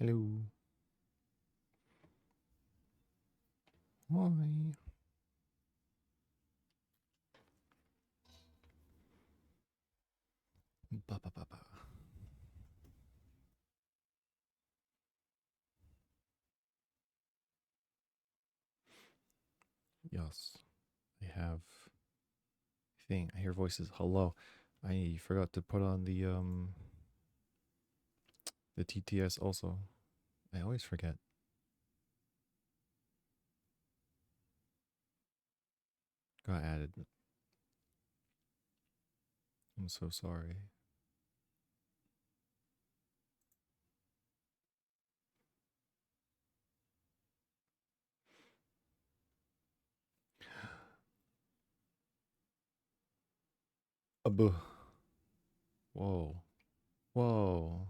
Hello. Hi. Ba, ba, ba, ba. Yes, I have thing. I hear voices. Hello. I forgot to put on the TTS also. I always forget. Got added. I'm so sorry. Abuh. Whoa. Whoa.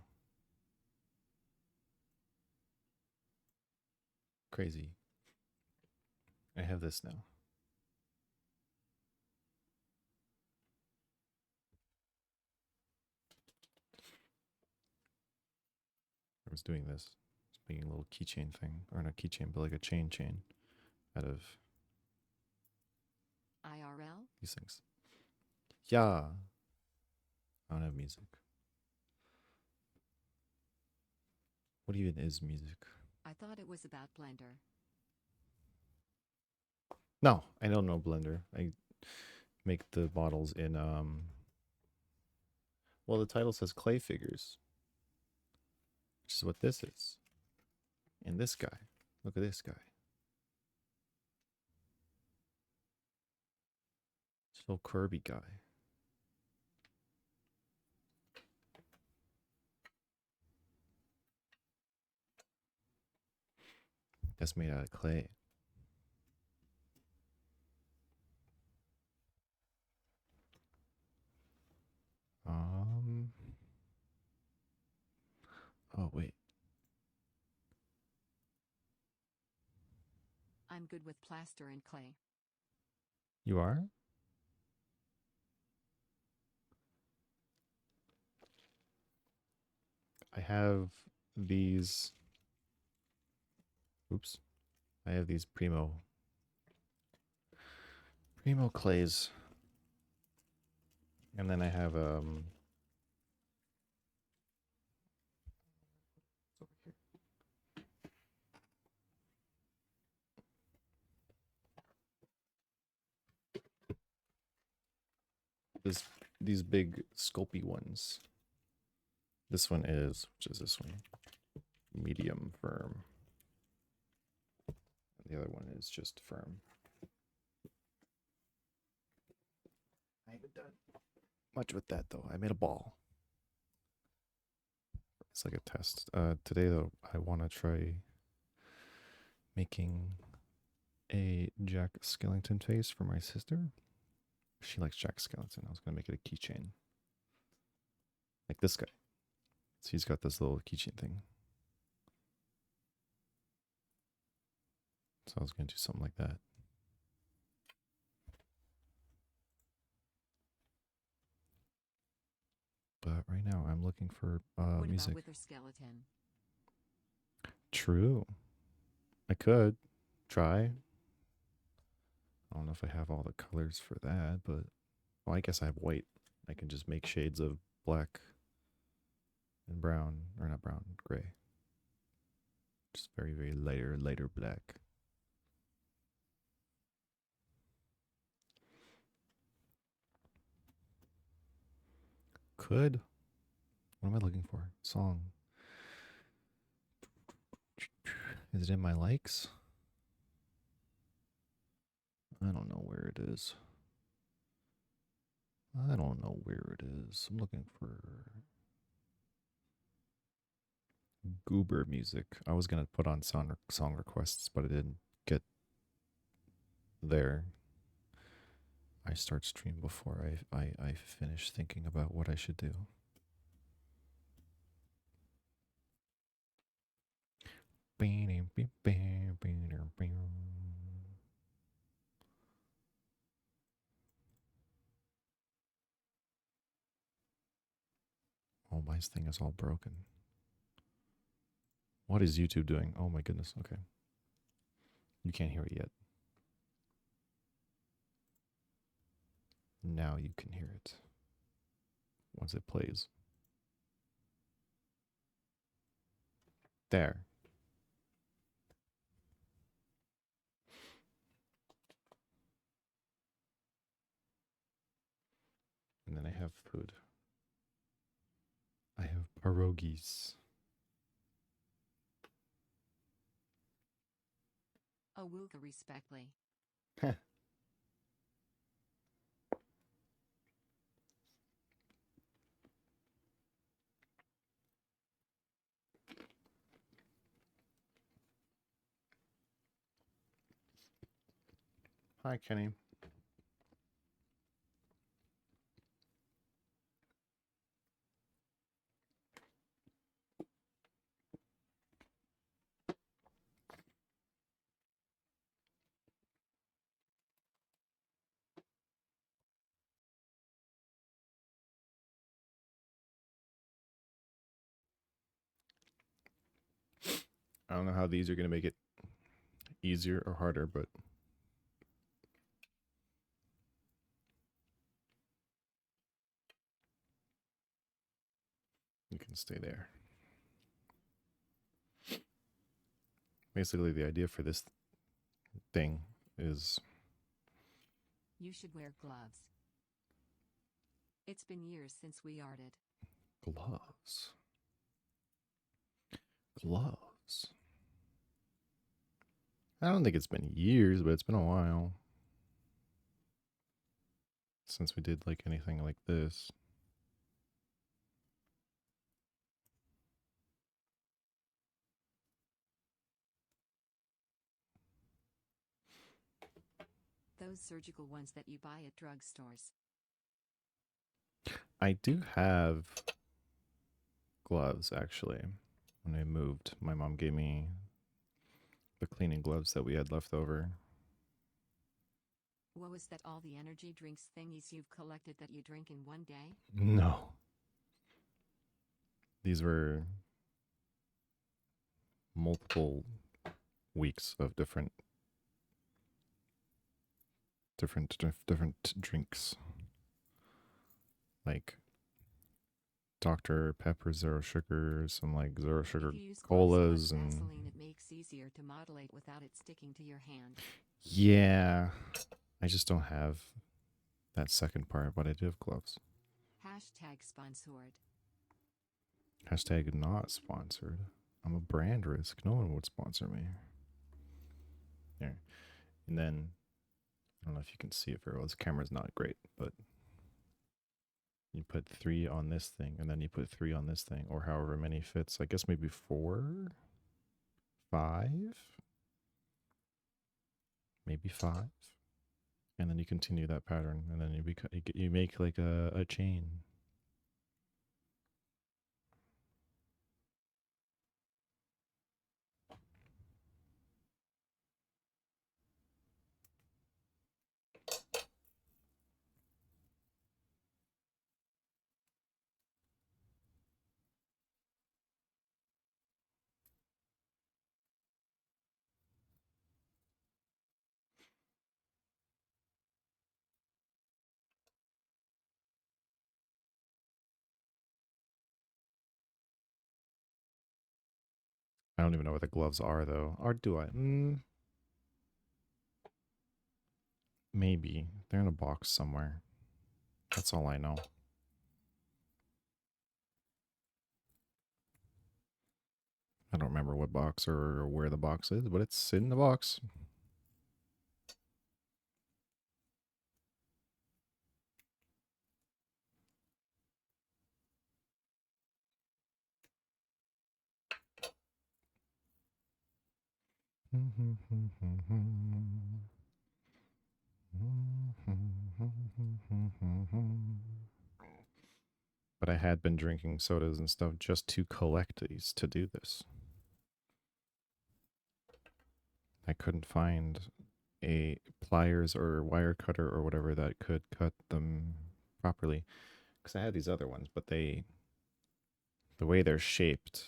Crazy. I have this now. I was doing this. Just making a little keychain thing. Or not keychain, but like a chain out of IRL? these things. Yeah. I don't have music. What even is music? I thought it was about Blender. No, I don't know Blender. I make the models in well, the title says clay figures, which is what this is. And this guy. Look at this guy. This little Kirby guy. That's made out of clay. Um oh wait. I'm good with plaster and clay. You are? I have these oops. I have these Primo clays. And then I have this these big Sculpey ones. This one is, which is this one? Medium firm. The other one is just firm. I haven't done much with that though. I made a ball. It's like a test. Today though, I want to try making a Jack Skellington face for my sister. She likes Jack Skellington. I was gonna make it a keychain, like this guy. So he's got this little keychain thing. So I was gonna do something like that. But right now, I'm looking for What about music. Wither Skeleton? True. I could try. I don't know if I have all the colors for that, but well, I guess I have white. I can just make shades of black and brown, or not brown, gray. Just very, very lighter black. Could. What am I looking for? Song. Is it in my likes? I don't know where it is. I don't know where it is. I'm looking for Goober music. I was gonna put on song requests, but I didn't get there. I start stream before I finish thinking about what I should do. Oh, my thing is all broken. What is YouTube doing? Oh my goodness. Okay. You can't hear it yet. Now you can hear it. Once it plays. There. And then I have food. I have pierogies. Awooga respectly. Hi, Kenny. I don't know how these are going to make it easier or harder, but you can stay there. Basically, the idea for this thing is You should wear gloves. It's been years since we arted. gloves. Gloves. I don't think it's been years, but it's been a while since we did like anything like this. Those surgical ones that you buy at drugstores. I do have gloves actually. When I moved, my mom gave me the cleaning gloves that we had left over. What was that, all the energy drinks thingies you've collected that you drink in one day? No. These were multiple weeks of different drinks. Like Dr. Pepper Zero Sugar, some like Zero Sugar If you use colas gloves or and Vaseline, it makes easier to modulate without it sticking to your hand. yeah. I just don't have that second part, but I do have gloves. Hashtag sponsored. Hashtag not sponsored. I'm a brand risk. No one would sponsor me. There. And then I don't know if you can see it very well. This camera's not great, but you put 3 on this thing, and then you put 3 on this thing, or however many fits. I guess maybe 4, 5, maybe 5, and then you continue that pattern, and then you make like a chain. I don't even know where the gloves are though. Or do I? Maybe they're in a box somewhere. That's all I know. I don't remember what box or where the box is, but it's in the box. But I had been drinking sodas and stuff just to collect these to do this. I couldn't find a pliers or wire cutter or whatever that could cut them properly. Because I had these other ones, but the way they're shaped,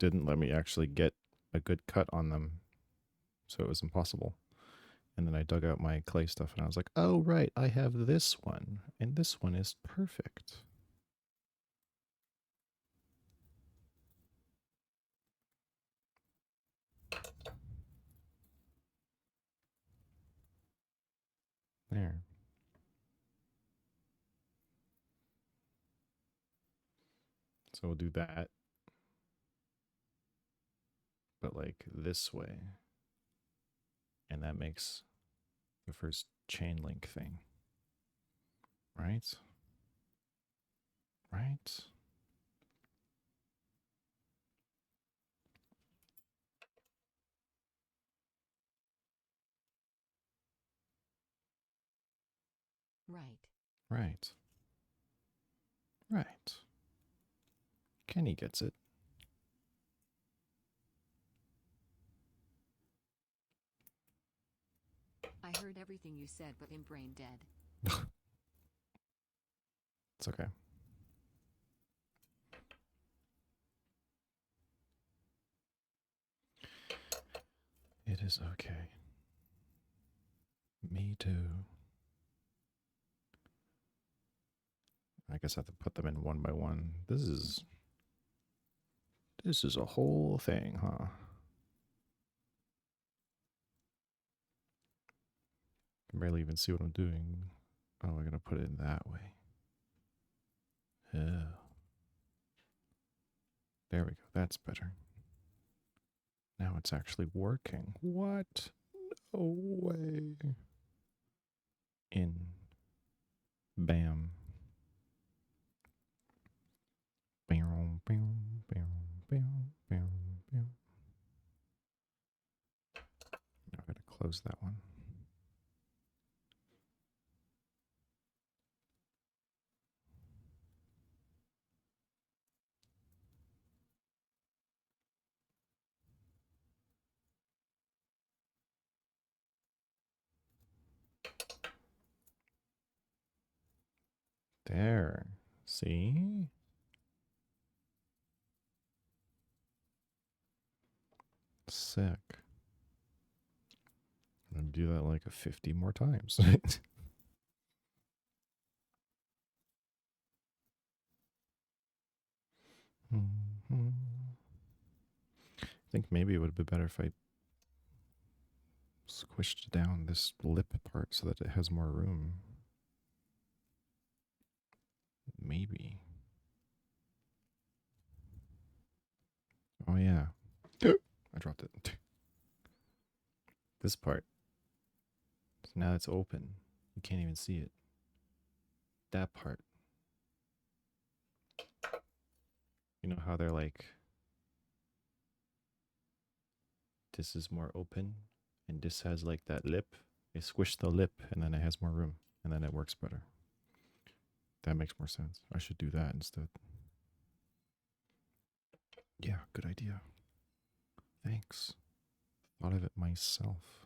didn't let me actually get a good cut on them, so it was impossible. And then I dug out my clay stuff and I was like, oh, right, I have this one, and this one is perfect. There. So we'll do that, but like this way. And that makes the first chain link thing. Right? Right? Right. Right. Right. Kenny gets it. I heard everything you said, but I'm brain dead. It's okay. It is okay. Me too. I guess I have to put them in one by one. This is a whole thing, huh? I can barely even see what I'm doing. Oh, I gotta put it in that way. Yeah. There we go. That's better. Now it's actually working. What? No way. In. Bam. Bam, bam, bam, bam, bam, bam. Now I gotta close that one. There. See? Sick. I'm gonna do that like 50 more times. Mhm. I think maybe it would have been better if I squished down this lip part so that it has more room. Maybe. Oh, yeah. I dropped it. This part. So now it's open. You can't even see it. That part. You know how they're like, this is more open and this has like that lip? They squish the lip and then it has more room and then it works better. That makes more sense. I should do that instead. Yeah, good idea. Thanks. Thought of it myself.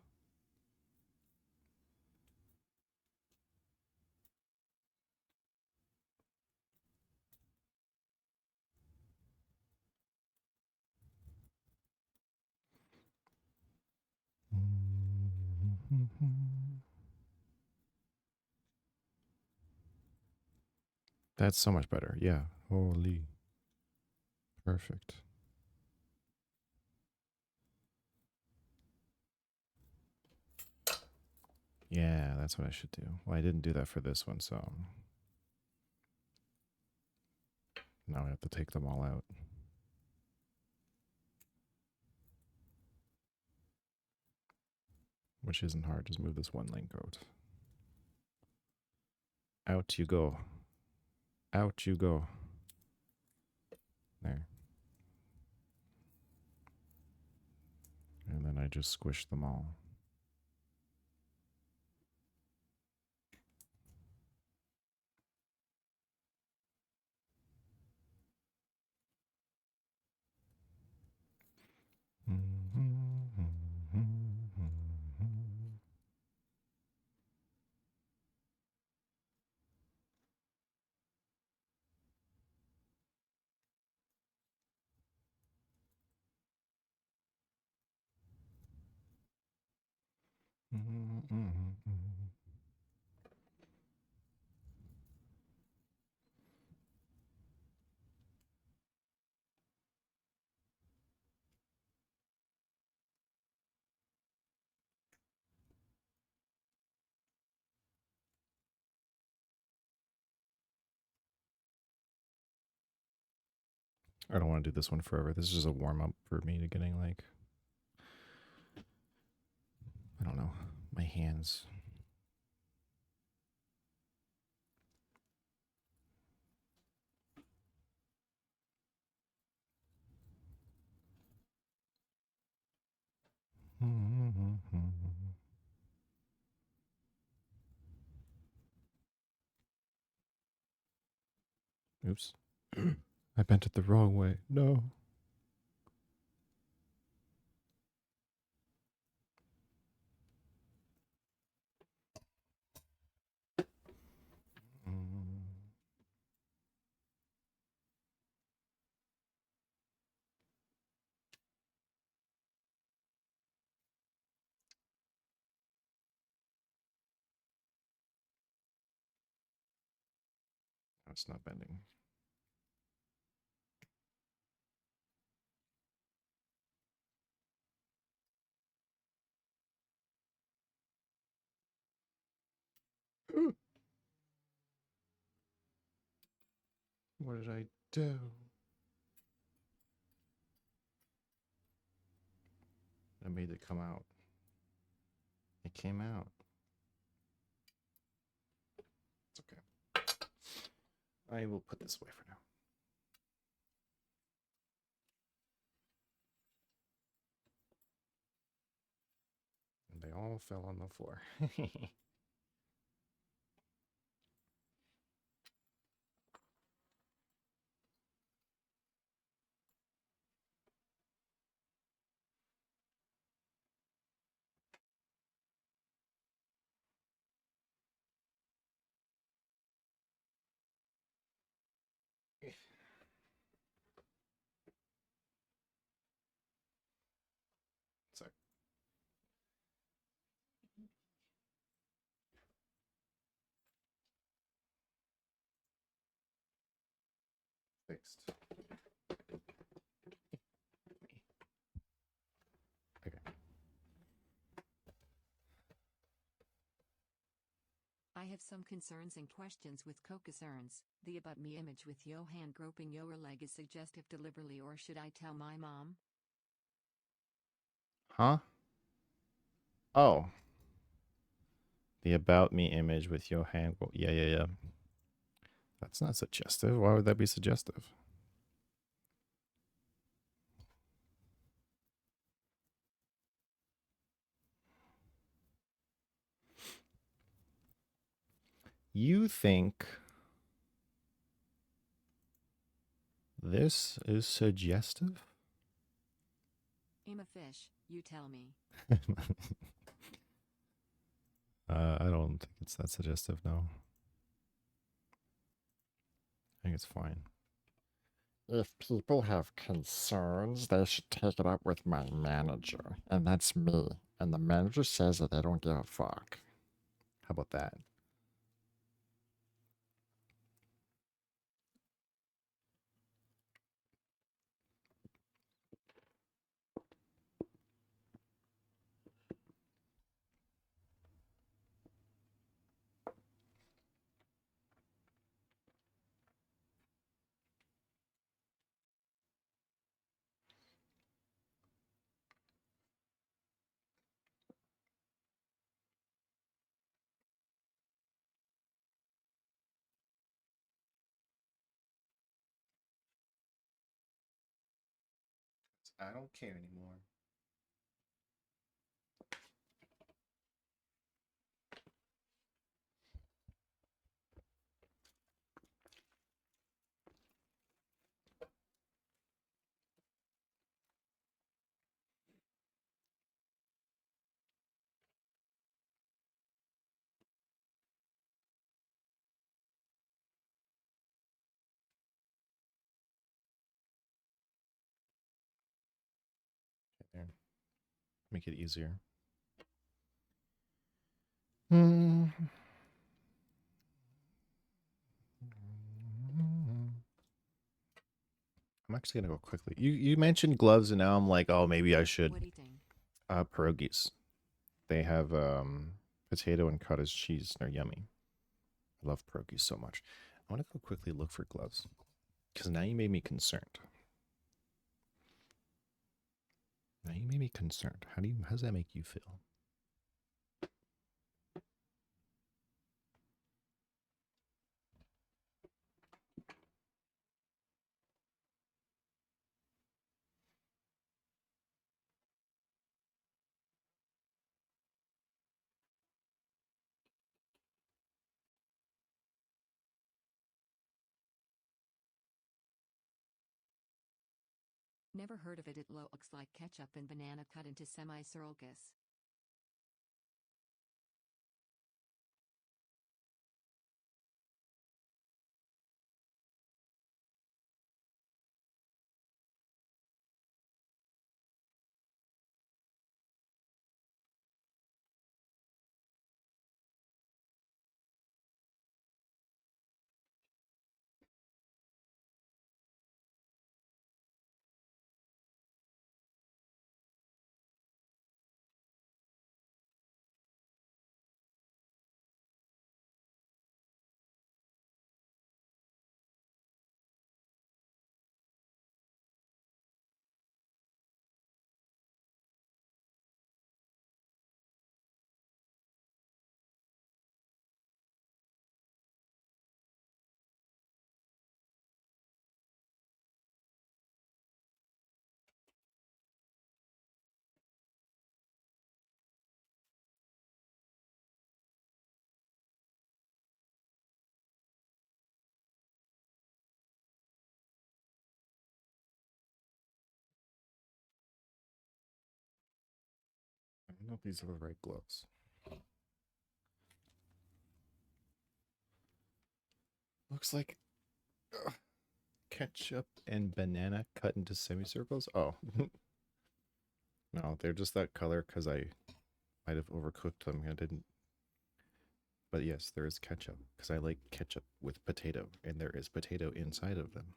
That's so much better. Yeah. Holy. Perfect. Yeah, that's what I should do. Well, I didn't do that for this one, so now I have to take them all out. Which isn't hard. Just move this one link out. Out you go. Out you go. There. And then I just squish them all. I don't want to do this one forever. This is just a warm up for me to getting like, I don't know, my hands. Oops. I bent it the wrong way. No. It's not bending. What did I do? I made it come out. It came out. It's okay. I will put this away for now. And they all fell on the floor. So fixed. Okay. I have some concerns and questions with co-concerns. The About Me image with Johan groping your leg is suggestive deliberately, or should I tell my mom? Huh? Oh. The About Me image with Johan. Yeah, yeah, yeah. That's not suggestive. Why would that be suggestive? You think this is suggestive? I'm a fish, you tell me. I don't think it's that suggestive, no. I think it's fine. If people have concerns, they should take it up with my manager. And that's me. And the manager says that they don't give a fuck. How about that? I don't care anymore. Okay, there. Make it easier. Hmm. I'm actually gonna go quickly. You mentioned gloves, and now I'm like, oh, maybe I should. What eating? Pierogies. They have potato and cottage cheese. They're yummy. I love pierogies so much. I want to go quickly look for gloves because now you made me concerned. Now you made me concerned. How does that make you feel? Never heard of it. It looks like ketchup and banana cut into semicircles. I don't know if these are the right gloves. Looks like ketchup and banana cut into semicircles. Oh, no, they're just that color because I might have overcooked them. I didn't. But yes, there is ketchup because I like ketchup with potato, and there is potato inside of them.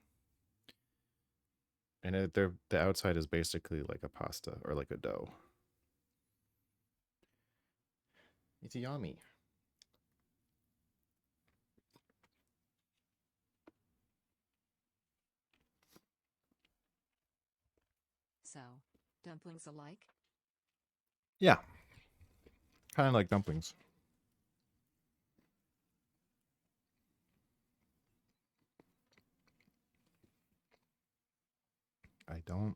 And the outside is basically like a pasta or like a dough. It's yummy. So, dumplings alike? Yeah, kind of like dumplings. I don't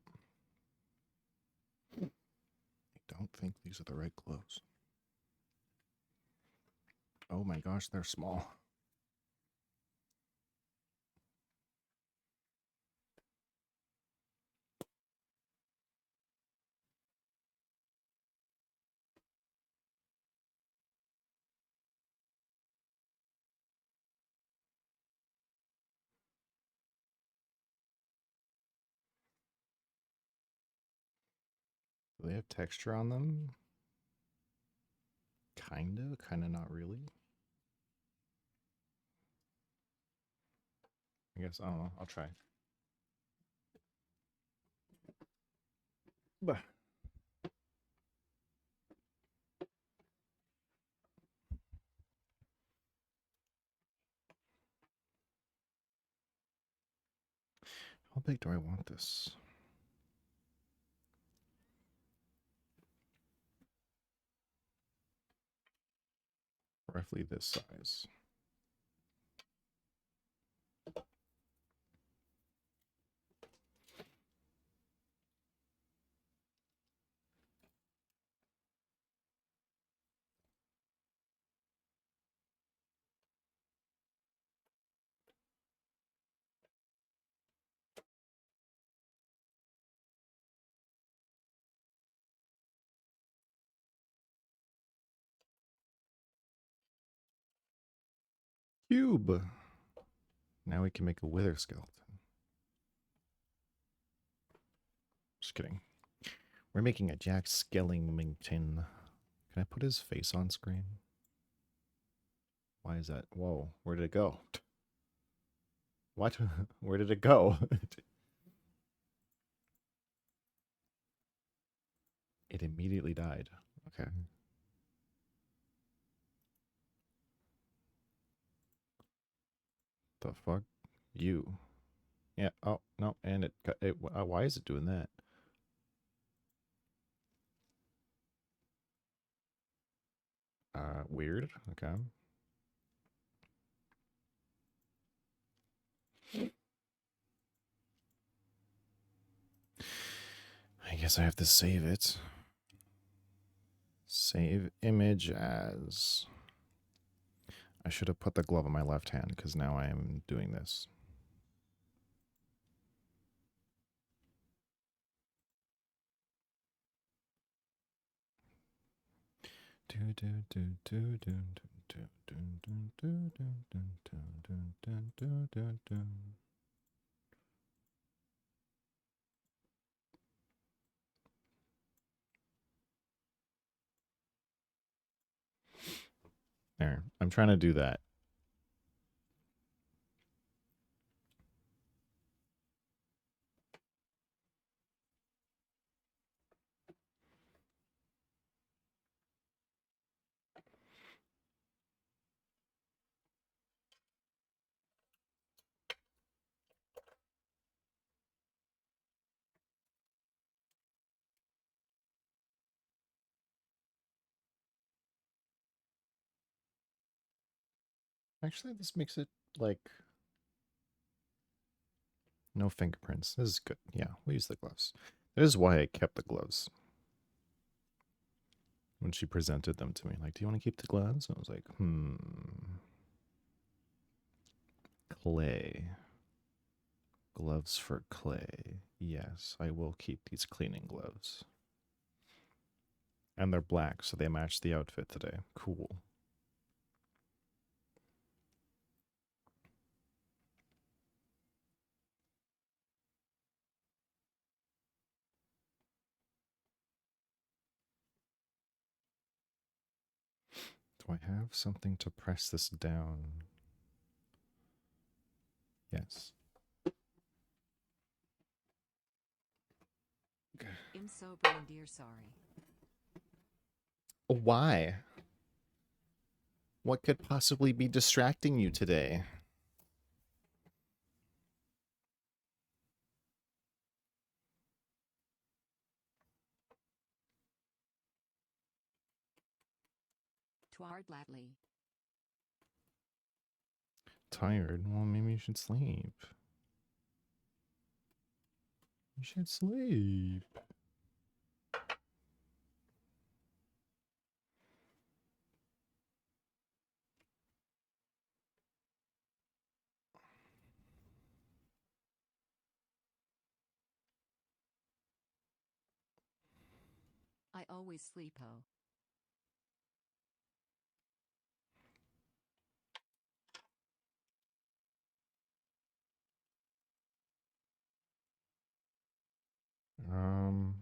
think these are the right gloves. Oh my gosh, they're small. Do they have texture on them? Kinda, not really. I guess, I don't know. I'll try. Bah. How big do I want this? Roughly this size. Cube. Now we can make a wither skeleton. Just kidding. We're making a Jack Skellington. Can I put his face on screen? Why is that? Whoa, where did it go? What? Where did it go? It immediately died. Okay. The fuck? You. Yeah. Oh, no. And why is it doing that? Weird. Okay. I guess I have to save it. Save image as. I should have put the glove on my left hand because now I am doing this. There. I'm trying to do that. Actually, this makes it like no fingerprints. This is good. Yeah, we'll use the gloves. That is why I kept the gloves. When she presented them to me, like, do you want to keep the gloves? I was like, Clay. Gloves for clay. Yes, I will keep these cleaning gloves. And they're black, so they match the outfit today. Cool. Do I have something to press this down? Yes. I'm sober and dear sorry. Why? What could possibly be distracting you today? Tward lately. Tired? Well, maybe you should sleep. You should sleep. I always sleep ho. Um,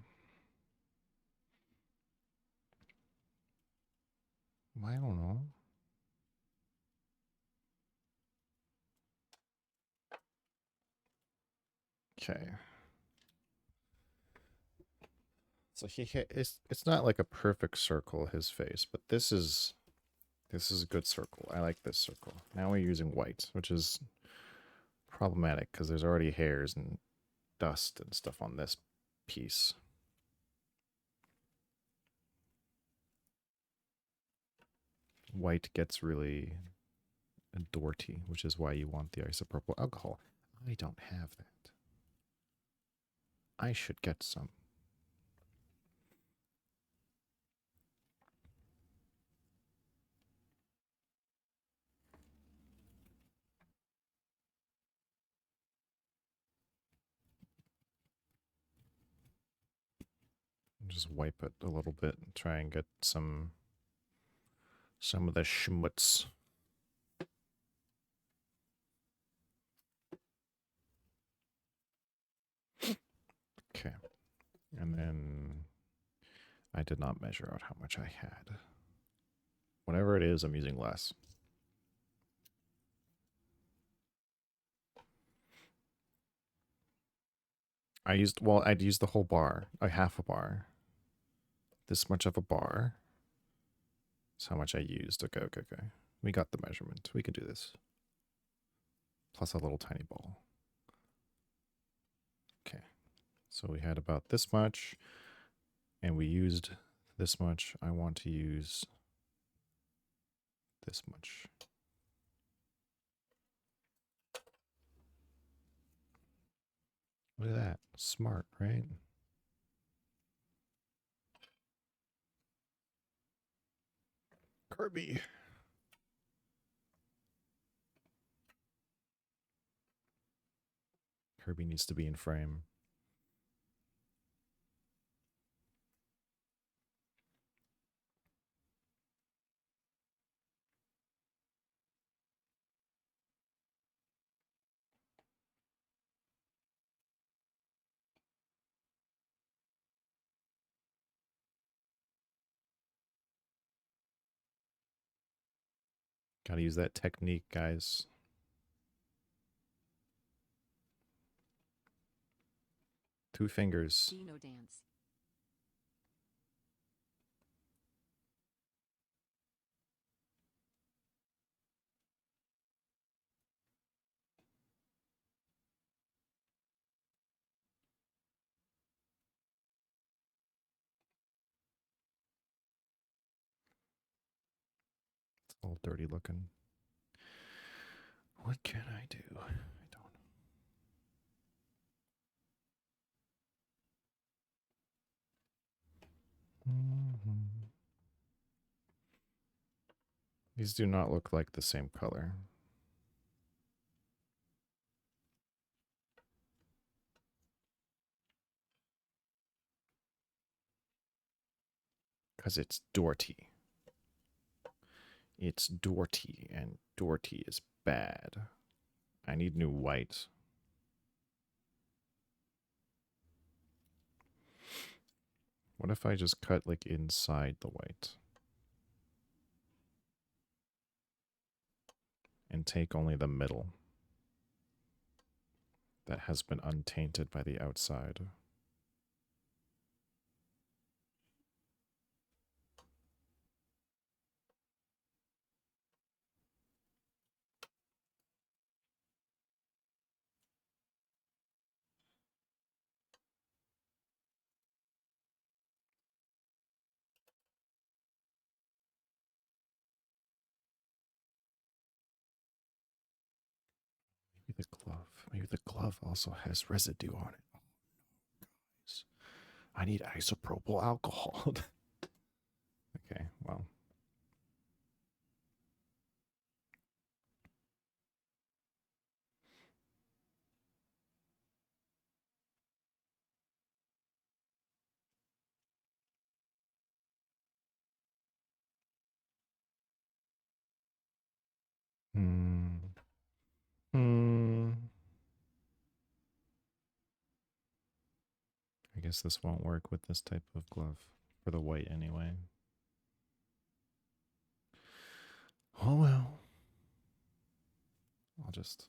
I don't know. Okay. So it's not like a perfect circle, his face, but this is a good circle. I like this circle. Now we're using white, which is problematic because there's already hairs and dust and stuff on this piece. White gets really dorty, which is why you want the isopropyl alcohol. I don't have that. I should get some. Just wipe it a little bit and try and get some of the schmutz. Okay. And then I did not measure out how much I had. Whatever it is, I'm using less. I'd used the whole bar, a half a bar. This much of a bar. That's how much I used. Okay. We got the measurement. We can do this. Plus a little tiny ball. Okay. So we had about this much, and we used this much. I want to use this much. Look at that. Smart, right? Kirby. Kirby needs to be in frame. Gotta use that technique, guys. Two fingers. Dino dance. It's a little dirty looking. What can I do? I don't know. These do not look like the same color. Because it's Doherty. It's Doherty, and Doherty is bad. I need new white. What if I just cut like inside the white? And take only the middle that has been untainted by the outside. Maybe the glove. Maybe the glove also has residue on it. Oh, no, guys. I need isopropyl alcohol. Okay, well. I guess this won't work with this type of glove. For the white, anyway. Oh well. I'll just.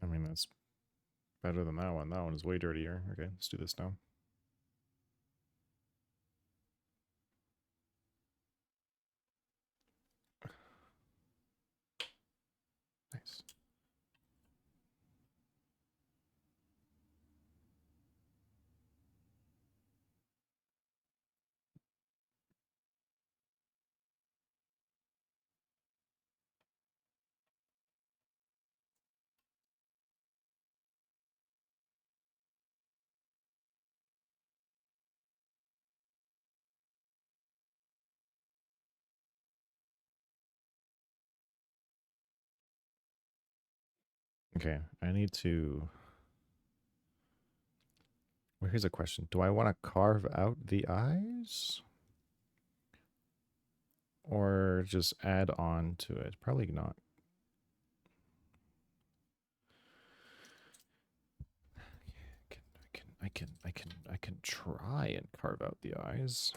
I mean, that's better than that one. That one is way dirtier. Okay, let's do this now. Nice. Okay, I need to. Well, here's a question. Do I want to carve out the eyes? Or just add on to it. Probably not. I can try and carve out the eyes.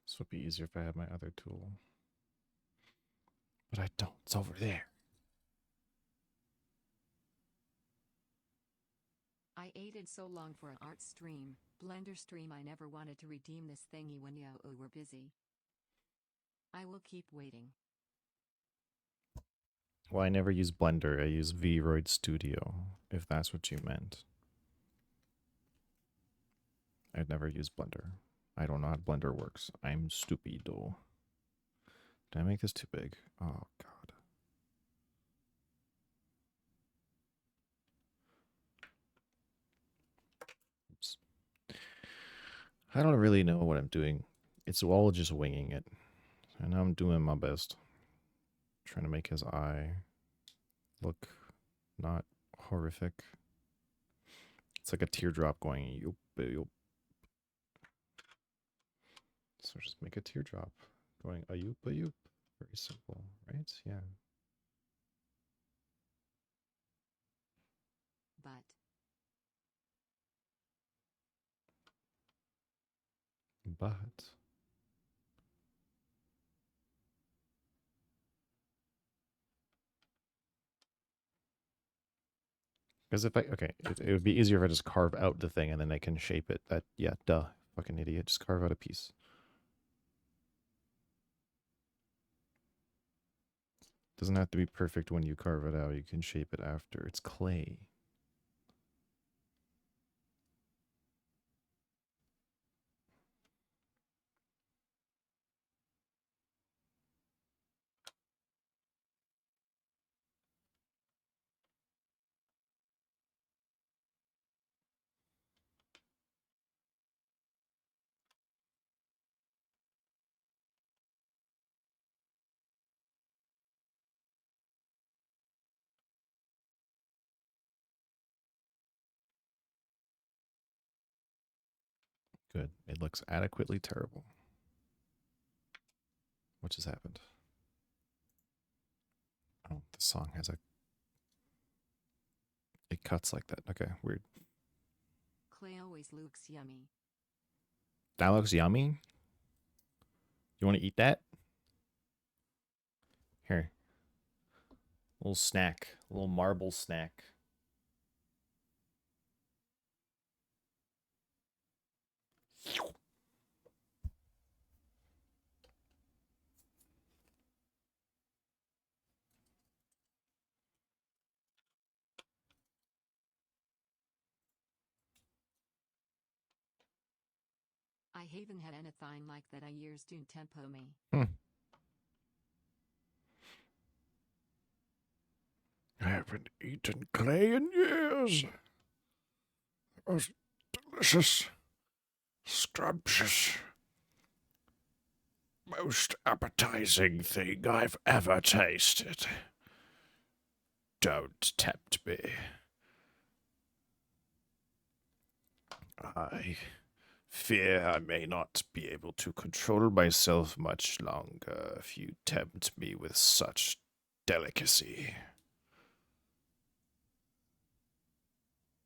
This would be easier if I had my other tool. But I don't. It's over there. I waited so long for an art stream, Blender stream. I never wanted to redeem this thingy when you were busy. I will keep waiting. Well, I never use Blender. I use VRoid Studio, if that's what you meant. I'd never use Blender. I don't know how Blender works. I'm stupido. Did I make this too big? Oh, God. Oops. I don't really know what I'm doing. It's all just winging it. And I'm doing my best. Trying to make his eye look not horrific. It's like a teardrop going, yoop, yoop. So just make a teardrop going, a yoop, a yoop. Very simple, right? Yeah. But because if I, okay, it would be easier if I just carve out the thing and then I can shape it. That, yeah, duh. Fucking idiot. Just carve out a piece. Doesn't have to be perfect when you carve it out. You can shape it after. It's clay. Good. It looks adequately terrible. What just happened? Oh, the song has a... It cuts like that. Okay, weird. clay always looks yummy. That looks yummy. You want to eat that? Here. Little snack. A little marble snack. I haven't had anything like that. I years do tempo me. Hmm. haven't eaten clay in years. Most delicious, scrumptious, most appetizing thing I've ever tasted. Don't tempt me. I fear I may not be able to control myself much longer if you tempt me with such delicacy.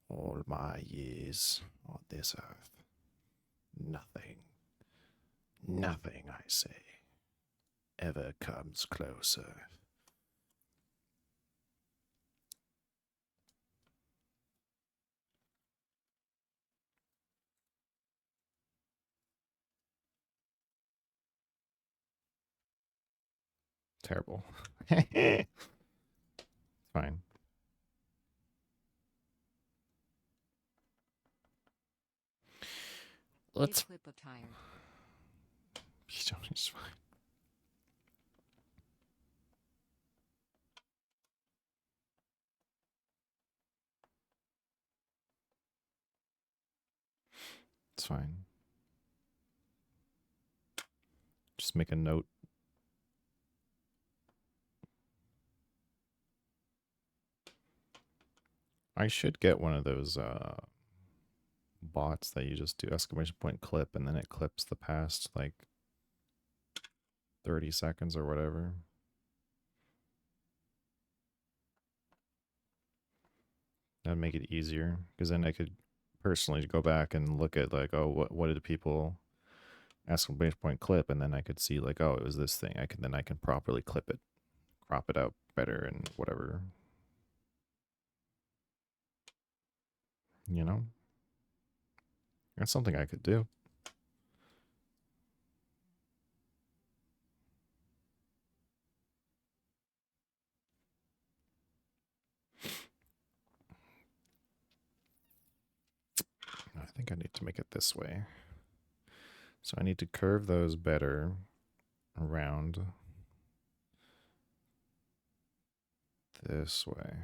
All my years on this earth, nothing, I say, ever comes closer. Terrible. Fine. Let's. Clip of tired. It's fine. It's fine. Just make a note. I should get one of those bots that you just do exclamation point clip and then it clips the past like 30 seconds or whatever. That'd make it easier because then I could personally go back and look at like, oh, what did people exclamation point clip, and then I could see like, oh, it was this thing. I can properly clip it, crop it out better and whatever. You know? That's something I could do. I think I need to make it this way. So I need to curve those better around this way.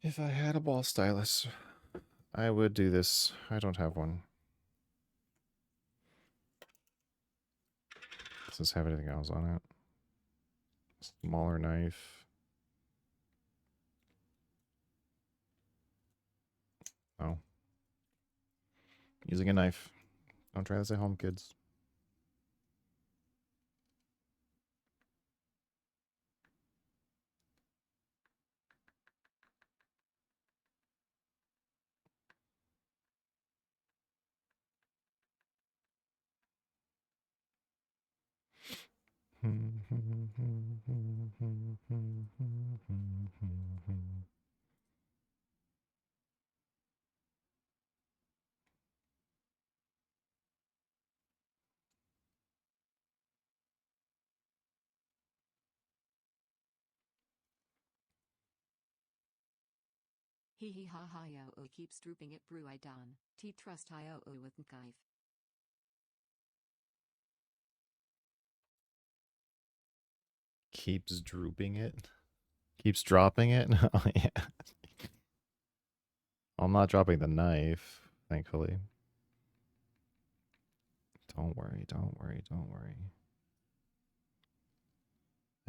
If I had a ball stylus, I would do this. I don't have one. Does this have anything else on it? Smaller knife. Oh. Using a knife. Don't try this at home, kids. Hee hee ha ha yo o keeps drooping it brew I don. T trust I o with Nkive. Keeps drooping it. Keeps dropping it. Oh yeah. I'm not dropping the knife, thankfully. Don't worry, don't worry, don't worry.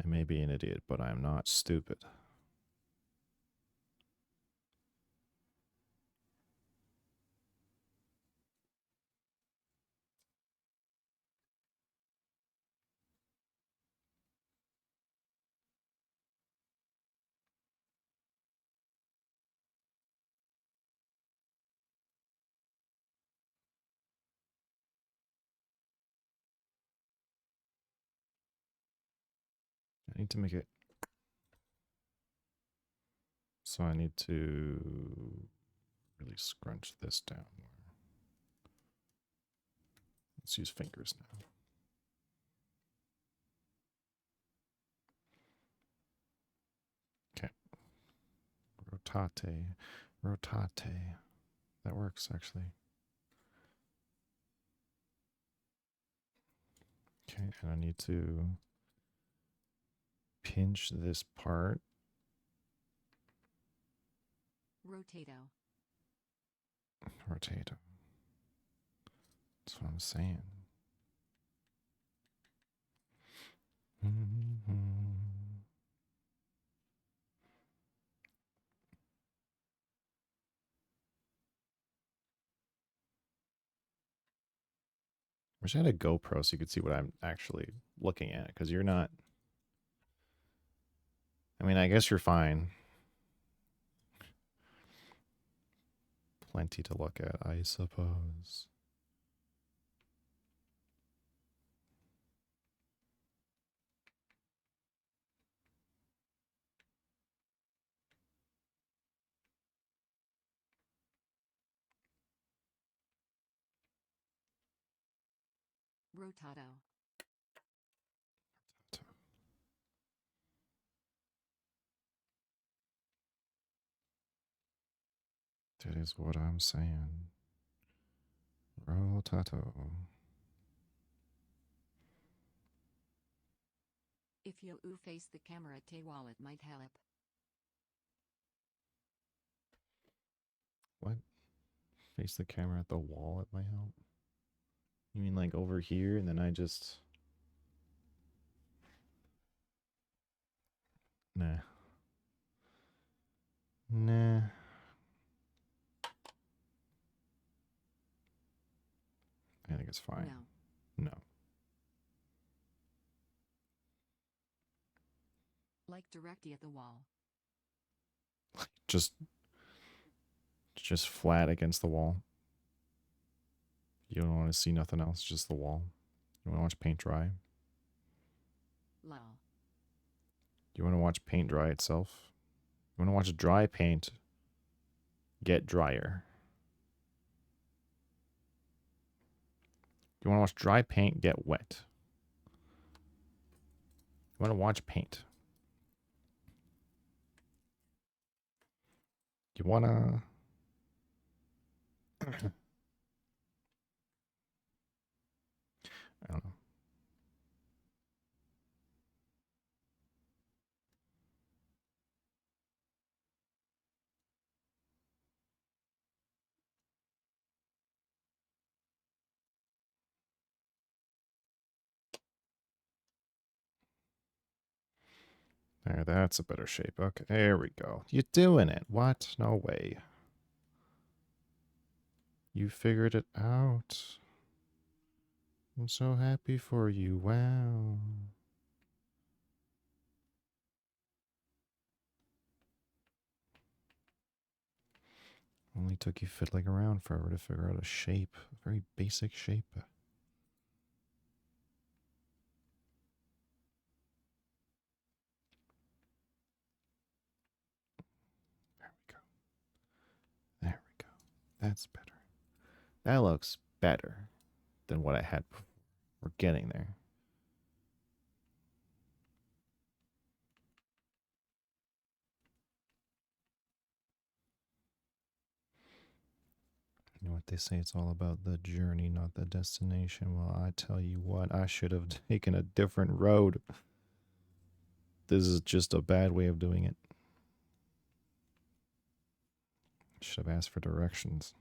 I may be an idiot, but I'm not stupid. I need to make it. So I need to really scrunch this down more. Let's use fingers now. Okay. Rotate. Rotate. That works, actually. Okay, and I need to pinch this part. Rotato. Rotato. That's what I'm saying. Wish I had a GoPro so you could see what I'm actually looking at, because you're not. I mean, I guess you're fine. Plenty to look at, I suppose. Rotato. That is what I'm saying. Rotato. If you face the camera at a wall, it might help. What? Face the camera at the wall, it might help? You mean like over here, and then I just... Nah. Nah. I think it's fine. No. No. Like directly at the wall. Just flat against the wall. You don't want to see nothing else, just the wall. You want to watch paint dry? Lol. You want to watch paint dry itself? You want to watch dry paint get drier? You want to watch dry paint get wet? You want to watch paint? You want to... I don't know. There, that's a better shape. Okay, there we go. You're doing it. What? No way. You figured it out. I'm so happy for you. Wow. Only took you fiddling around forever to figure out a shape. A very basic shape. There we go. There we go. That's better. That looks better than what I had before. We're getting there. You know what they say, it's all about the journey, not the destination. Well, I tell you what, I should have taken a different road. This is just a bad way of doing it. Should have asked for directions.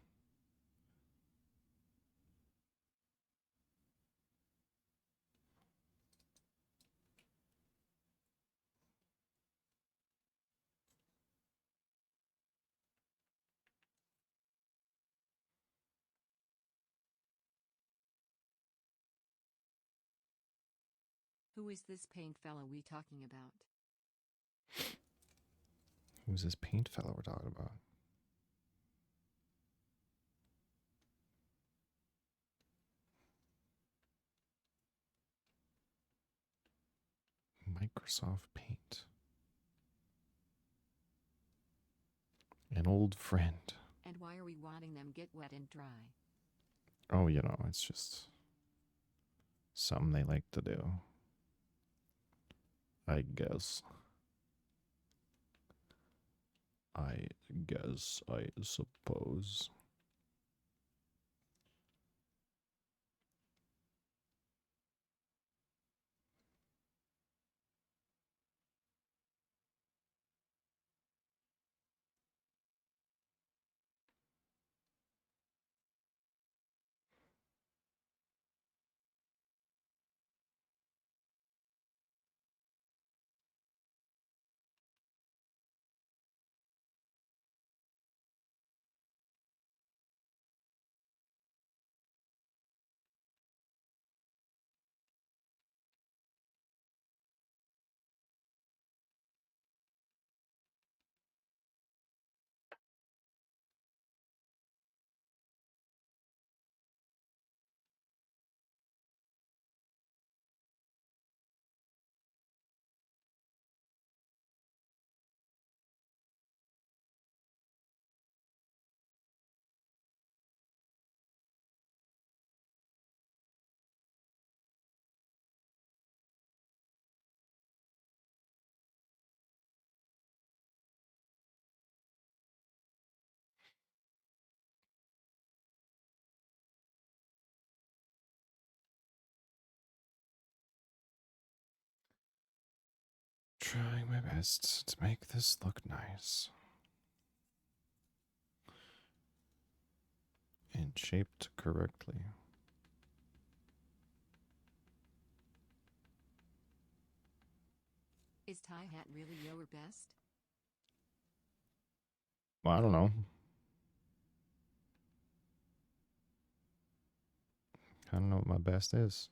Who is this paint fellow we talking about? Who's this paint fellow we're talking about? Microsoft Paint. An old friend. And why are we wanting them get wet and dry? Oh, you know, it's just something they like to do. I guess. I suppose. Trying my best to make this look nice. And shaped correctly. Is tie hat really your best? Well, I don't know. I don't know what my best is.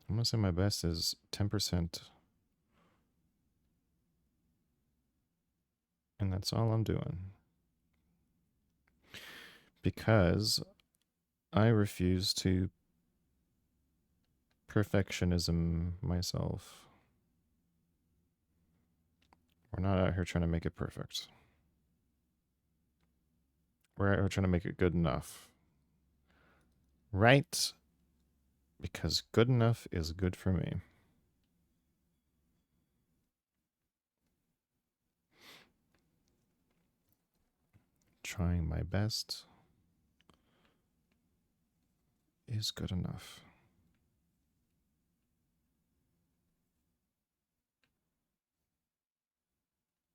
I'm gonna say my best is 10%. And that's all I'm doing. Because I refuse to perfectionism myself. We're not out here trying to make it perfect. We're out here trying to make it good enough. Right? Because good enough is good for me. Trying my best is good enough.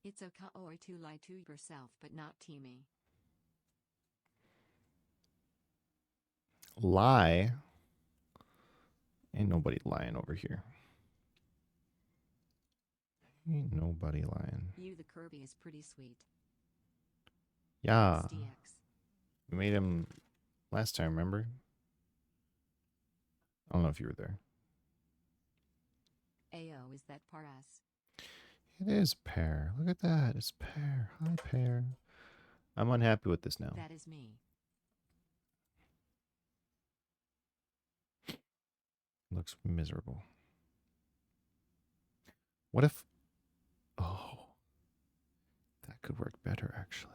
It's okay to lie to yourself but not to me. Lie? Ain't nobody lying over here. Ain't nobody lying. You the Kirby is pretty sweet. Yeah. SDX. We made him last time, remember? I don't know if you were there. Ayo, is that Paras? It is Pear. Look at that. It's Pear. Hi, Pear. I'm unhappy with this now. That is me. Looks miserable. What if... Oh. That could work better, actually.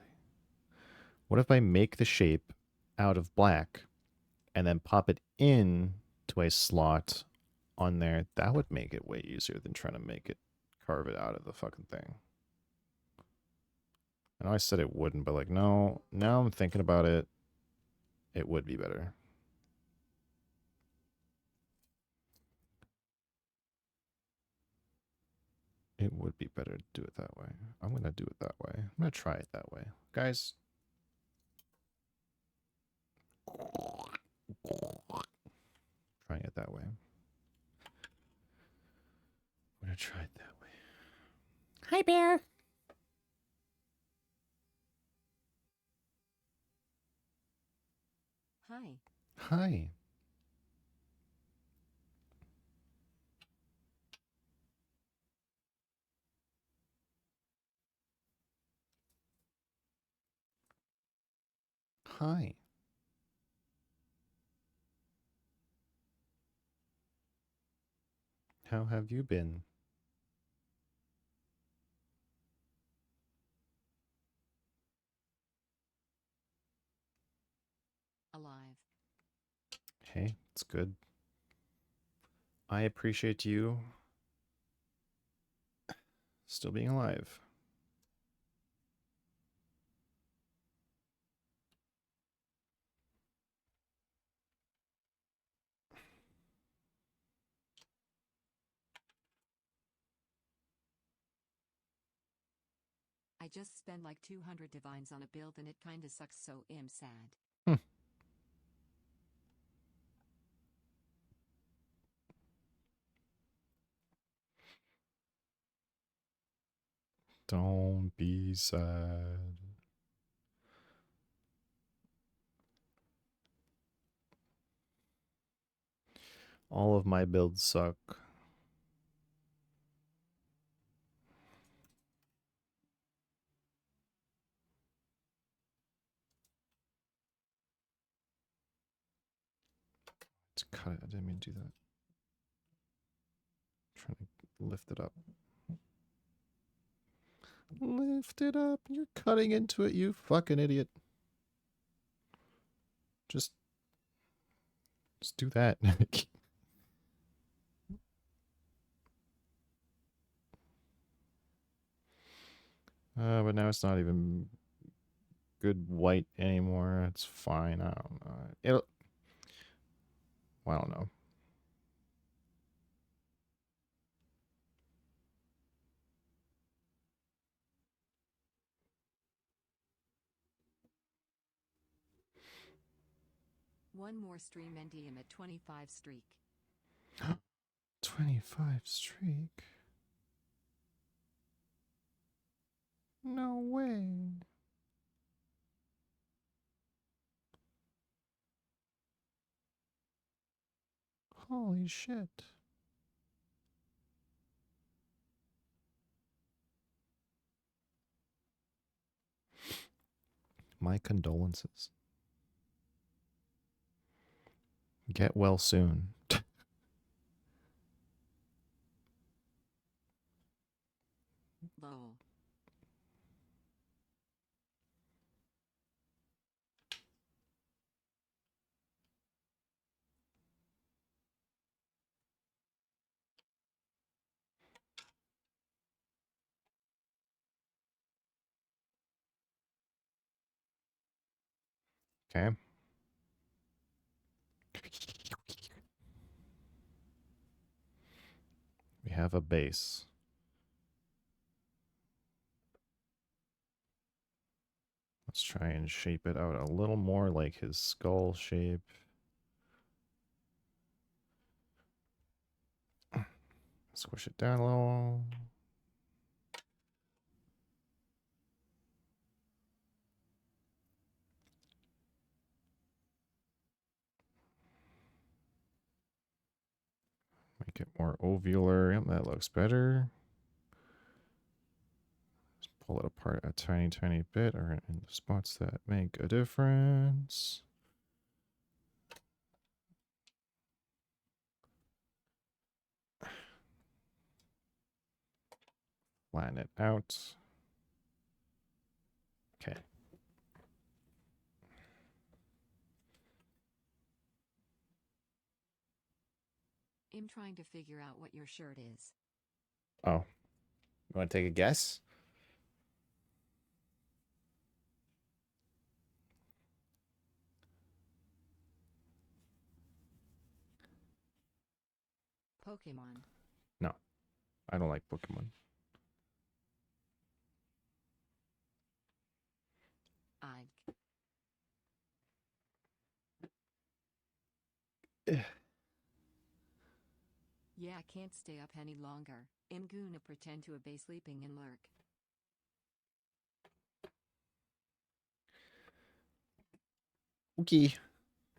What if I make the shape out of black and then pop it in to a slot on there? That would make it way easier than trying to make it, carve it out of the fucking thing. I know I said it wouldn't, but like, no, now I'm thinking about it. It would be better. It would be better to do it that way. I'm going to do it that way. I'm going to try it that way. Guys. Trying it that way. I'm going to try it that way. Hi, Bear. Hi. Hi. Hi. How have you been? Alive. Hey, it's good. I appreciate you still being alive. I just spent like 200 divines on a build and it kinda sucks, so I'm sad. Don't be sad. All of my builds suck. To cut it. I didn't mean to do that. Trying to lift it up. Lift it up. You're cutting into it, you fucking idiot. Just do that. But now it's not even good white anymore. It's fine. I don't know. Well, I don't know. One more stream and DM at 25 streak. 25 streak. No way. Holy shit. My condolences. Get well soon. Lol. Okay. We have a base. Let's try and shape it out a little more like his skull shape. Squish it down a little. Make it more ovular. Yep, that looks better. Just pull it apart a tiny, tiny bit or in the spots that make a difference. Flatten it out. Okay. I'm trying to figure out what your shirt is. Oh. You want to take a guess? Pokemon. No. I don't like Pokemon. I. Yeah, I can't stay up any longer. I'm gonna pretend to be sleeping and lurk. Okay.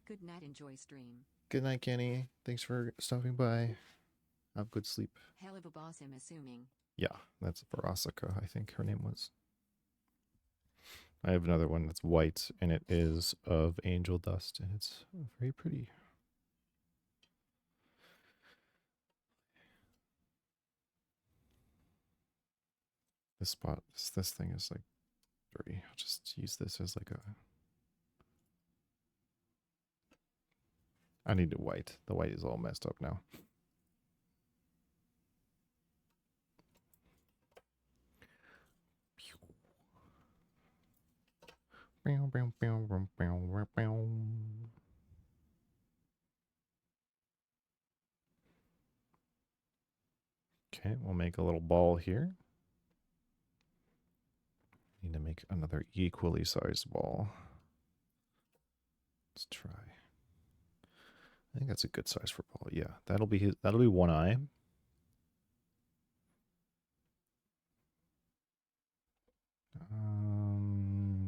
Good night, enjoy stream. Good night, Kenny. Thanks for stopping by. Have good sleep. Hell of a boss, I'm assuming. Yeah, that's Verasika, I think her name was. I have another one that's white, and it is of angel dust, and it's very pretty. This spot, this thing is like dirty. I'll just use this as like a... I need a white. The white is all messed up now. Okay, we'll make a little ball here. Need to make another equally sized ball. Let's try. I think that's a good size for ball. Yeah, that'll be one eye.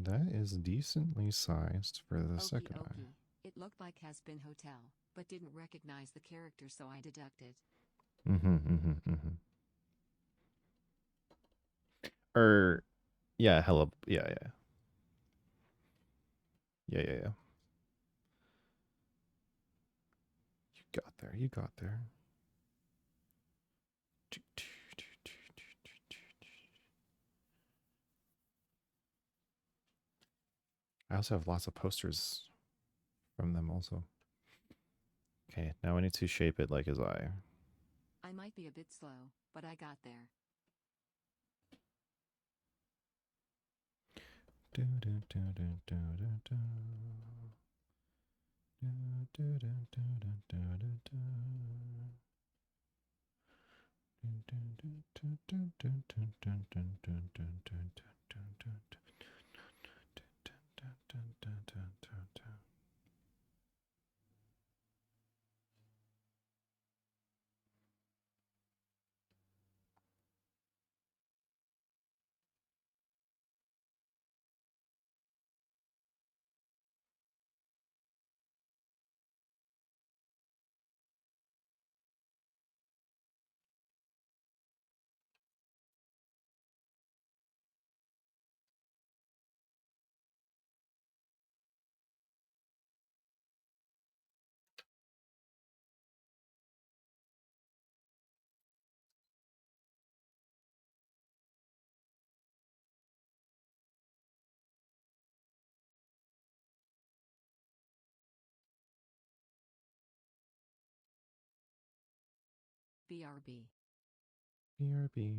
That is decently sized for the second eye. It looked like Has Been Hotel, but didn't recognize the character, so I deducted. Yeah, hello. Yeah. You got there. You got there. I also have lots of posters from them also. Okay, now I need to shape it like his eye. I might be a bit slow, but I got there. BRB. BRB.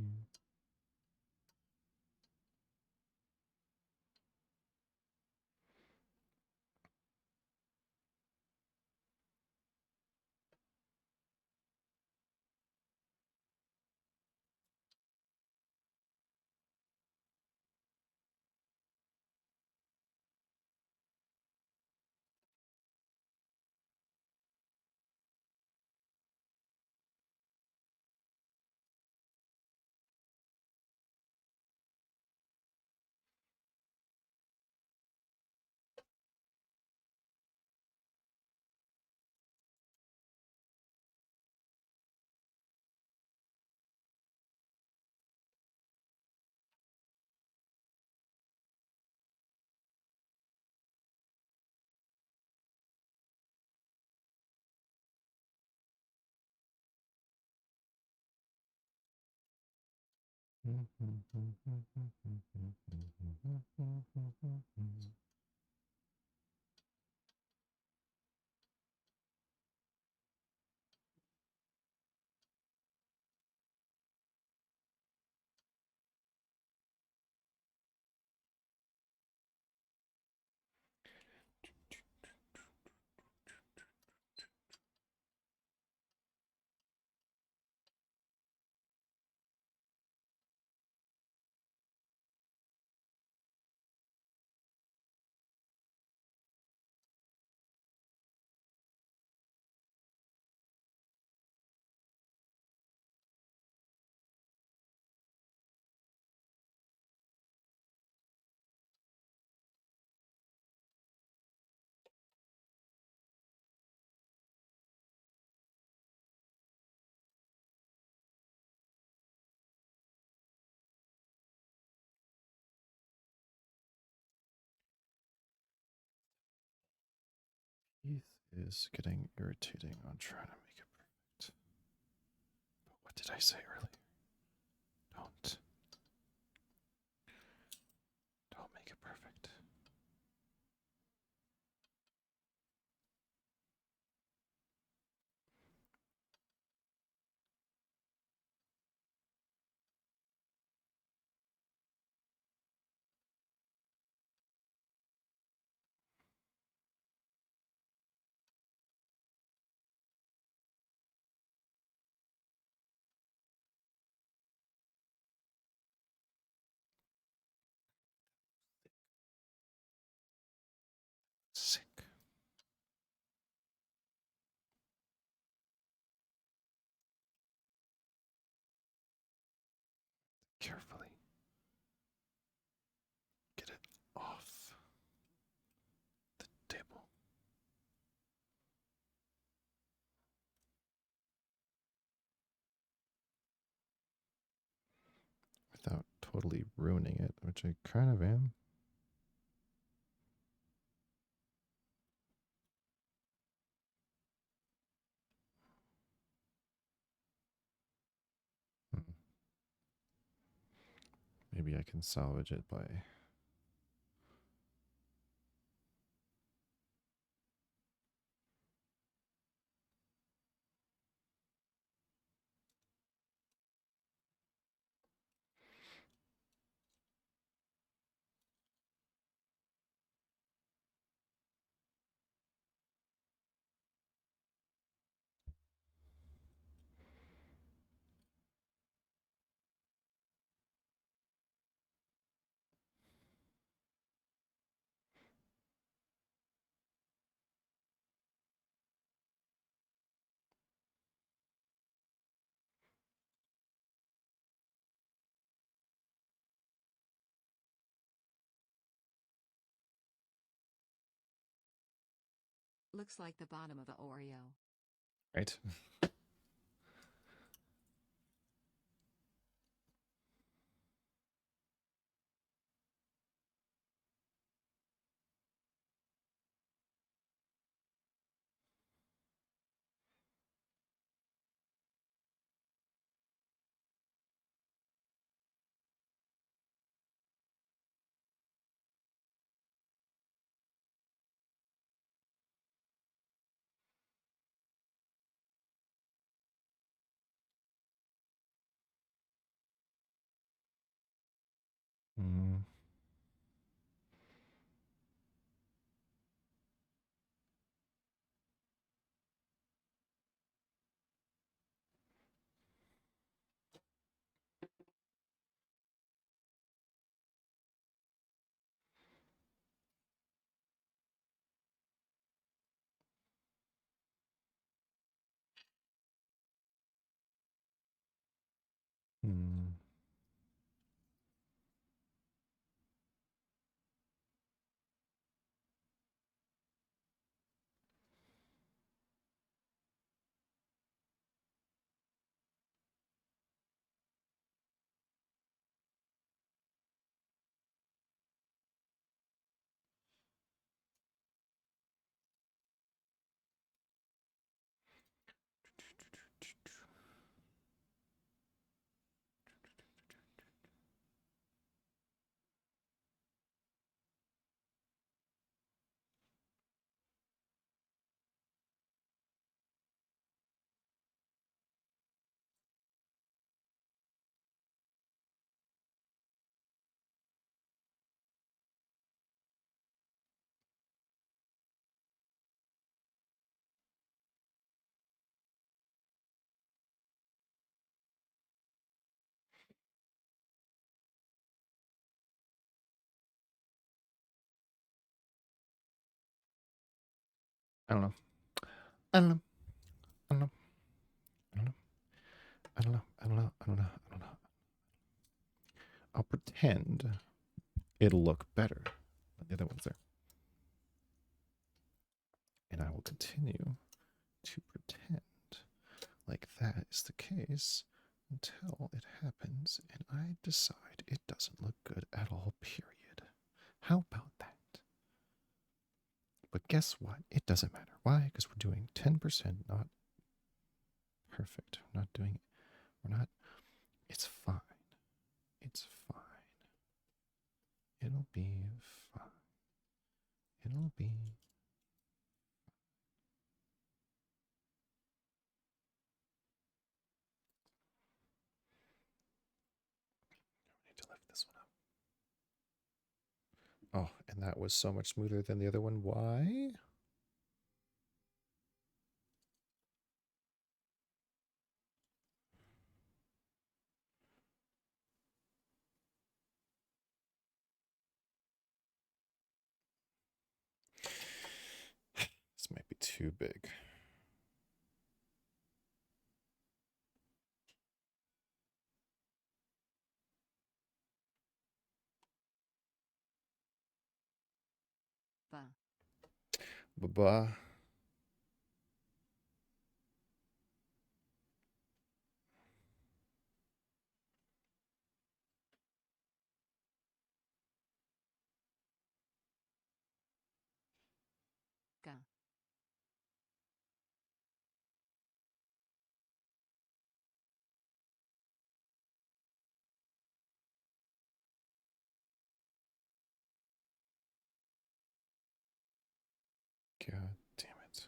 Teeth is getting irritating on trying to make it perfect. But what did I say earlier? Don't make it perfect. Sick. Carefully get it off the table. Without totally ruining it, which I kind of am. Hmm. Maybe I can salvage it by Looks like the bottom of the Oreo. right. I don't know. I don't know. I don't know. I don't know. I don't know. I don't know. I don't know. I don't know. I'll pretend it'll look better than the other ones there. And I will continue to pretend like that is the case until it happens and I decide it doesn't look good at all, period. How about that? But guess what? It doesn't matter. Why? Because we're doing 10%, not perfect. We're not doing it. We're not. It's fine. It's fine. It'll be fine. It'll be. I need to lift this one up. Oh, and that was so much smoother than the other one. Why? This might be too big. Ba. Ba-ba. Ga. God damn it.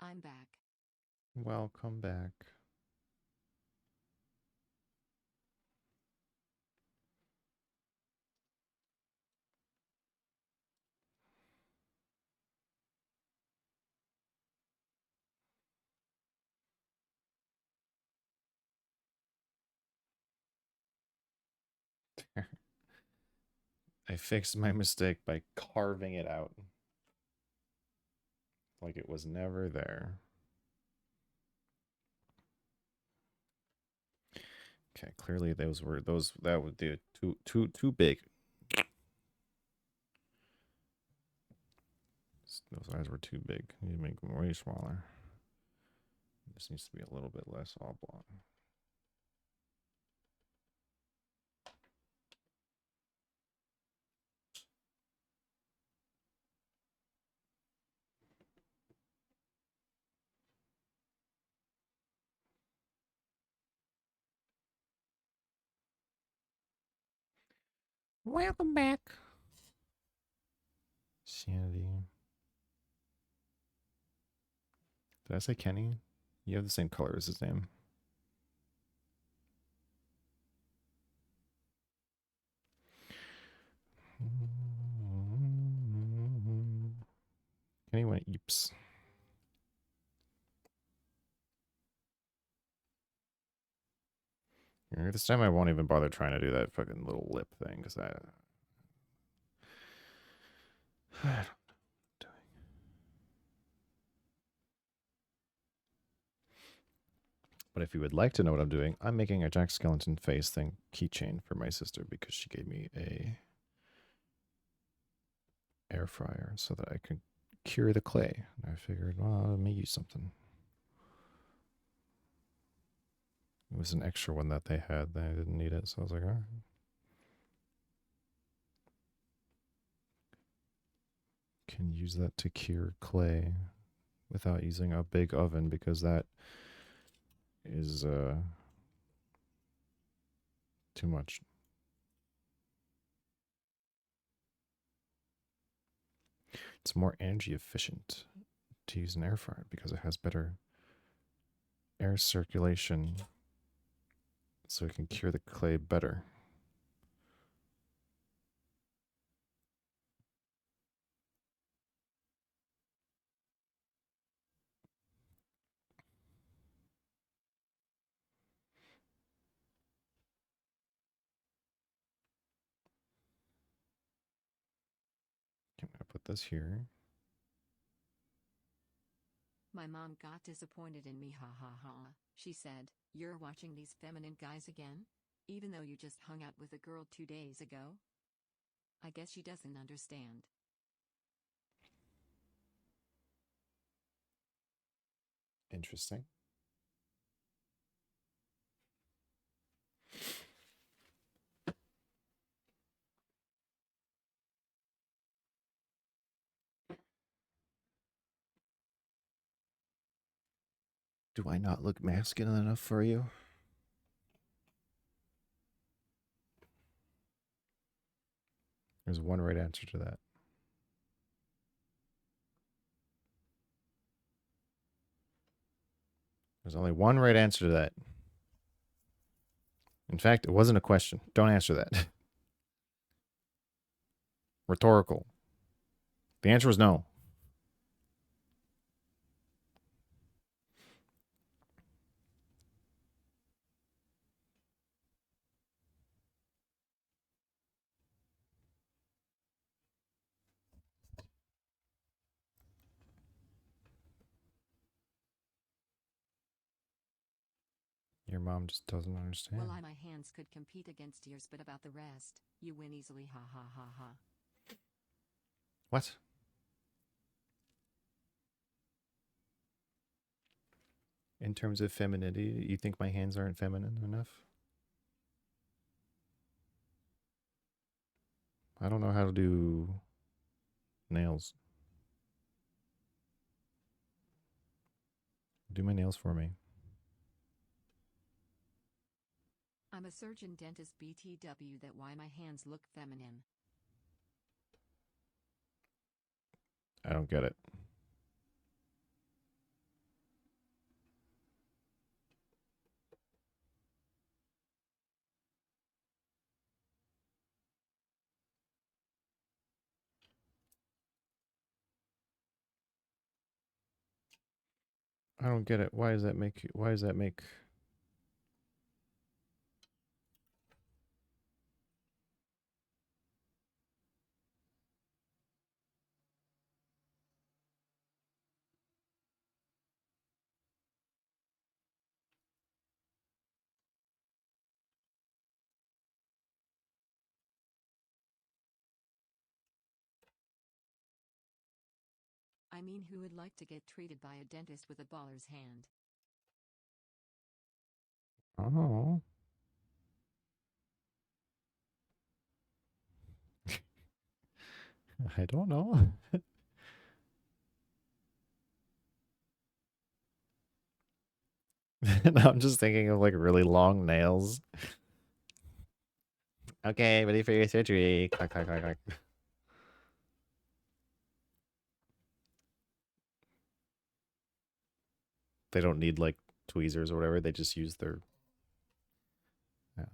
I'm back. Welcome back. I fixed my mistake by carving it out like it was never there. Okay, clearly that would do too big. Those eyes were too big. You need to make them way smaller. This needs to be a little bit less oblong. Welcome back. Sanity. Did I say Kenny? You have the same color as his name. Kenny went eeps. This time I won't even bother trying to do that fucking little lip thing because I don't know what I'm doing. But if you would like to know what I'm doing, I'm making a Jack Skellington face thing keychain for my sister because she gave me a air fryer so that I could cure the clay. And I figured, well, let me use something. It was an extra one that they had. They didn't need it, so I was like, all right. Can use that to cure clay without using a big oven because that is too much. It's more energy efficient to use an air fryer because it has better air circulation, so it can cure the clay better. I'm gonna put this here. My mom got disappointed in me, ha ha ha. She said, "You're watching these feminine guys again? Even though you just hung out with a girl 2 days ago?" I guess she doesn't understand. Interesting. Do I not look masculine enough for you? There's one right answer to that. There's only one right answer to that. In fact, it wasn't a question. Don't answer that. Rhetorical. The answer was no. Your mom just doesn't understand. Well, my hands could compete against yours, but about the rest, you win easily, ha ha ha ha. What? In terms of femininity, you think my hands aren't feminine enough? I don't know how to do nails. Do my nails for me. I'm a surgeon dentist BTW, that why my hands look feminine. I don't get it. I don't get it. Why does that make you, why does that make I mean, who would like to get treated by a dentist with a baller's hand? Oh. I don't know. No, I'm just thinking of like really long nails. Okay, ready for your surgery. Clack, clack, clack, clack. They don't need like tweezers or whatever. They just use their. Yeah.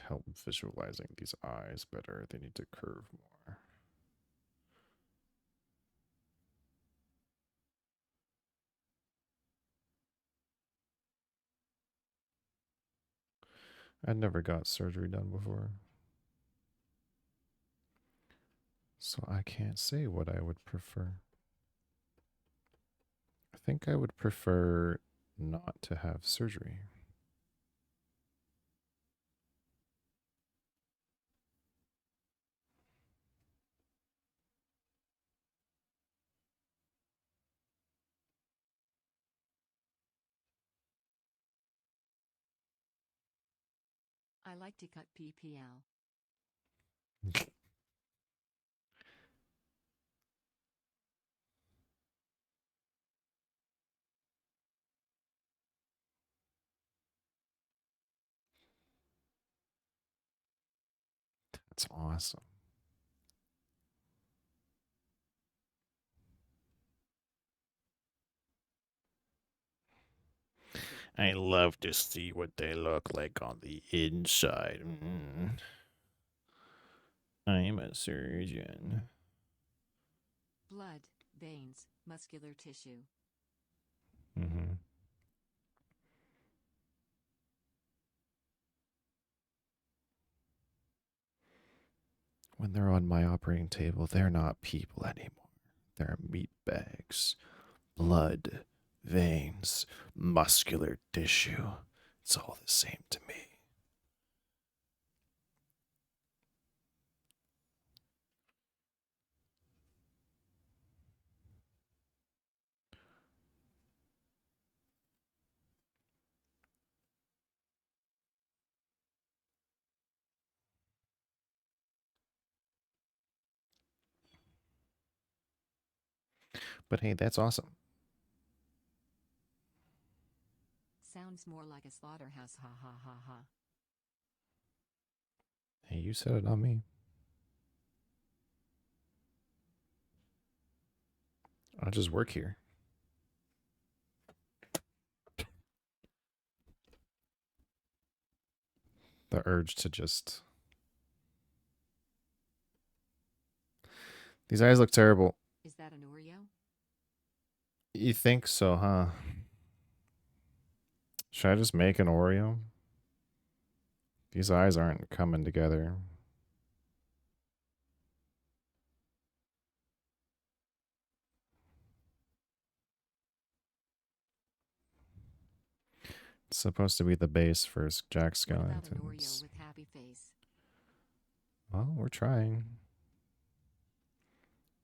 help visualizing these eyes better. They need to curve more. I never got surgery done before, so I can't say what I would prefer. I think I would prefer not to have surgery. I like to cut PPL. That's awesome. I love to see what they look like on the inside. I'm a surgeon. Blood, veins, muscular tissue. Mm-hmm. When they're on my operating table, they're not people anymore. They're meat bags. Blood, veins, muscular tissue. It's all the same to me. But hey, that's awesome. Sounds more like a slaughterhouse, ha ha ha ha. Hey, you said it, not me. I just work here. The urge to just... These eyes look terrible. Is that an Oreo? You think so, huh? Should I just make an Oreo? These eyes aren't coming together. It's supposed to be the base for Jack What about an Oreo Skellington's. with happy face? Well, we're trying.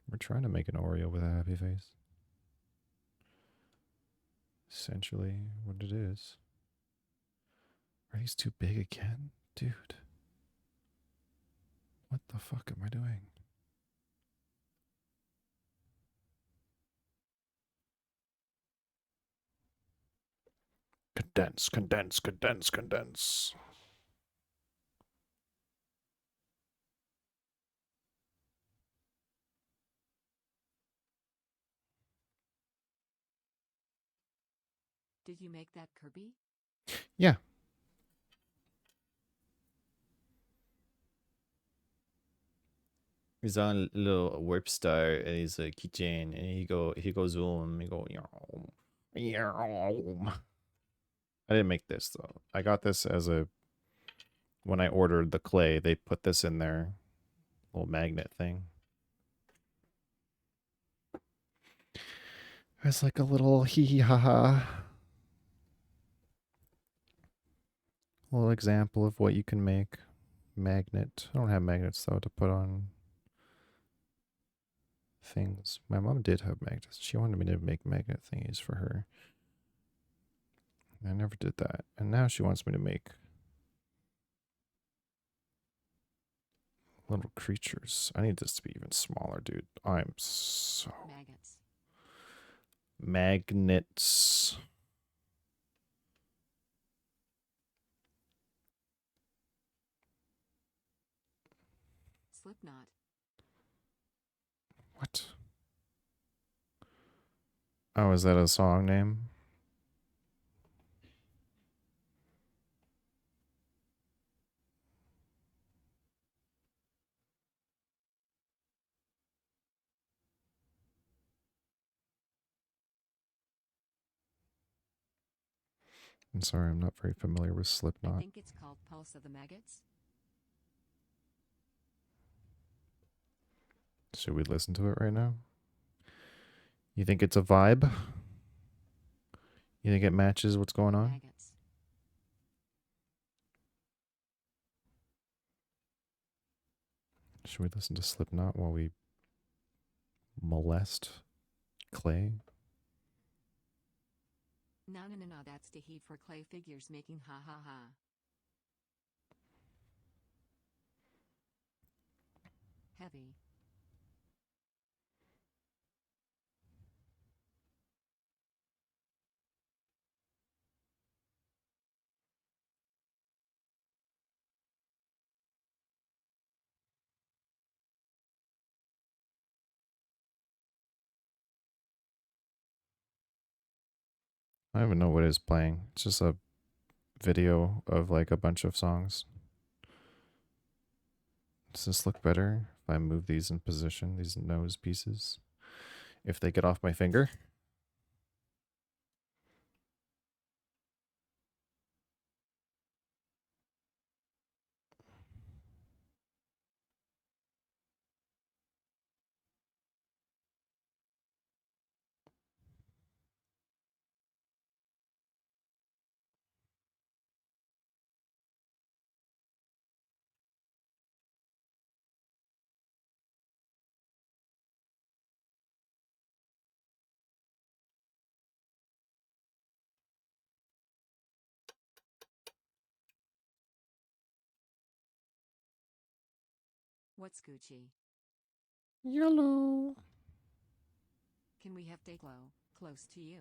We're trying to make an Oreo with a happy face. Essentially what it is. Are these too big again? Dude. What the fuck am I doing? Condense, condense, condense, condense. Did you make that, Kirby? Yeah. He's on a little warp star and he's a keychain and he goes zoom, he go yum. I didn't make this though. I got this as a when I ordered the clay, they put this in their little magnet thing. It's like a little hee hee ha ha. Little example of what you can make. Magnet. I don't have magnets though to put on things. My mom did have magnets. She wanted me to make magnet thingies for her. I never did that. And now she wants me to make little creatures. I need this to be even smaller, dude. I'm so... Maggots. Magnets. Slipknot. What? Oh, is that a song name? I'm sorry, I'm not very familiar with I Slipknot. think it's called Pulse of the Maggots. Should we listen to it right now? You think it's a vibe? You think it matches what's going on? Maggots. Should we listen to Slipknot while we molest Clay? No, no, no, no, that's the heat for clay figures making ha ha ha. Heavy. I don't even know what is playing. It's just a video of like a bunch of songs. Does this look better if I move these in position, these nose pieces? If they get off my finger? What's Gucci? Yellow. Can we have Dayglow close to you?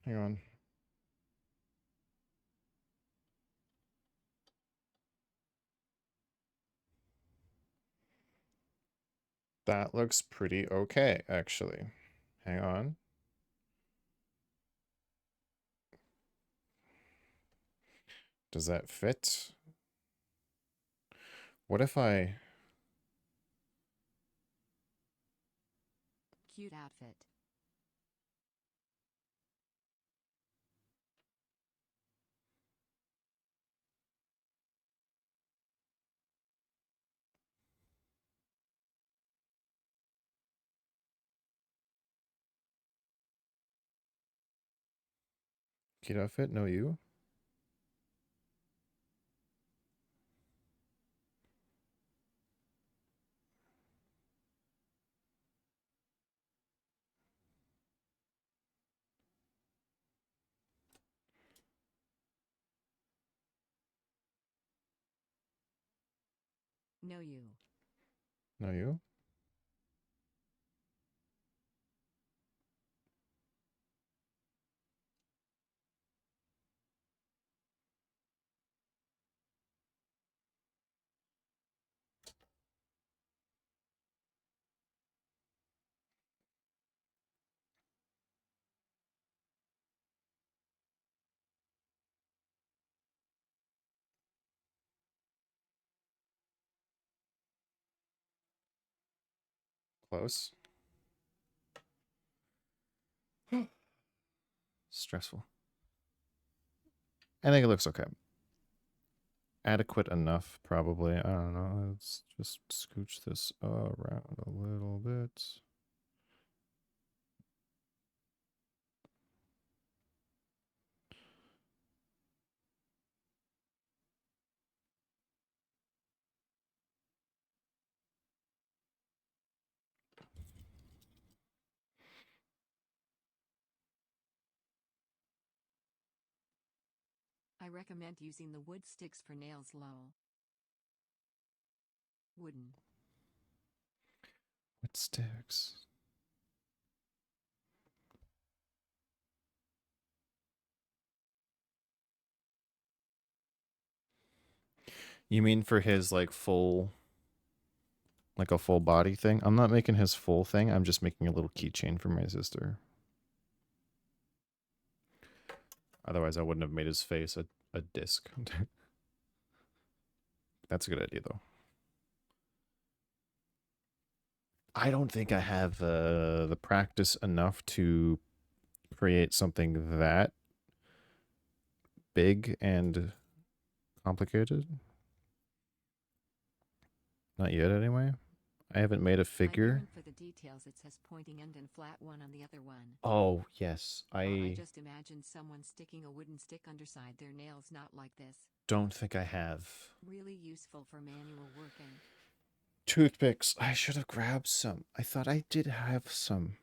Hang on. That looks pretty okay, actually. Hang on. Does that fit? What if I... Cute outfit. Cute outfit? No, you? No, you. No, you? Close. Stressful. I think it looks okay. Adequate enough, probably. I don't know. Let's just scooch this around a little bit. I recommend using the wood sticks for nails, lol. Wooden. What sticks? You mean for his like full, like a full body thing? I'm not making his full thing. I'm just making a little keychain for my sister. Otherwise, I wouldn't have made his face a disc. That's a good idea, though. I don't think I have the practice enough to create something that big and complicated. Not yet, anyway. I haven't made a I figure. yearn for the details. It says pointing end and flat one on the other one. Oh, yes. I I just imagined someone sticking a wooden stick underside their nails, not like this. don't think I have. Really useful for manual working. Toothpicks. I should have grabbed some. I thought I did have some.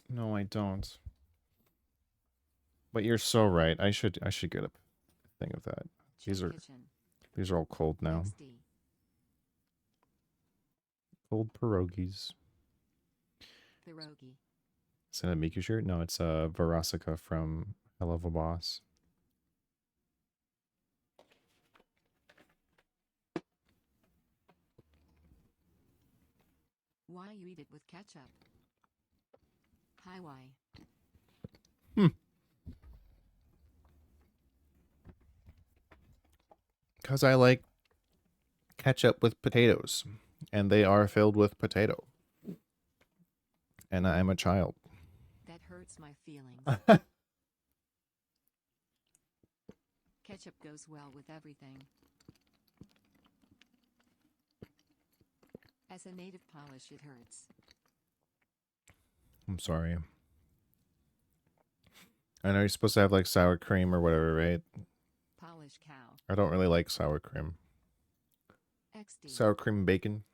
No, I don't. But you're so right. I should get a thing of that. Check These kitchen. are all cold now. XD. Cold pierogies. Pierogi. Is that a Miku shirt? No, it's Verasica from Hell of a Boss. Why you eat it with ketchup? Hi, why? Because I like ketchup with potatoes. And they are filled with potato. And I am a child. That hurts my feelings. Ketchup goes well with everything. As a native Polish, it hurts. I'm sorry. I know you're supposed to have like sour cream or whatever, right? Polish cow. I don't really like sour cream. XD. Sour cream and bacon.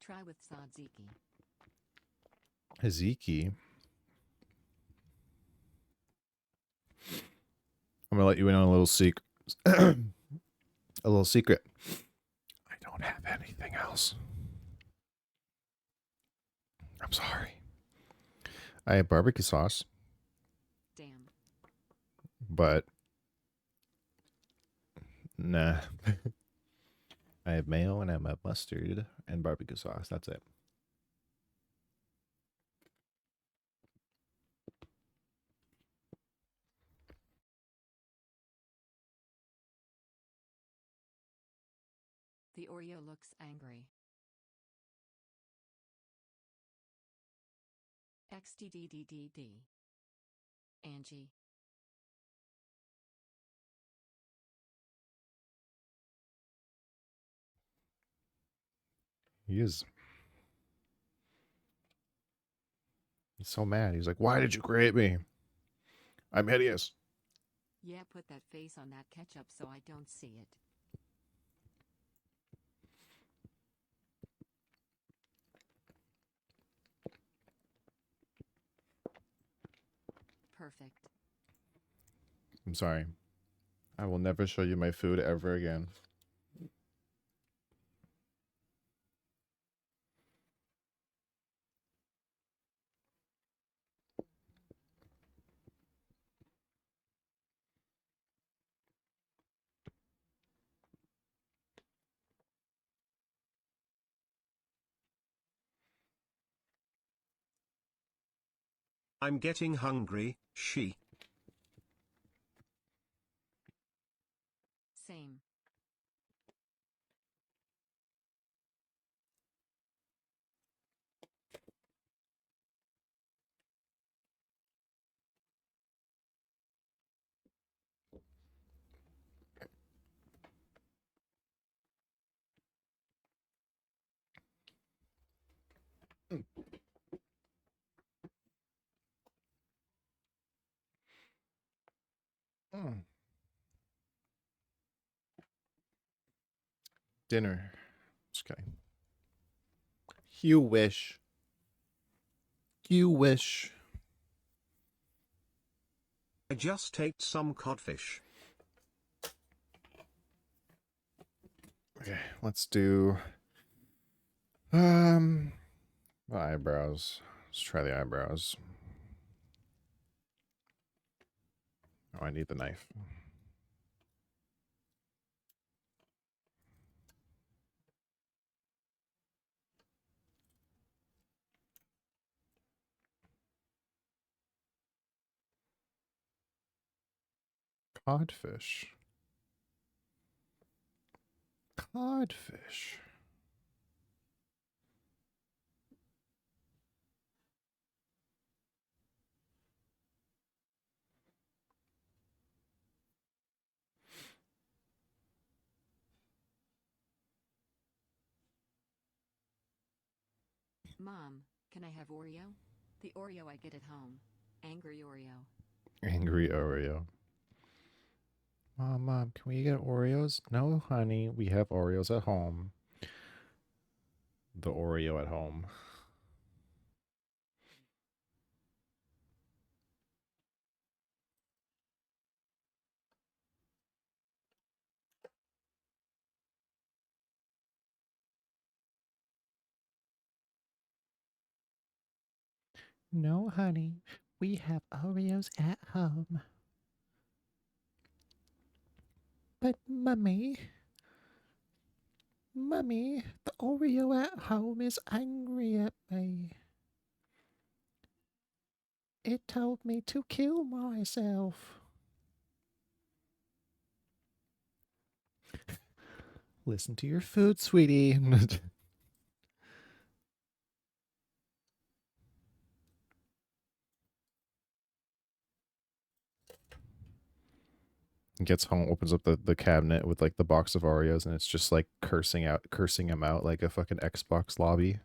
Try with tzatziki. Hiziki. I'm gonna let you in on a little secret. A little secret. I don't have anything else. I'm sorry. I have barbecue sauce, Damn. but nah. I have mayo and I have mustard and barbecue sauce. That's it. The Oreo looks angry. XDDDDD. Angie. He is. He's so mad. He's like, "Why did you create me? I'm hideous." Yeah, put that face on that ketchup so I don't see it. Perfect. I'm sorry. I will never show you my food ever again. I'm getting hungry, she. Same. Dinner. Just kidding. You wish. You wish. I just ate some codfish. Okay, let's do the eyebrows. Let's try the eyebrows. Oh, I need the knife. Codfish. Codfish. Mom, can I have Oreo? The Oreo I get at home. Angry Oreo. Angry Oreo. Mom, can we get Oreos? No, honey, we have Oreos at home. The Oreo at home. No, honey, we have Oreos at home. But, Mummy, the Oreo at home is angry at me. It told me to kill myself. Listen to your food, sweetie. Gets home, opens up the cabinet with like the box of Oreos, and it's just like cursing him out like a fucking Xbox lobby.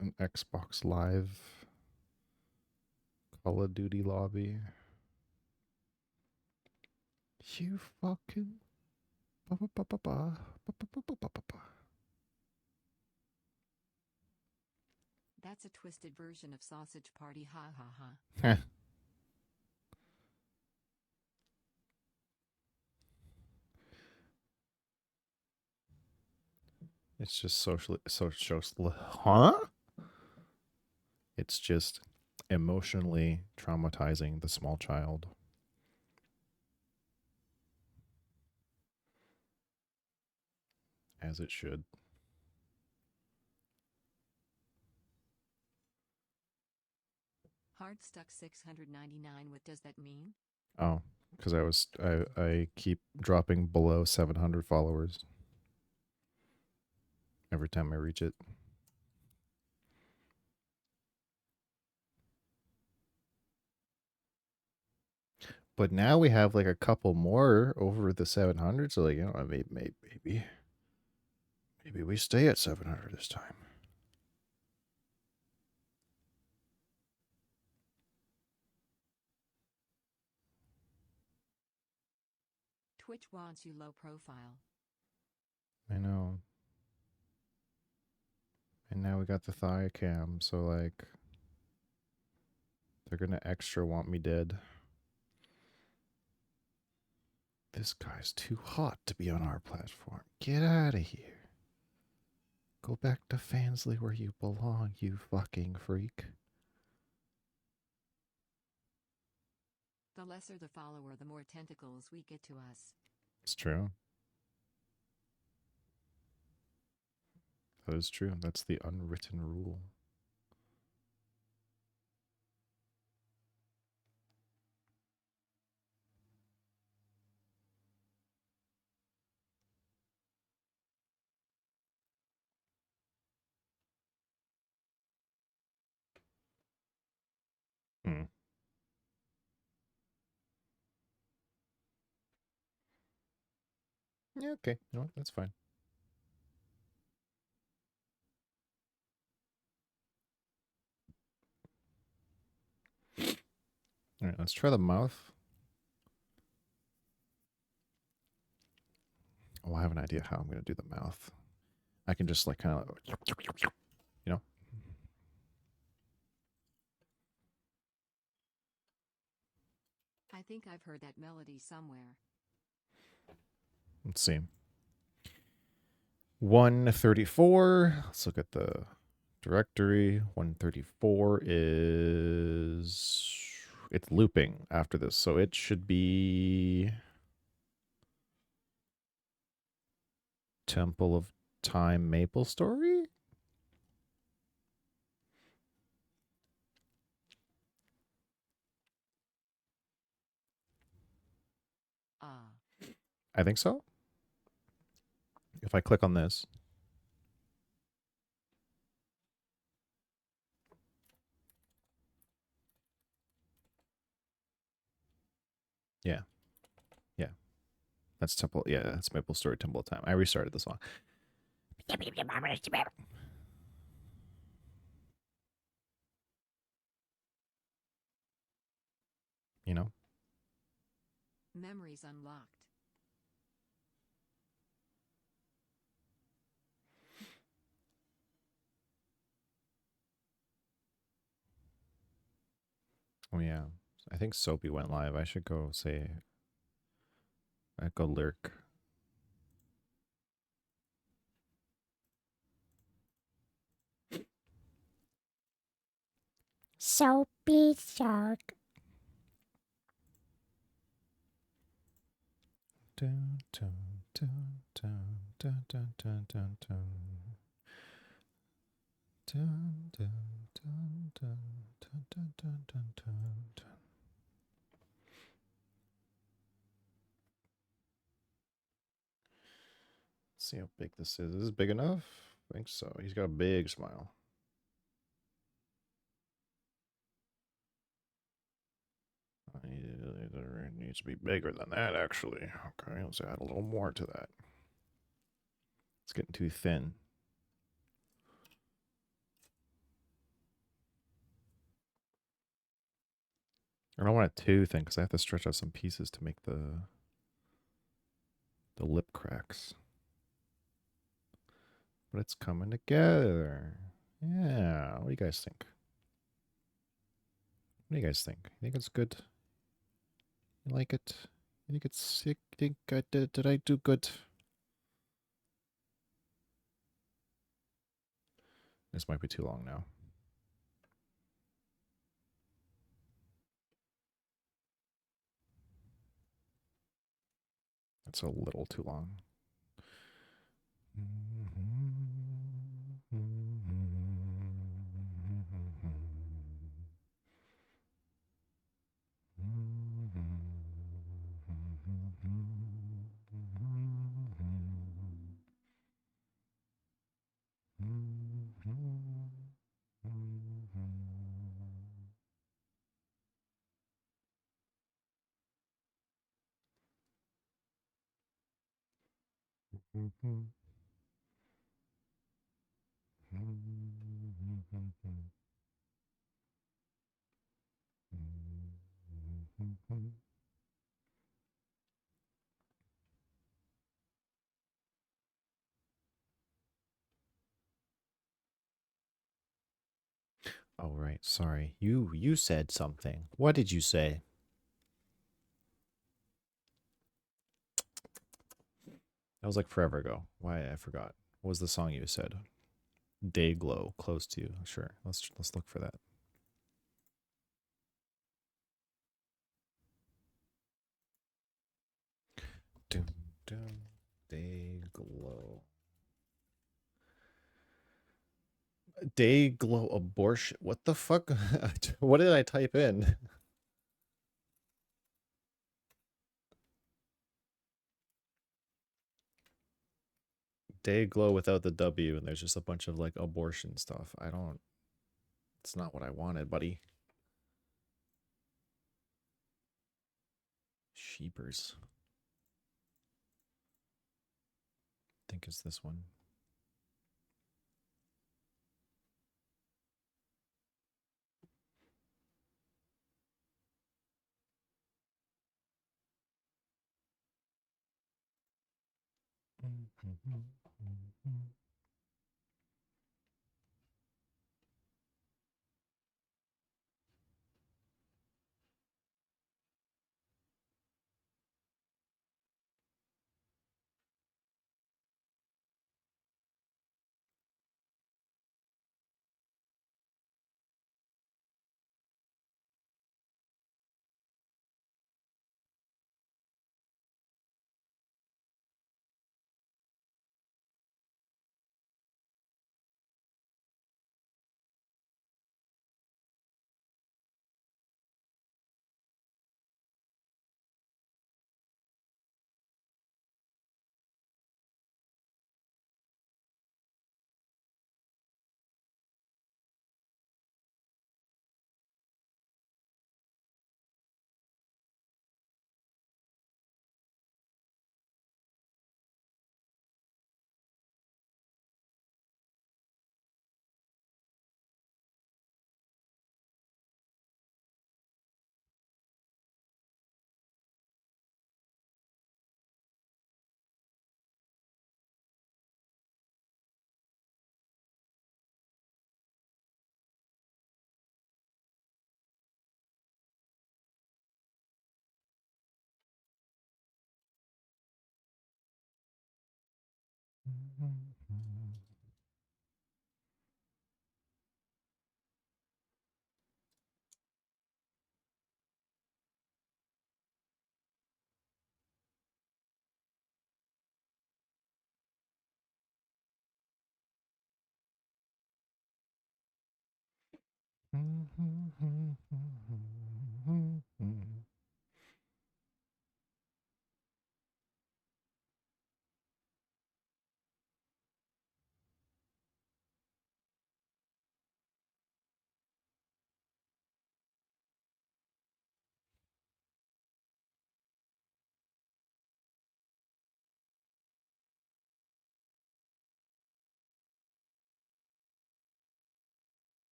An Xbox Live Call of Duty lobby. You fucking. That's a twisted version of sausage party, ha ha ha. It's just social, huh? It's just emotionally traumatizing the small child. As it should. Hard stuck 699. What does that mean? Oh, because I keep dropping below 700 followers every time I reach it. But now we have like a couple more over the 700, so like, you know, maybe we stay at 700 this time. Twitch wants you low profile. I know. And now we got the thigh cam, so like they're gonna extra want me dead. This guy's too hot to be on our platform. Get out of here. Go back to Fansly where you belong, you fucking freak. The lesser the follower, the more tentacles we get to us. It's true. That is true. That's the unwritten rule. Hmm. Yeah, okay. You know what? That's fine. All right, let's try the mouth. Oh, I have an idea how I'm going to do the mouth. I can just like kind of, you know? I think I've heard that melody somewhere. Let's see. 134. Let's look at the directory. 134 is... It's looping after this, so it should be... Temple of Time Maple Story? I think so. If I click on this. Yeah. Yeah. That's Temple. Yeah, that's Maple Story Temple of Time. I restarted the song. You know? Memories unlocked. Oh, yeah. I think Soapy went live. I should go say. I go lurk. Soapy shark. Dun, dun, dun, dun, dun, dun, dun, dun, dun. Dun, dun, dun, dun, dun, dun, dun, dun, dun. Let's see how big this is. Is this big enough? I think so. He's got a big smile. It needs to be bigger than that, actually. Okay, let's add a little more to that. It's getting too thin. I don't want it too thin because I have to stretch out some pieces to make the lip cracks. But it's coming together. Yeah. What do you guys think? What do you guys think? You think it's good? You like it? You think it's sick? Think I did I do good? This might be too long now. It's a little too long. Oh right, sorry. You said something. What did you say? That was like forever ago. Why I forgot. What was the song you said? Day Glow, Close to You. Sure. Let's look for that. Dun, dun, Day Glow. Day Glow abortion. What the fuck? What did I type in? Day Glow without the W, and there's just a bunch of like abortion stuff. I don't. It's not what I wanted, buddy. Sheepers. I think it's this one.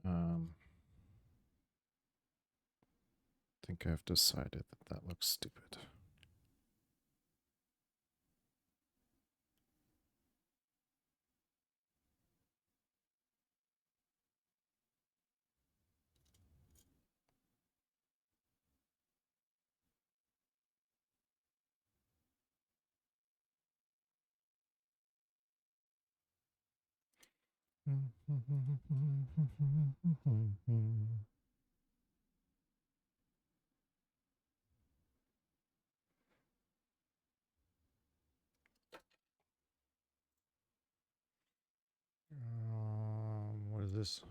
I think I've decided that that looks stupid. What is this?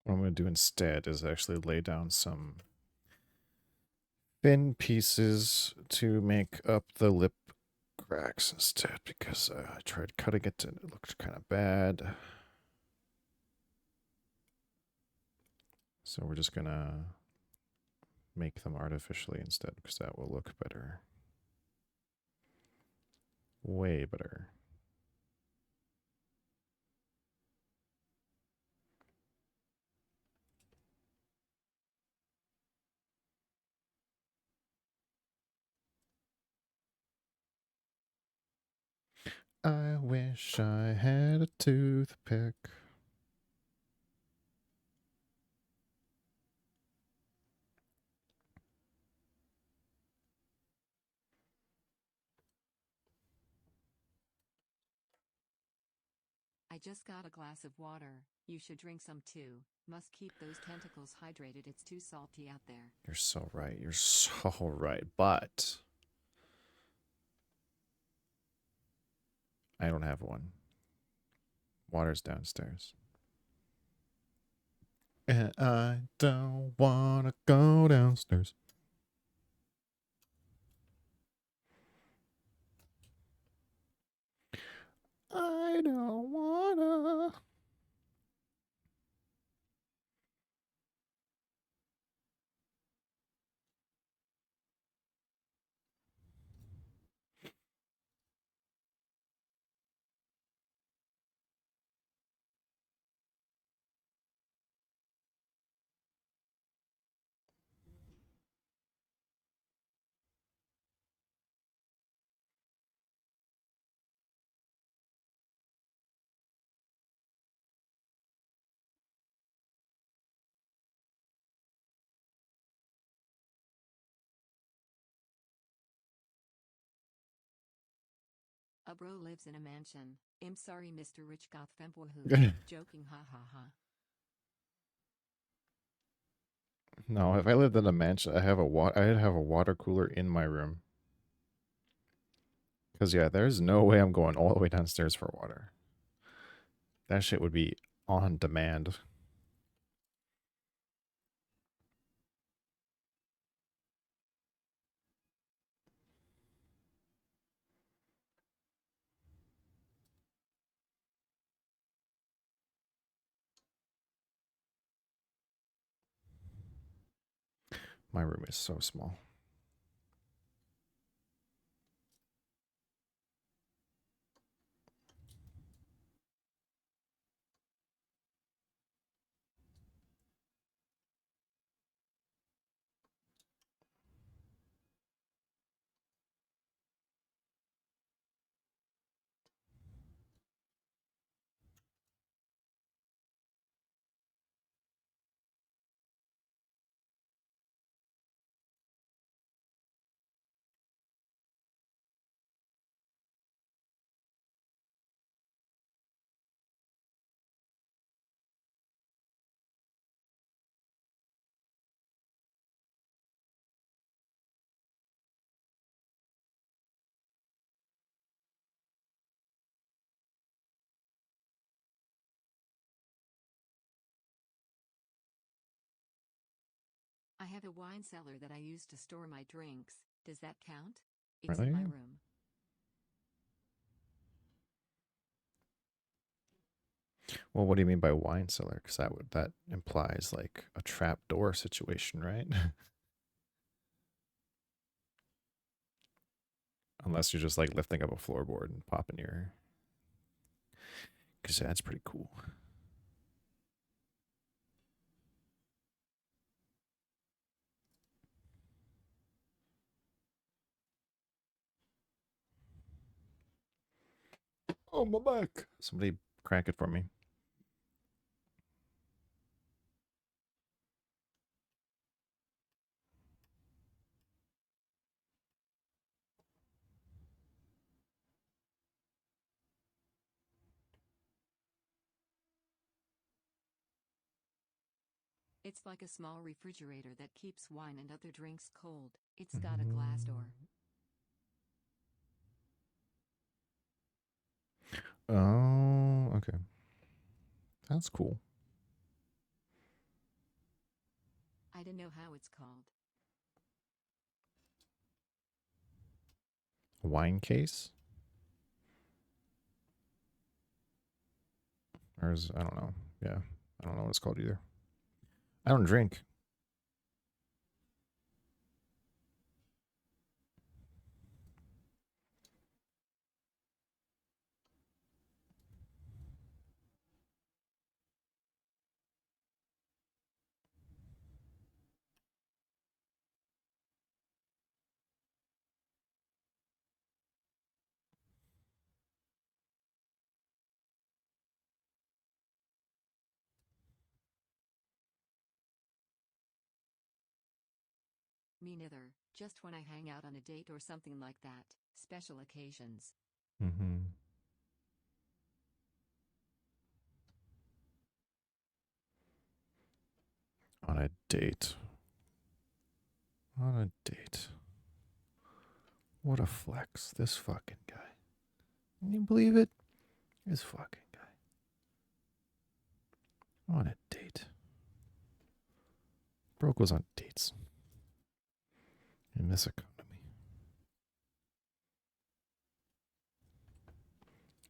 What I'm going to do instead is actually lay down some thin pieces to make up the lip cracks instead, because I tried cutting it and it looked kind of bad. So we're just going to make them artificially instead, because that will look better. Way better. I wish I had a toothpick. I just got a glass of water. You should drink some too. Must keep those tentacles hydrated. It's too salty out there. You're so right. You're so right. But I don't have one. Water's downstairs. And I don't want to go downstairs. I don't wanna. A bro lives in a mansion. I'm sorry, Mr. Rich Goth Fembwahoo. Joking, ha ha ha. No, if I lived in a mansion, I'd have a water cooler in my room. Because, yeah, there's no way I'm going all the way downstairs for water. That shit would be on demand. My room is so small. I have a wine cellar that I use to store my drinks. Does that count? It's Really? in my room. Well, what do you mean by wine cellar? Because that implies like a trap door situation, right? Unless you're just like lifting up a floorboard and popping your. Because that's pretty cool. Oh, my back. Somebody crack it for me. It's like a small refrigerator that keeps wine and other drinks cold. It's got a glass door. Oh, okay. That's cool. I don't know how it's called. A wine case? Or is, I don't know. Yeah, I don't know what it's called either. I don't drink. Me neither, just when I hang out on a date or something like that. Special occasions. Mm-hmm. On a date. On a date. What a flex. This fucking guy. Can you believe it? This fucking guy. On a date. Bro goes on dates. In this economy.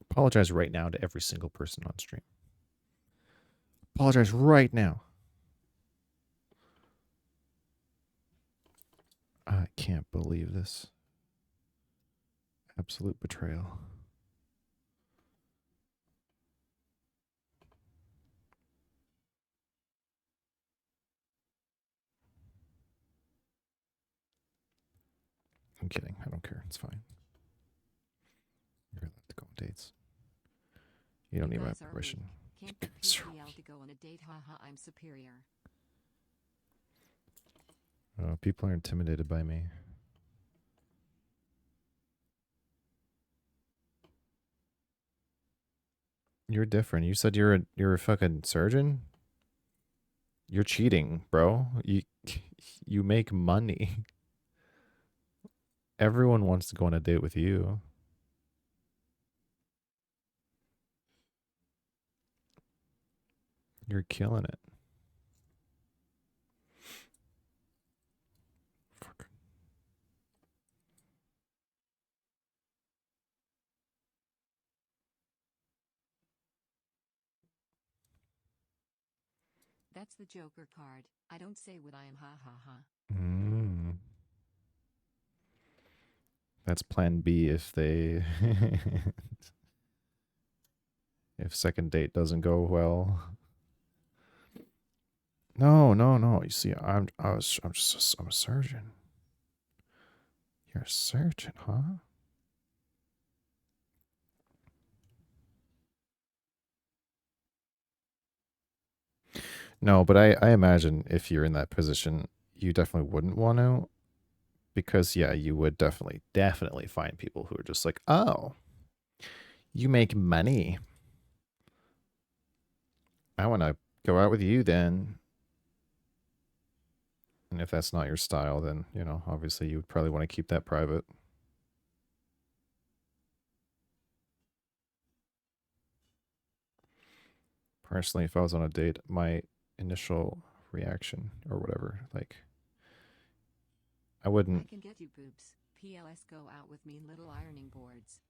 Apologize right now to every single person on stream. Apologize right now. I can't believe this. Absolute betrayal. I'm kidding. I don't care. It's fine. You're allowed to go on dates. You don't need my Guys are permission. weak. Can't Guys beat are me out to go on a date. Haha, I'm superior. People are intimidated by me. You're different. You said you're a fucking surgeon? You're cheating, bro. You make money. Everyone wants to go on a date with you. You're killing it. Fuck. That's the Joker card. I don't say what I am, ha ha ha. Mm. That's plan B if they if second date doesn't go well. No, no, no. You see, I'm a surgeon. You're a surgeon, huh? No, but I imagine if you're in that position, you definitely wouldn't want to, because yeah, you would definitely find people who are just like, oh, you make money. I want to go out with you then. And if that's not your style, then, you know, obviously you would probably want to keep that private. Personally, if I was on a date, my initial reaction or whatever, like, I I wouldn't. can get you boobs. PLS go out with me little ironing boards.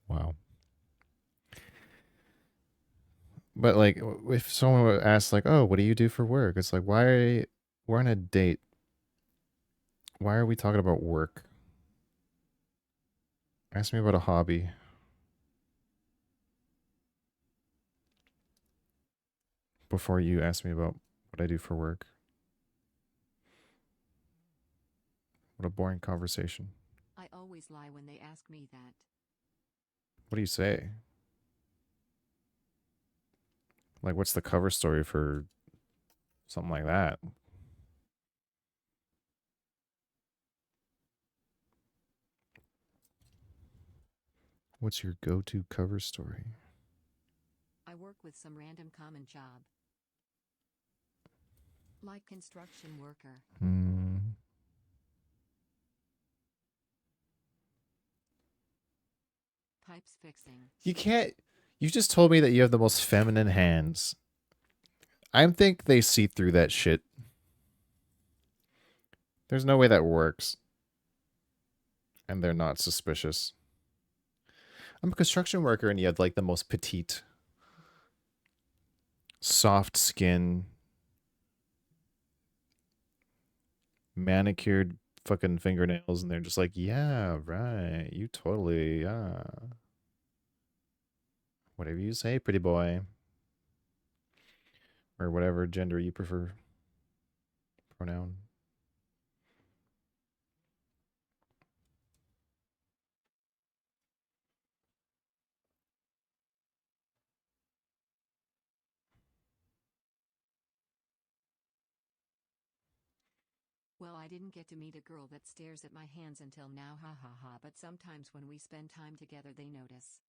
Wow. But like, if someone would ask, like, "Oh, what do you do for work?" It's like, why? We're on a date. Why are we talking about work? Ask me about a hobby. Before you ask me about what I do for work. What a boring conversation. I always lie when they ask me that. What do you say? Like, what's the cover story for something like that? What's your go-to cover story? I work with some random common job. Like construction worker. Pipes fixing. You can't. You just told me that you have the most feminine hands. I think they see through that shit. There's no way that works. And they're not suspicious. I'm a construction worker and you have like the most petite, soft skin, manicured fucking fingernails, and they're just like, yeah, right. You totally, yeah. Whatever you say, pretty boy. Or whatever gender you prefer. Pronoun. Well, I didn't get to meet a girl that stares at my hands until now, ha ha ha, but sometimes when we spend time together they notice.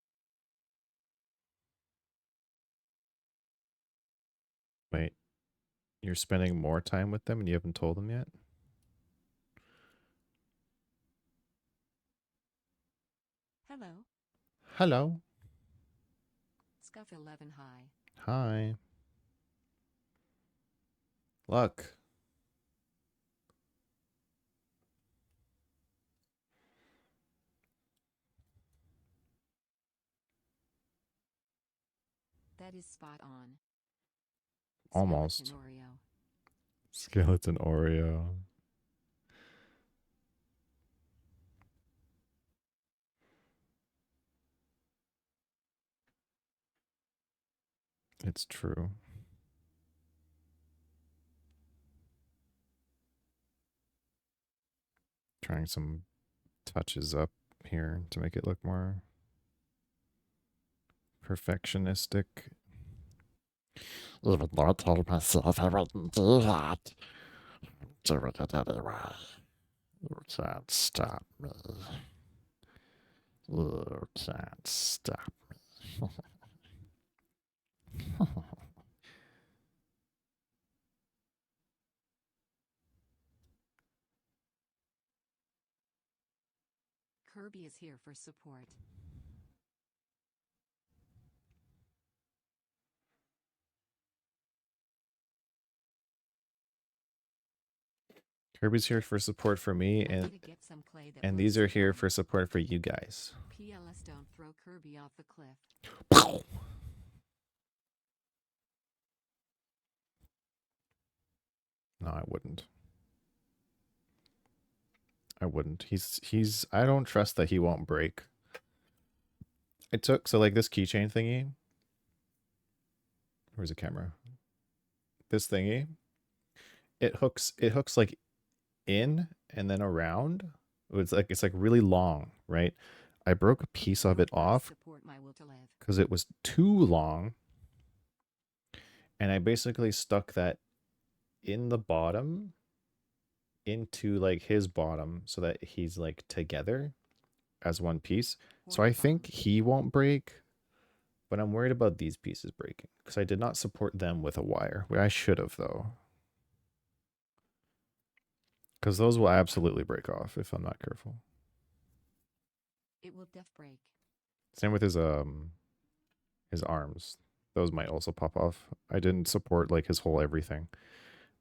Wait. You're spending more time with them and you haven't told them yet? Hello. Hello. Scuff 11 high. Hi. Look. That is spot on. Almost. Skeleton Oreo. Skeleton Oreo. It's true. Trying some touches up here to make it look more perfectionistic. Even though I told myself I wouldn't do that, I'm doing it anyway. You can't stop me. You can't stop me. Kirby is here for support. Kirby's here for support for me, I and need to get some clay that and works these are for here them. for support for you guys. PLS, don't throw Kirby off the cliff. No, I wouldn't. I wouldn't. He's I don't trust that he won't break. It took so like this keychain thingy. Where's the camera? This thingy. It hooks like in and then around. It's like really long, right? I broke a piece of it Don't off support my will to live. because it was too long. And I basically stuck that in the bottom into like his bottom so that he's like together as one piece. So I think he won't break, but I'm worried about these pieces breaking because I did not support them with a wire. I should have though. Because those will absolutely break off if I'm not careful. It will def break. Same with his arms. Those might also pop off. I didn't support like his whole everything.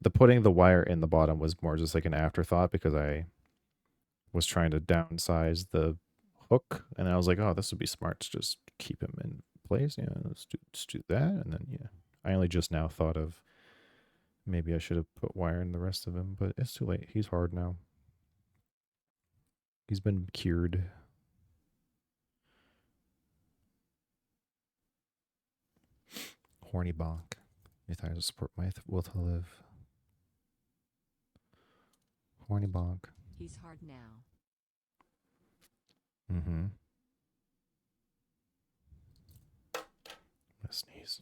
The putting the wire in the bottom was more just like an afterthought because I was trying to downsize the hook and I was like, oh, this would be smart to just keep him in place. Yeah, let's do that. And then yeah. I only just now thought of maybe I should have put wire in the rest of him, but it's too late. He's hard now. He's been cured. Horny bonk. You thought to support my will to live. Horny bonk. He's hard now. Mm-hmm. I'm gonna sneeze.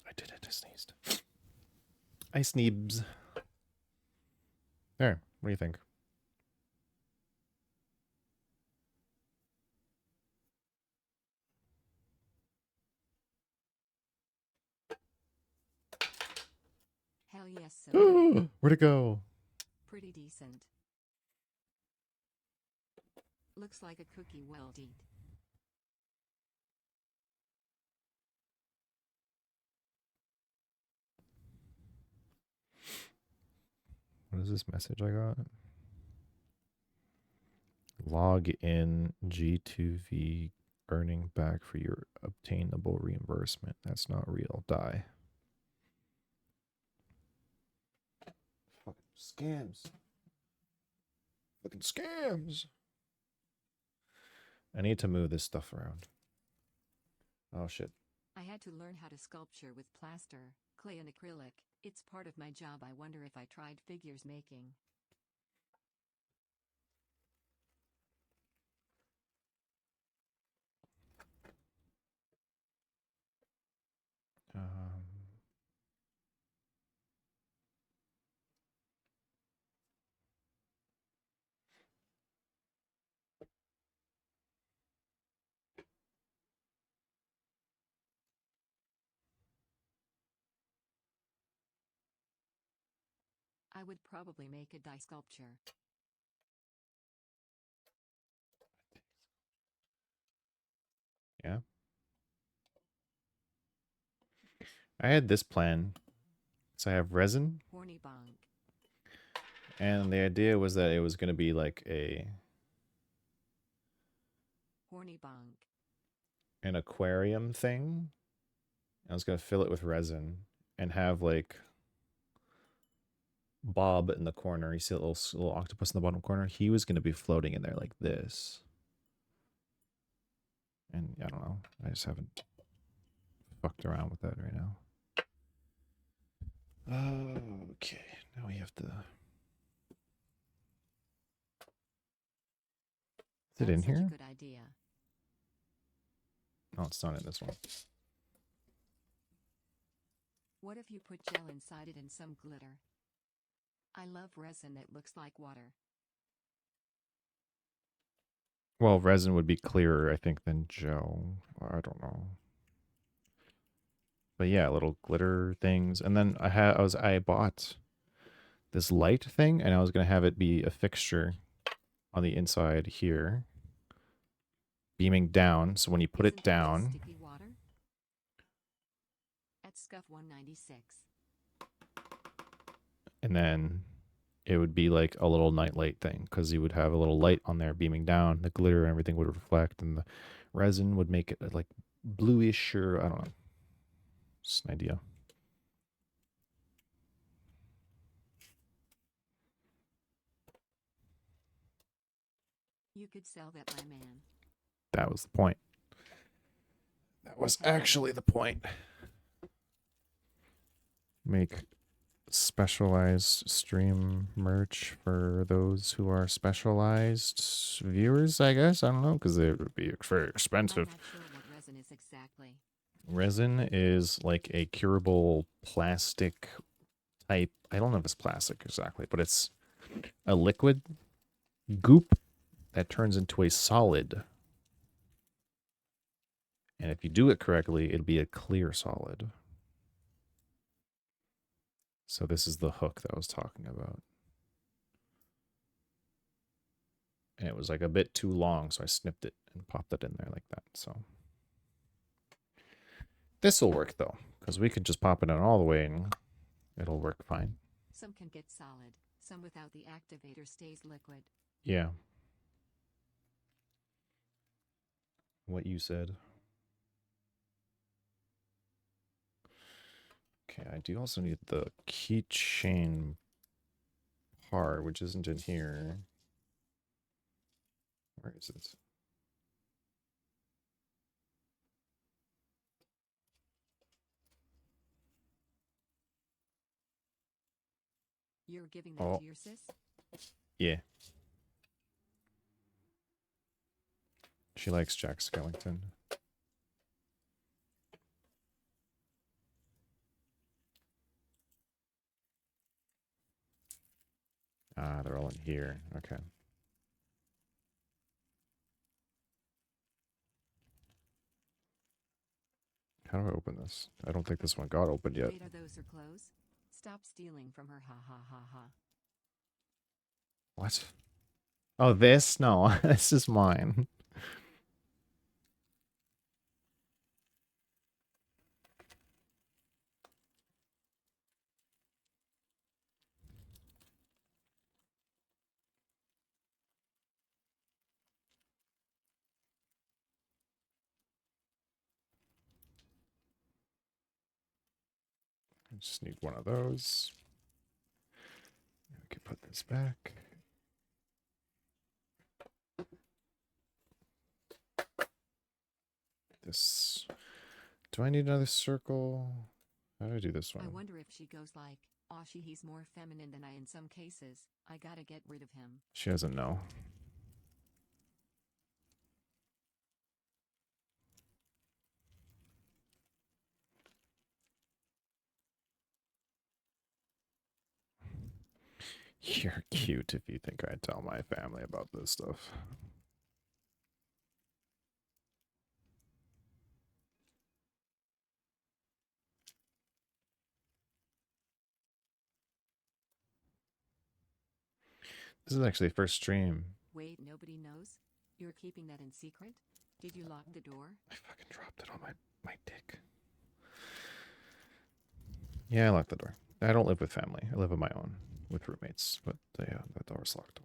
I did it. I sneezed. I sneebs. There. What do you think? Hell yes, so Where'd it go? pretty decent. Looks like a cookie well eat. What is this message I got? Log in G2V earning back for your obtainable reimbursement. That's not real. Die. Fucking scams. Fucking scams. I need to move this stuff around. Oh shit. I had to learn how to sculpture with plaster, clay and acrylic. It's part of my job. I wonder if I tried figures making. I would probably make a die sculpture. Yeah. I had this plan. So I have resin. Horny bonk. And the idea was that it was going to be like Horny bonk. an aquarium thing. I was going to fill it with resin and have like Bob in the corner. You see a little octopus in the bottom corner? He was going to be floating in there like this. And I don't know. I just haven't fucked around with that right now. Okay. Now we have to... Is it in That's such here? a good idea. No, it's not in this one. What if you put gel inside it and some glitter? I love resin that looks like water. Well, resin would be clearer, I think, than gel. Or I don't know. But yeah, little glitter things. And then I bought this light thing, and I was gonna have it be a fixture on the inside here, beaming down. So when you put it Isn't that just down, sticky water? At Scuff 196. and then it would be like a little nightlight thing, because you would have a little light on there beaming down. The glitter and everything would reflect, and the resin would make it like bluish, or I don't know. Just an idea. You could sell that, my man. That was the point. That was actually the point. Make specialized stream merch for those who are specialized viewers, I guess. I don't know, because it would be very I'm expensive. not sure what resin is exactly. Resin is like a curable plastic type. I don't know if it's plastic exactly, but it's a liquid goop that turns into a solid. And if you do it correctly, it'll be a clear solid. So this is the hook that I was talking about. And it was like a bit too long, so I snipped it and popped it in there like that. So this will work though, because we could just pop it in all the way and it'll work fine. Some can get solid, some without the activator stays liquid. Yeah. What you said. Okay, I do also need the keychain part, which isn't in here. Where is it? You're giving that Oh. to your sis? Yeah. She likes Jack Skellington. Ah, they're all in here. Okay. How do I open this? I don't think this one got opened yet. Wait, are those her clothes? Stop stealing from her, ha ha ha ha. What? Oh, this? No, this is mine. I just need one of those. We can put this back. This. Do I need another circle? How do I do this one? I wonder if she goes like, aw, he's more feminine than I in some cases. I gotta get rid of him. She doesn't know. You're cute if you think I'd tell my family about this stuff. This is actually the first stream. Wait, nobody knows? You're keeping that in secret? Did you lock the door? I fucking dropped it on my dick. Yeah, I locked the door. I don't live with family. I live on my own with roommates, but yeah, the door's locked.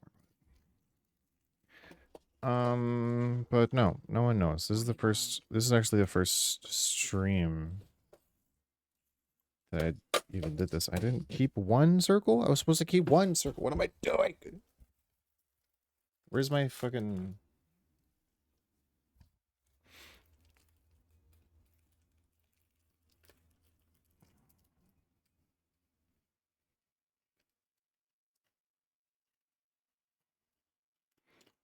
But no one knows. This is the first. This is actually the first stream that I even did this. I didn't keep one circle. I was supposed to keep one circle. What am I doing? Where's my fucking?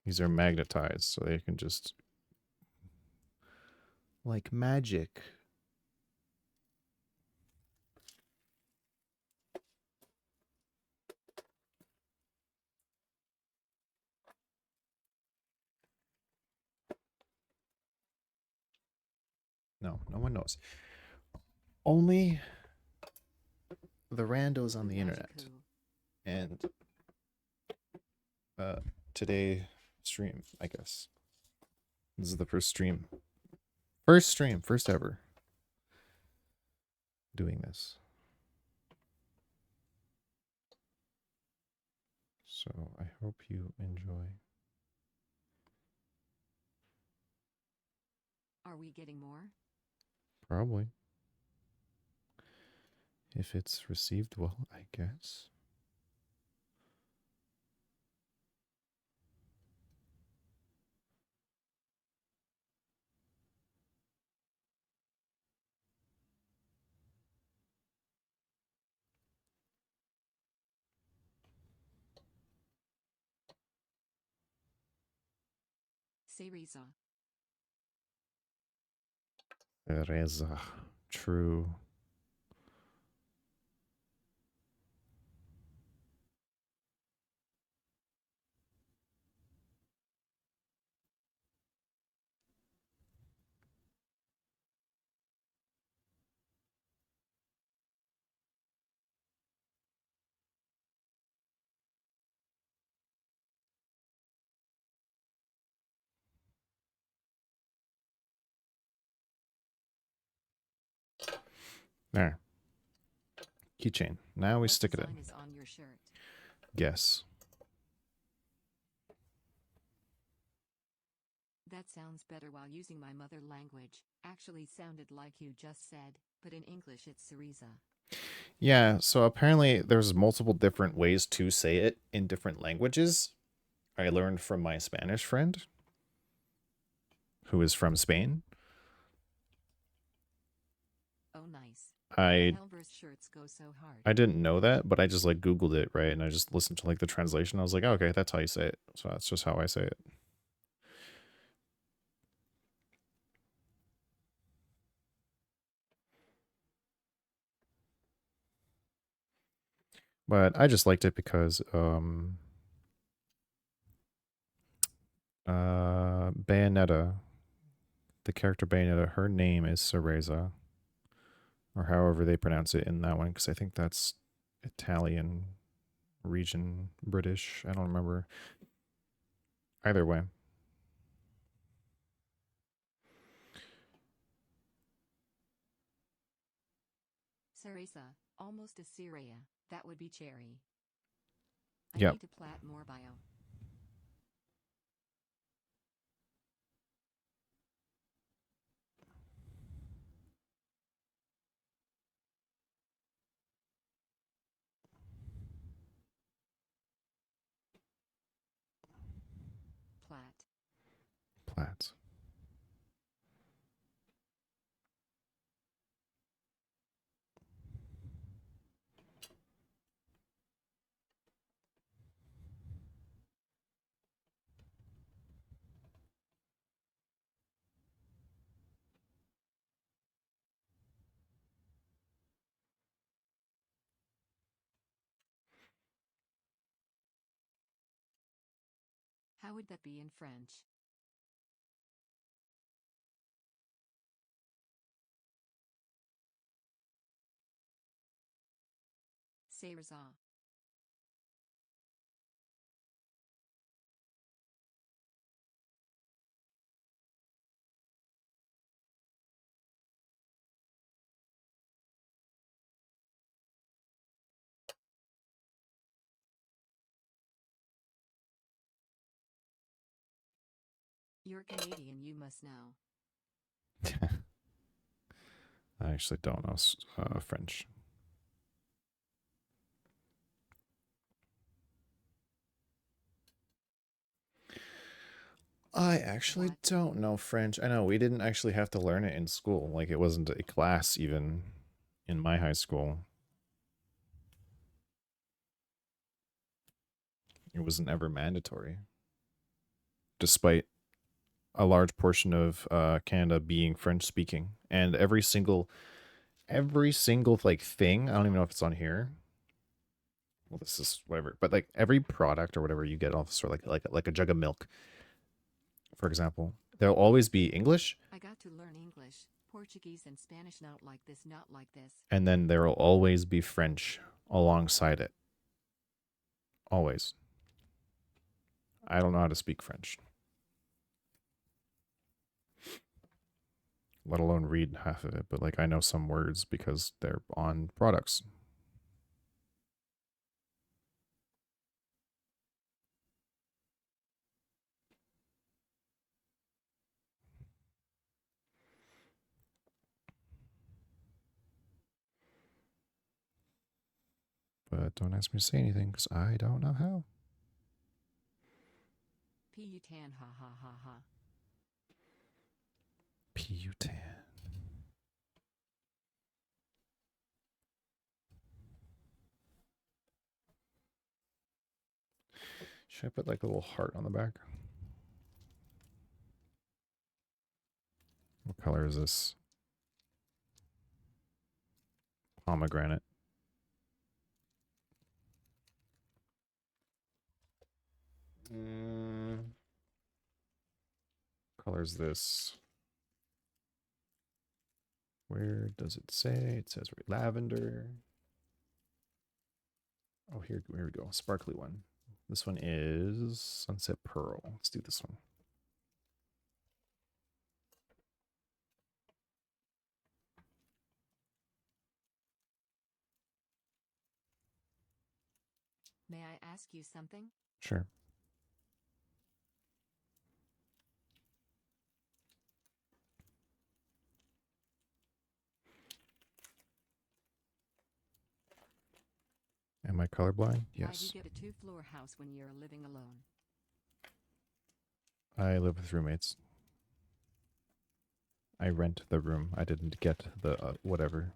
These are magnetized, so they can just like magic. No, no one knows. Only the randos on the internet. Magic-oo. And today stream, I guess. This is the first stream. First stream, first ever. Doing this. So I hope you enjoy. Are we getting more? Probably. If it's received well, I guess. Cereza. Teresa. True. There. Keychain. Now we What stick it design in. is on your shirt? Guess. That sounds better while using my mother language. Actually sounded like you just said, but in English it's Cereza. Yeah, so apparently there's multiple different ways to say it in different languages. I learned from my Spanish friend, who is from Spain. Oh nice. I Elver's shirts go so hard. I didn't know that, but I just like Googled it, right? And I just listened to like the translation. I was like, okay, that's how you say it. So that's just how I say it. But I just liked it because Bayonetta, the character Bayonetta, her name is Cereza, or however they pronounce it in that one, because I think that's Italian region, British. I don't remember. Either way. Cereza, almost a Syria. That would be cherry. I Yep. need to plat more bio. Plat. Plats. How would that be in French? Cereza. You're Canadian, you must know. I actually don't know French. I actually What? don't know French. I know we didn't actually have to learn it in school. Like it wasn't a class even in my high school. It wasn't ever mandatory. Despite a large portion of Canada being French speaking, and every single like thing, I don't even know if it's on here. Well, this is whatever, but like every product or whatever you get off the store, like a jug of milk, for example, there'll always be English, I got to learn English. Portuguese and Spanish not like this, not like this. And then there will always be French alongside it. Always. I don't know how to speak French. Let alone read half of it, but like I know some words because they're on products. But don't ask me to say anything because I don't know how. Putan, ha ha ha ha. Putan. Should I put like a little heart on the back? What color is this? Pomegranate. Color is this? Where does it say? It says lavender. Oh, here we go. Sparkly one. This one is Sunset Pearl. Let's do this one. May I ask you something? Sure. Am I colorblind? Why'd Yes. you get a 2-floor house when you're living alone? I live with roommates. I rent the room. I didn't get the whatever.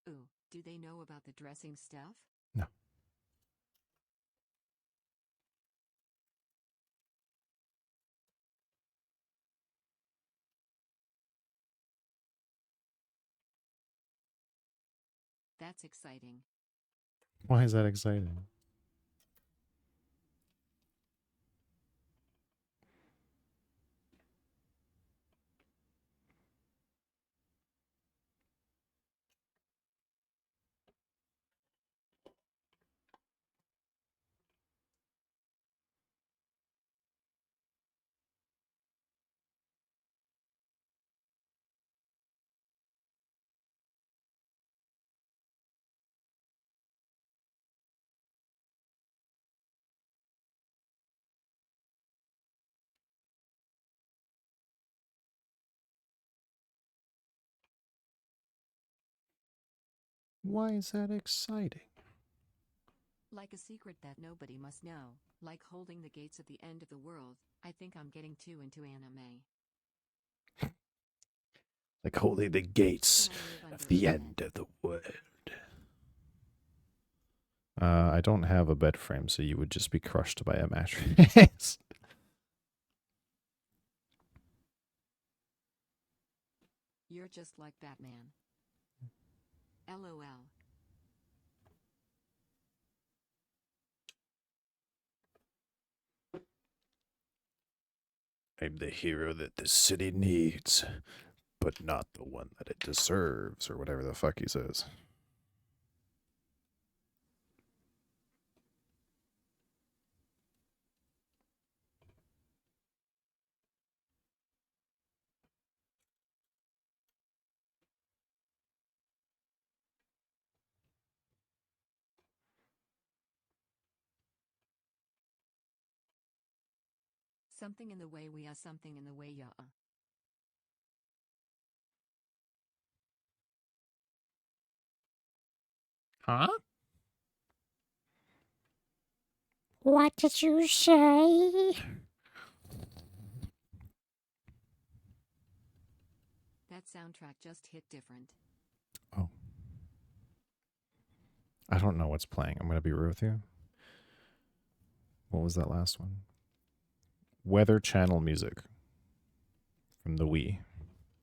Ooh, do they know about the dressing stuff? No. That's exciting. Why is that exciting? Why is that exciting? Like a secret that nobody must know, like holding the gates at the end of the world. I think I'm getting too into anime. Like holding the gates Can I live of under the a end bed? of the world. I don't have a bed frame, so you would just be crushed by a mattress. You're just like Batman. LOL. I'm the hero that the city needs, but not the one that it deserves, or whatever the fuck he says. Something in the way we are, something in the way ya are. Huh? What did you say? That soundtrack just hit different. Oh. I don't know what's playing. I'm going to be real with you. What was that last one? Weather Channel music from the Wii.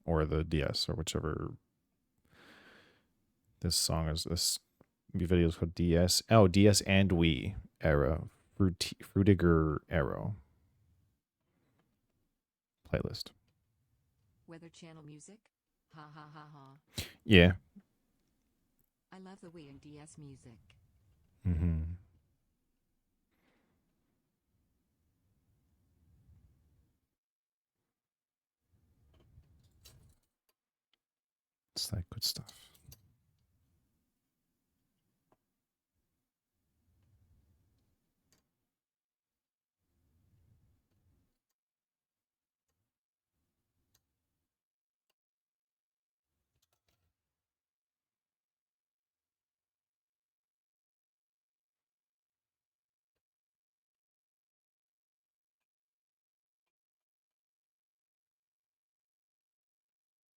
or the DS or whichever. This song is this video is called DS. Oh, DS and Wii era. Fruitiger Arrow playlist. Weather Channel music? Ha ha ha ha. Yeah. I love the Wii and DS music. Mm-hmm. It's that good stuff.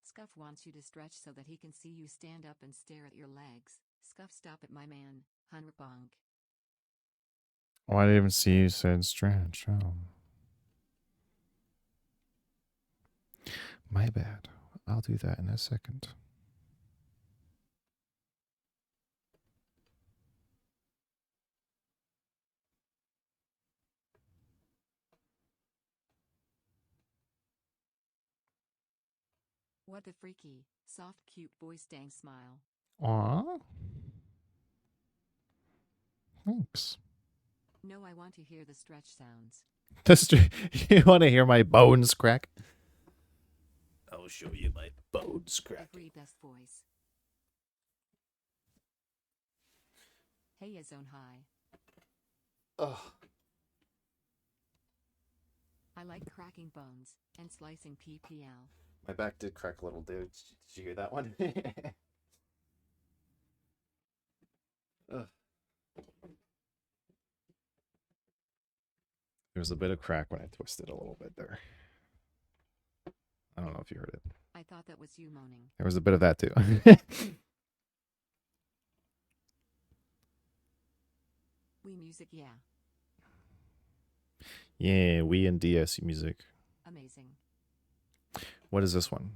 Scuff wants you to stretch so that he can see you stand up and stare at your legs. Scuff, stop it, my man. Hunrbonk. Oh, I didn't even see you said stretch. Oh. My bad. I'll do that in a second. What the freaky, soft, cute voice dang smile. Aw. Thanks. No, I want to hear the stretch sounds. You want to hear my bones crack? I'll show you my bones crack. Agree, best voice. Hey, ya zone high. Ugh. I like cracking bones and slicing PPL. My back did crack a little, dude. Did you hear that one? Ugh. There was a bit of crack when I twisted a little bit there. I don't know if you heard it. I thought that was you moaning. There was a bit of that too. Wii music, yeah. Yeah, Wii and DS music. Amazing. What is this one?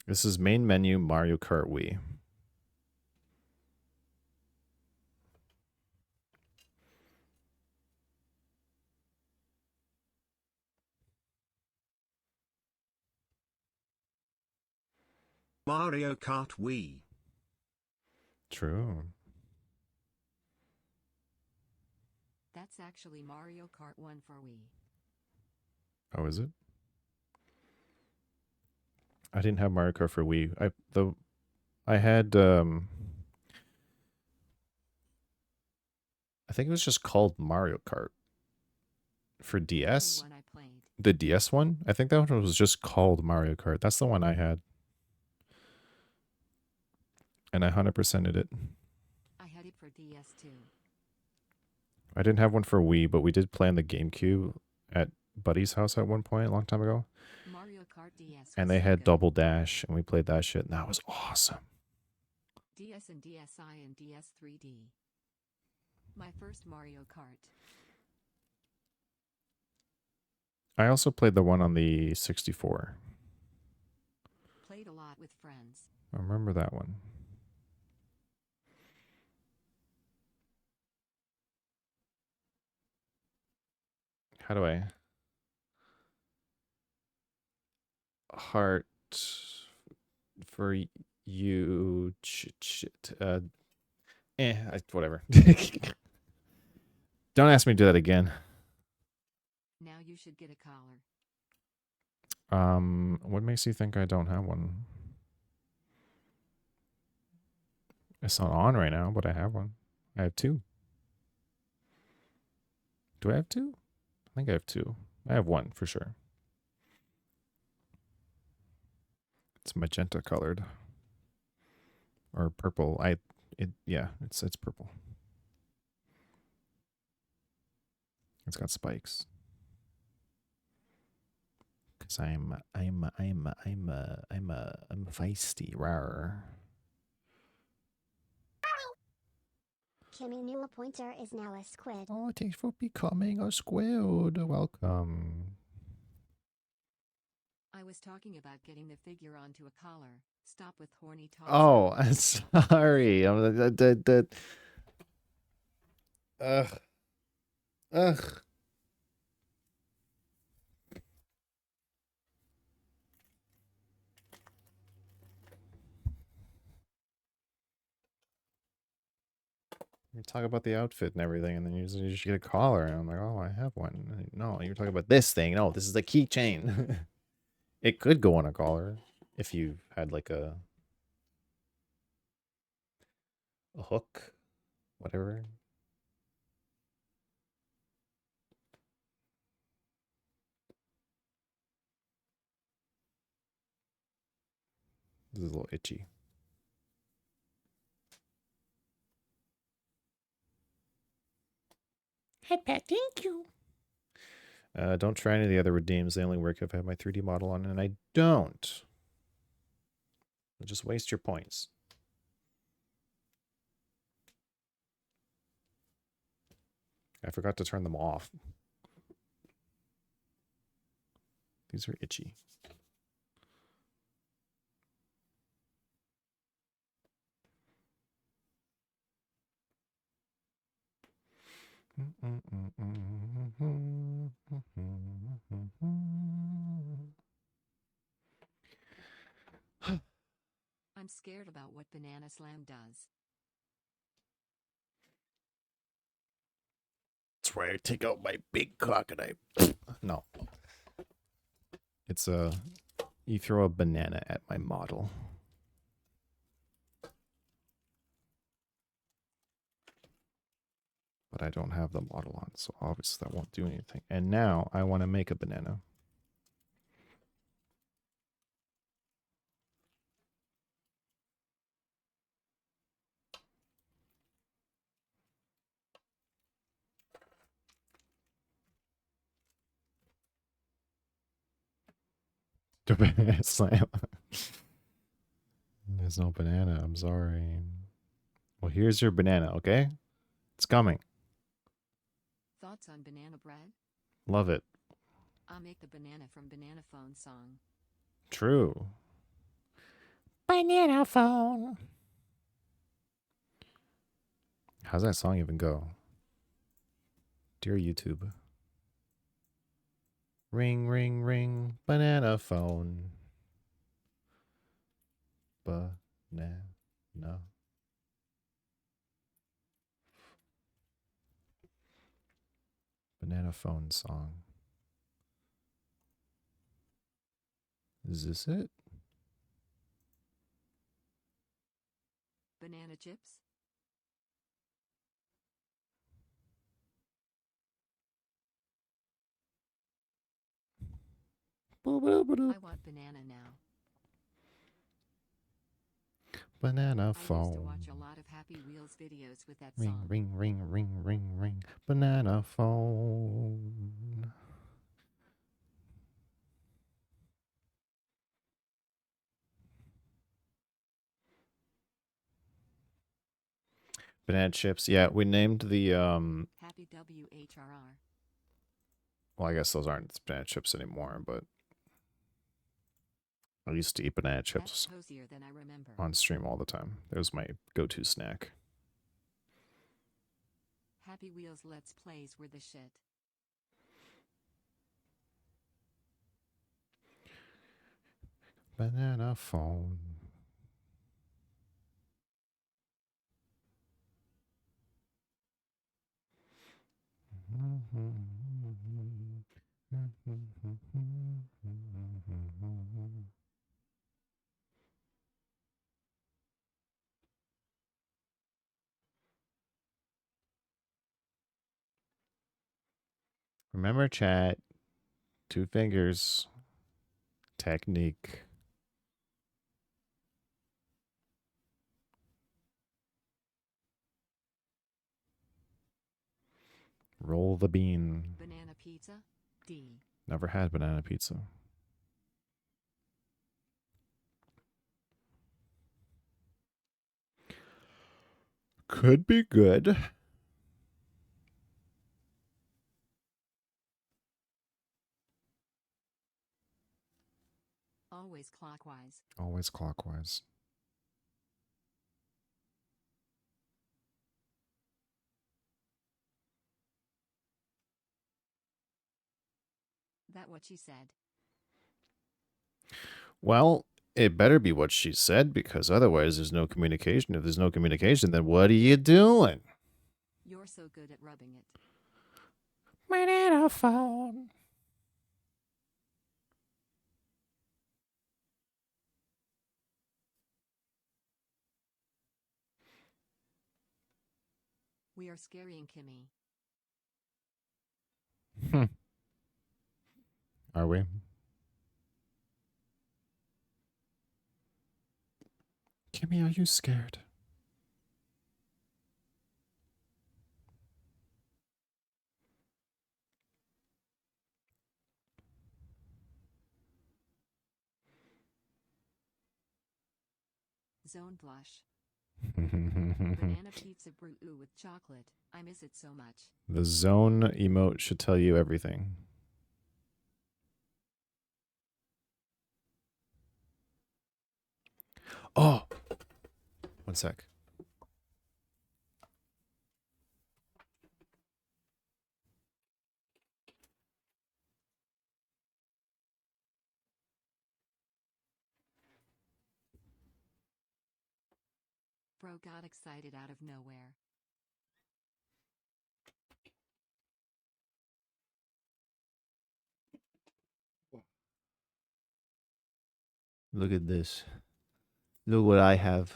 This is main menu Mario Kart Wii. Mario Kart Wii. True. That's actually Mario Kart 1 for Wii. Oh, is it? I didn't have Mario Kart for Wii. I had I think it was just called Mario Kart for DS. Only one I played. The DS one? I think that one was just called Mario Kart. That's the one I had. And I 100%ed it. I had it for DS too. I didn't have one for Wii, but we did play on the GameCube at Buddy's house at one point a long time ago. Mario Kart DS. And was they so had good. Double Dash, and we played that shit, and that was awesome. DS and DSi and DS 3D. My first Mario Kart. I also played the one on the 64. Played a lot with friends. I remember that one. How do I? Heart for you. Whatever. Don't ask me to do that again. Now you should get a collar. What makes you think I don't have one? It's not on right now, but I have one. I have two. Do I have two? I think I have two. I have one for sure. It's magenta colored. Or purple. Yeah, it's purple. It's got spikes. Cause I'm feisty, rar. Kimmy Numa Pointer is now a squid. Oh, thanks for becoming a squid. Welcome. I was talking about getting the figure onto a collar. Stop with horny talk. Oh, I'm sorry. Ugh. Ugh. You talk about the outfit and everything, and then you just get a collar, and I'm like, oh, I have one. No, you're talking about this thing. No, this is the keychain. It could go on a collar if you had like a hook, whatever. This is a little itchy. Hey, Pat, thank you. Don't try any of the other redeems. They only work if I have my 3D model on, and I don't. You'll just waste your points. I forgot to turn them off. These are itchy. I'm scared about what Banana Slam does. That's why I take out my big cock and I... No. It's a... You throw a banana at my model. But I don't have the model on, so obviously that won't do anything. And now I want to make a banana. The banana slam. There's no banana, I'm sorry. Well, here's your banana, okay? It's coming. Thoughts on banana bread? Love it. I'll make the banana from Banana Phone song. True. Banana phone. How's that song even go? Dear YouTube. Ring, ring, ring, banana phone. Banana. Banana phone song. Is this it? Banana chips? I want banana now. Banana I used to phone. watch a lot of Happy Wheels videos with that Ring, song. ring, ring, ring, ring, ring. Banana phone. Banana chips. Yeah, we named the Happy WHRR. well, I guess those aren't banana chips anymore, but I used to eat banana That's chips cozier than I remember. on stream all the time. It was my go-to snack. Happy Wheels Let's Plays were the shit. Banana phone. Remember, chat. 2 fingers. Technique. Roll the bean. Banana pizza? D. Never had banana pizza. Could be good. Always clockwise. Always clockwise. That what she said. Well, it better be what she said, because otherwise there's no communication. If there's no communication, then what are you doing? You're so good at rubbing it. We need a phone. We are scaring Kimmy. Are we? Kimmy, are you scared? Zone blush. Banana pizza brew with chocolate. I miss it so much. The zone emote should tell you everything. Oh! One sec. Bro got excited out of nowhere. Look at this. Look what I have.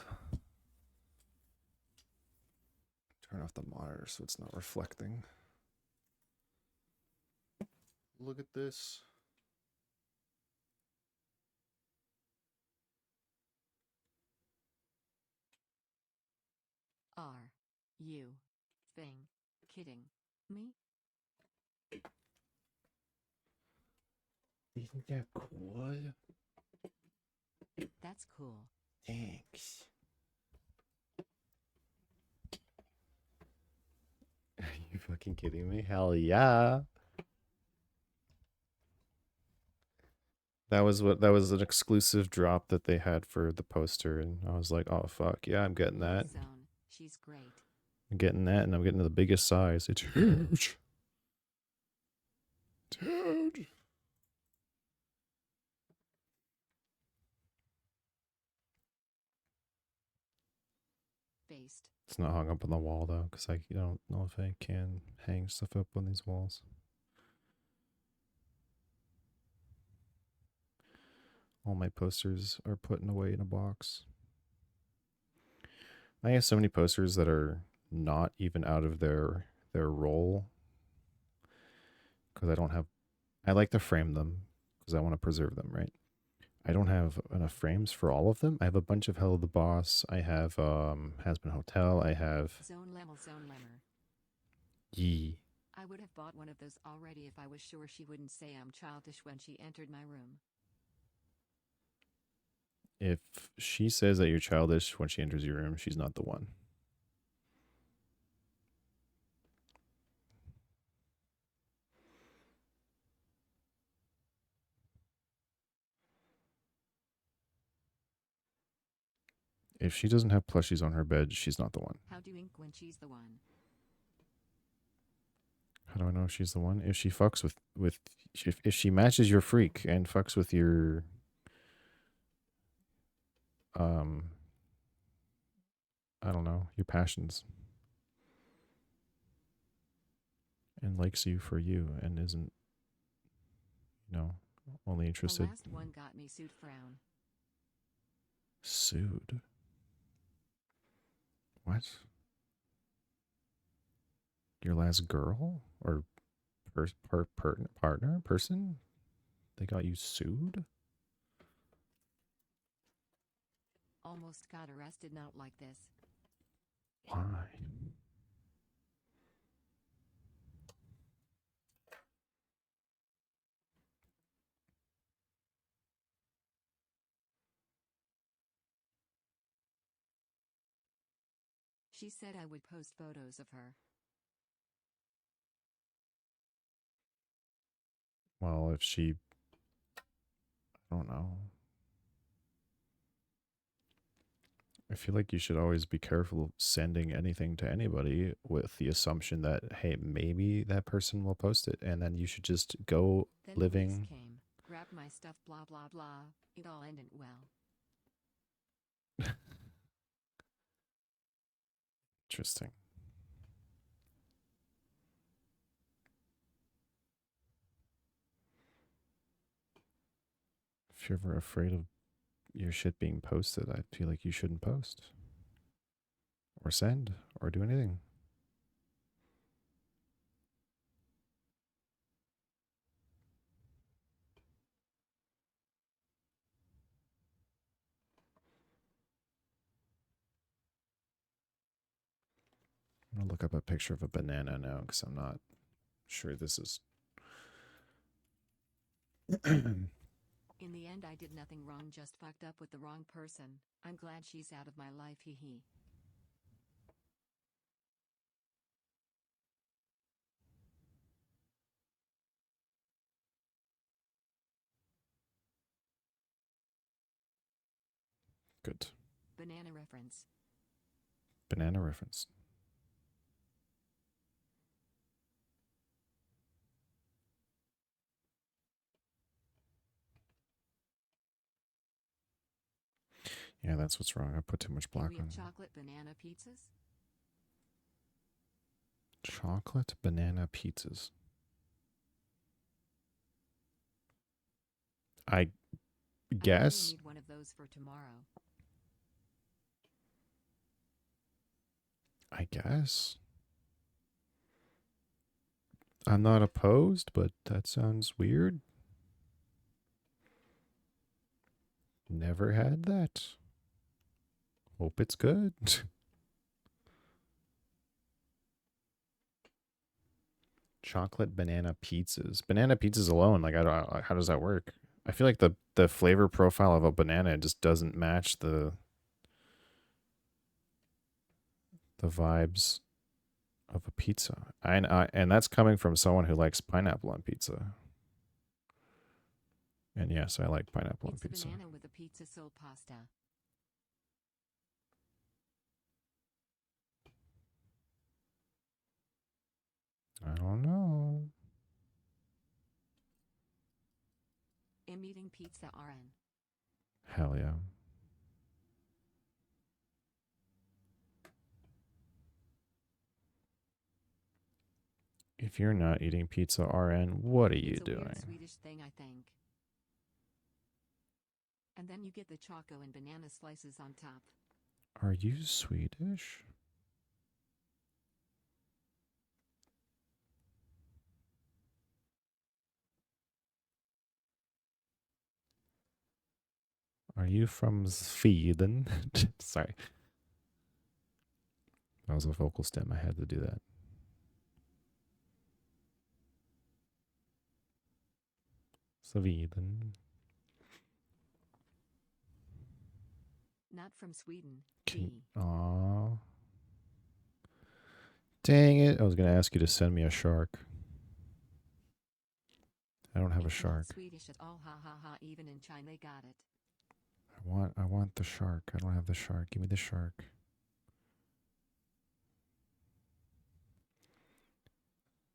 Turn off the monitor so it's not reflecting. Look at this. Are you kidding me? Isn't that cool? That's cool. Thanks. Are you fucking kidding me? Hell yeah. That was an exclusive drop that they had for the poster, and I was like, oh fuck, yeah, I'm getting that. Zone. She's great. I'm getting that, and I'm getting the biggest size. It's huge. It's huge. Based. It's not hung up on the wall though, because I don't know if I can hang stuff up on these walls. All my posters are put away in a box. I have so many posters that are not even out of their roll, because I like to frame them because I want to preserve them, right? I don't have enough frames for all of them. I have a bunch of Hello the Boss. I have Has-Been Hotel. I have Zone Lemmer. Yee. I would have bought one of those already if I was sure she wouldn't say I'm childish when she entered my room. If she says that you're childish when she enters your room, she's not the one. If she doesn't have plushies on her bed, she's not the one. How do you ink when she's the one? How do I know if she's the one? If she fucks with if she matches your freak and fucks with your I don't know, your passions. And likes you for you and isn't, only interested. The last one got me sued frown. Sued? What? Your last girl? Or partner? Person? They got you sued? Almost got arrested not like this. Why? She said I would post photos of her. Well, if she, I don't know. I feel like you should always be careful of sending anything to anybody with the assumption that, hey, maybe that person will post it, and then you should just go Then police living. came, grabbed my stuff, blah blah blah. It all ended well. Interesting. If you're ever afraid of your shit being posted, I feel like you shouldn't post or send or do anything. I'm gonna look up a picture of a banana now because I'm not sure this is. In the end, I did nothing wrong, just fucked up with the wrong person. I'm glad she's out of my life, hee hee. Good. Banana reference. Banana reference. Yeah, that's what's wrong. I put too much Can black we on have it. chocolate banana pizzas? Chocolate banana pizzas. I I guess. really need one of those for tomorrow. I guess. I'm not opposed, but that sounds weird. Never had that. Hope it's good. Chocolate banana pizzas. Banana pizzas alone, like I don't. How does that work? I feel like the flavor profile of a banana just doesn't match the vibes of a pizza. And that's coming from someone who likes pineapple on pizza. And yes, I like pineapple on It's a pizza. banana with a pizza soul pasta. I don't know. I'm eating pizza RN. Hell yeah. If you're not eating pizza RN, what are you It's a weird doing? Swedish thing, I think. And then you get the choco and banana slices on top. Are you Swedish? Are you from Sweden? Sorry. That was a vocal stem. I had to do that. Sweden. Not from Sweden. Can, D. aw. Dang it. I was going to ask you to send me a shark. I don't have a It's shark. not Swedish at all, ha ha ha. Even in China, they got it. I want the shark. I don't have the shark. Give me the shark.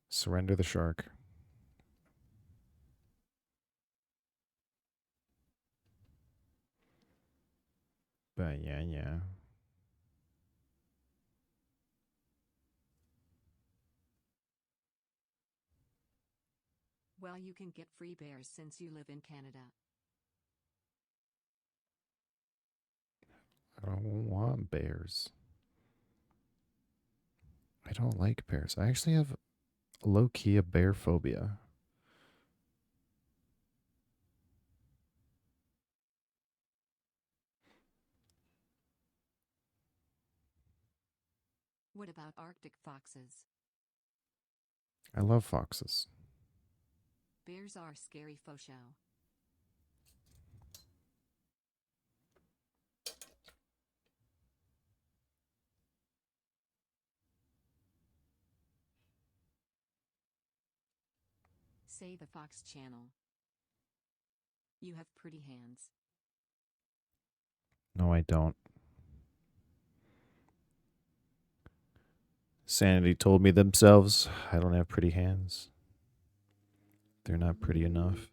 Surrender the shark. But yeah. Well, you can get free bears since you live in Canada. I don't want bears. I don't like bears. I actually have low-key a bear phobia. What about Arctic foxes? I love foxes. Bears are scary faux show. Say the Fox channel. You have pretty hands. No, I don't. Sanity told me themselves I don't have pretty hands. They're not pretty enough.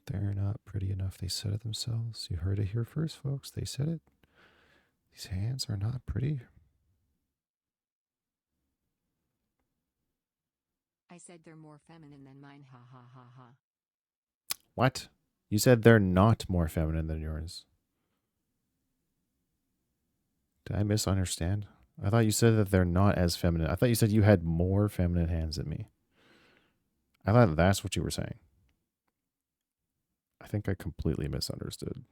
They're not pretty enough. They said it themselves. You heard it here first, folks. They said it. These hands are not pretty. I said they're more feminine than mine. Ha ha ha ha. What? You said they're not more feminine than yours. Did I misunderstand? I thought you said that they're not as feminine. I thought you said you had more feminine hands than me. I thought that's what you were saying. I think I completely misunderstood.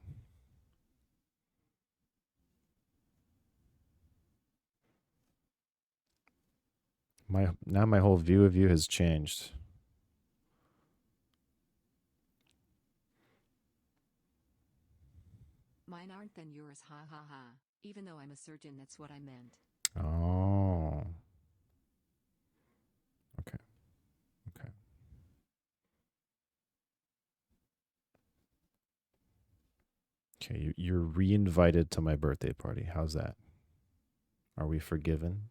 Now my whole view of you has changed. Mine aren't than yours. Ha ha ha. Even though I'm a surgeon, that's what I meant. Oh. Okay. Okay. Okay, you're re-invited to my birthday party. How's that? Are we forgiven?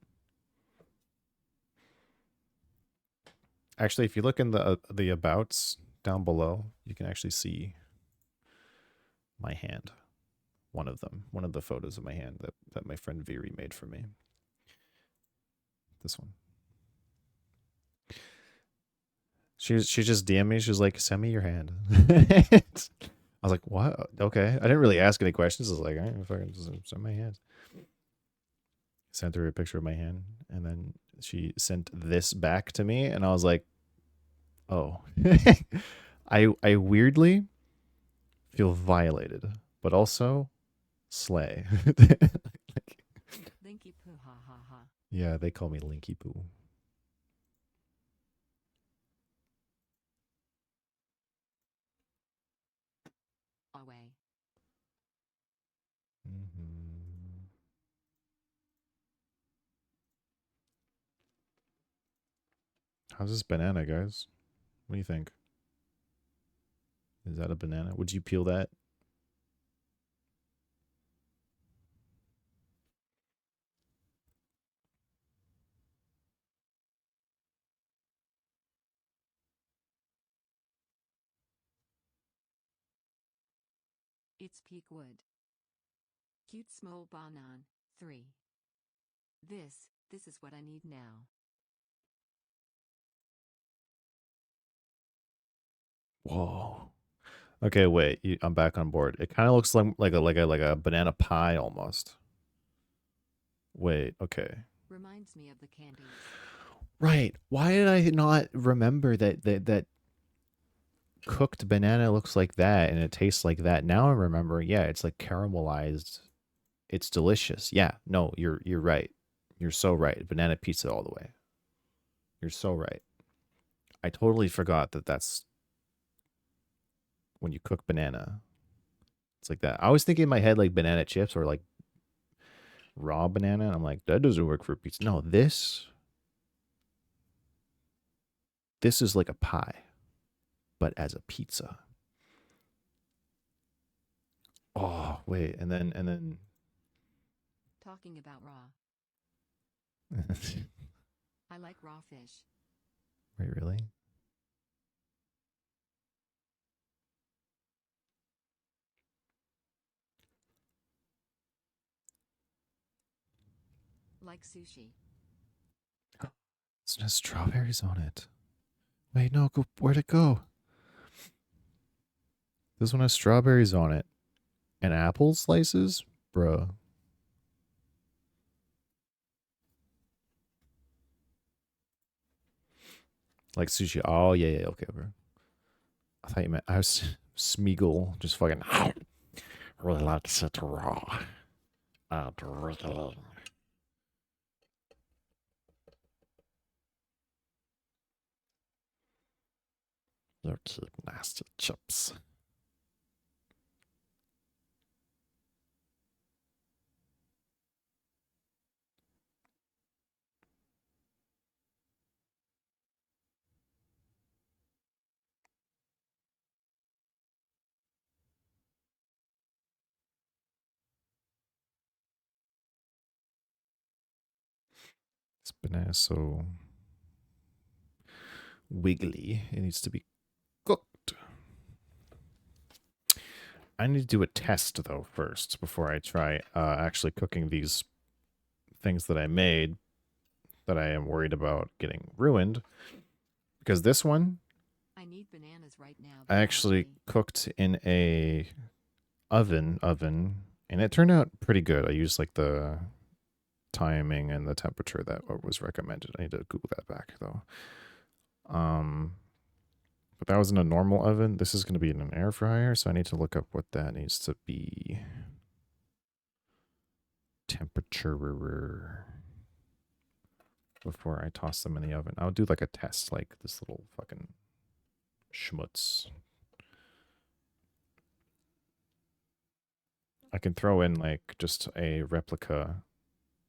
Actually, if you look in the abouts down below, you can actually see my hand. One of them. One of the photos of my hand that my friend Viri made for me. This one. She just DM'd me. She was like, "Send me your hand." I was like, "What? Okay." I didn't really ask any questions. I was like, "All right, fucking just send my hand." Sent her a picture of my hand, and then she sent this back to me, and I was like, "Oh." I weirdly feel violated, but also slay. Linky poo ha ha ha. Yeah, they call me Linky Poo. Away. Mm-hmm. How's this banana, guys? What do you think? Is that a banana? Would you peel that? It's peak wood. Cute small banan. 3. This is what I need now. Whoa. Okay, wait. I'm back on board. It kind of looks like a banana pie almost. Wait. Okay. Reminds me of the candies. Right. Why did I not remember that cooked banana looks like that and it tastes like that? Now I'm remembering. Yeah, it's like caramelized. It's delicious. Yeah. No, you're right. You're so right. Banana pizza all the way. You're so right. I totally forgot that that's when you cook banana. It's like that. I was thinking in my head like banana chips or like raw banana. And I'm like, that doesn't work for pizza. No, this is like a pie, but as a pizza. Oh, wait. And then Talking about raw. wait, I like raw fish. really? Like sushi. It has strawberries on it. Wait, no, go. Where'd it go? This one has strawberries on it. And apple slices? Bruh. Like sushi. Oh, yeah, yeah, okay, bro. I thought you meant I was Smeagol. Just fucking. Really likes it raw and wriggling. You keep nasty chips. This banana is so wiggly. It needs to be cooked. I need to do a test though first before I try actually cooking these things that I made that I am worried about getting ruined. Because this one I need bananas right now. I actually cooked in a oven, and it turned out pretty good. I used like the timing and the temperature that was recommended. I need to Google that back though. But that was in a normal oven. This is going to be in an air fryer, so I need to look up what that needs to be. Temperature before I toss them in the oven. I'll do like a test, like this little fucking schmutz. I can throw in like just a replica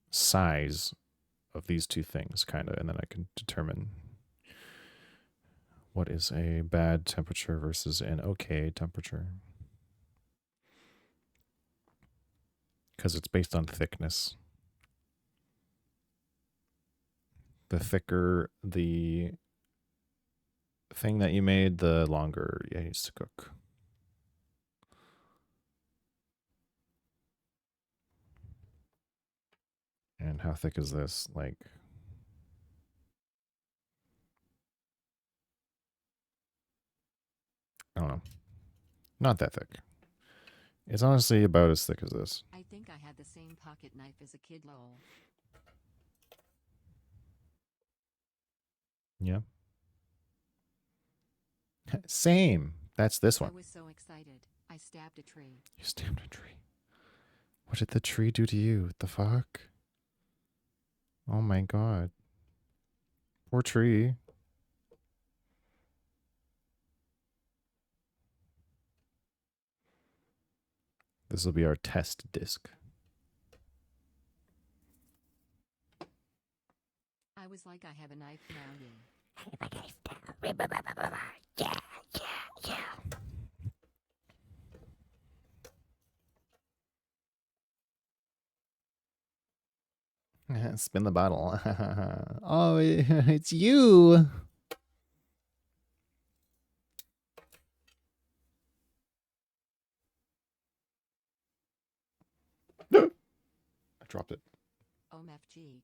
size of these two things, kind of, and then I can determine what is a bad temperature versus an okay temperature. Because it's based on thickness. The thicker the thing that you made, the longer it needs to cook. And how thick is this? Like, I don't know. Not that thick. It's honestly about as thick as this. I think I had the same pocket knife as a kid, lol. Yeah. Same. That's this I one. was so excited. I stabbed a tree. You stabbed a tree. What did the tree do to you? What the fuck? Oh my god. Poor tree. This will be our test disc. I was like, I have a knife now, Spin the bottle. Oh, it's you. I dropped it. OMFG.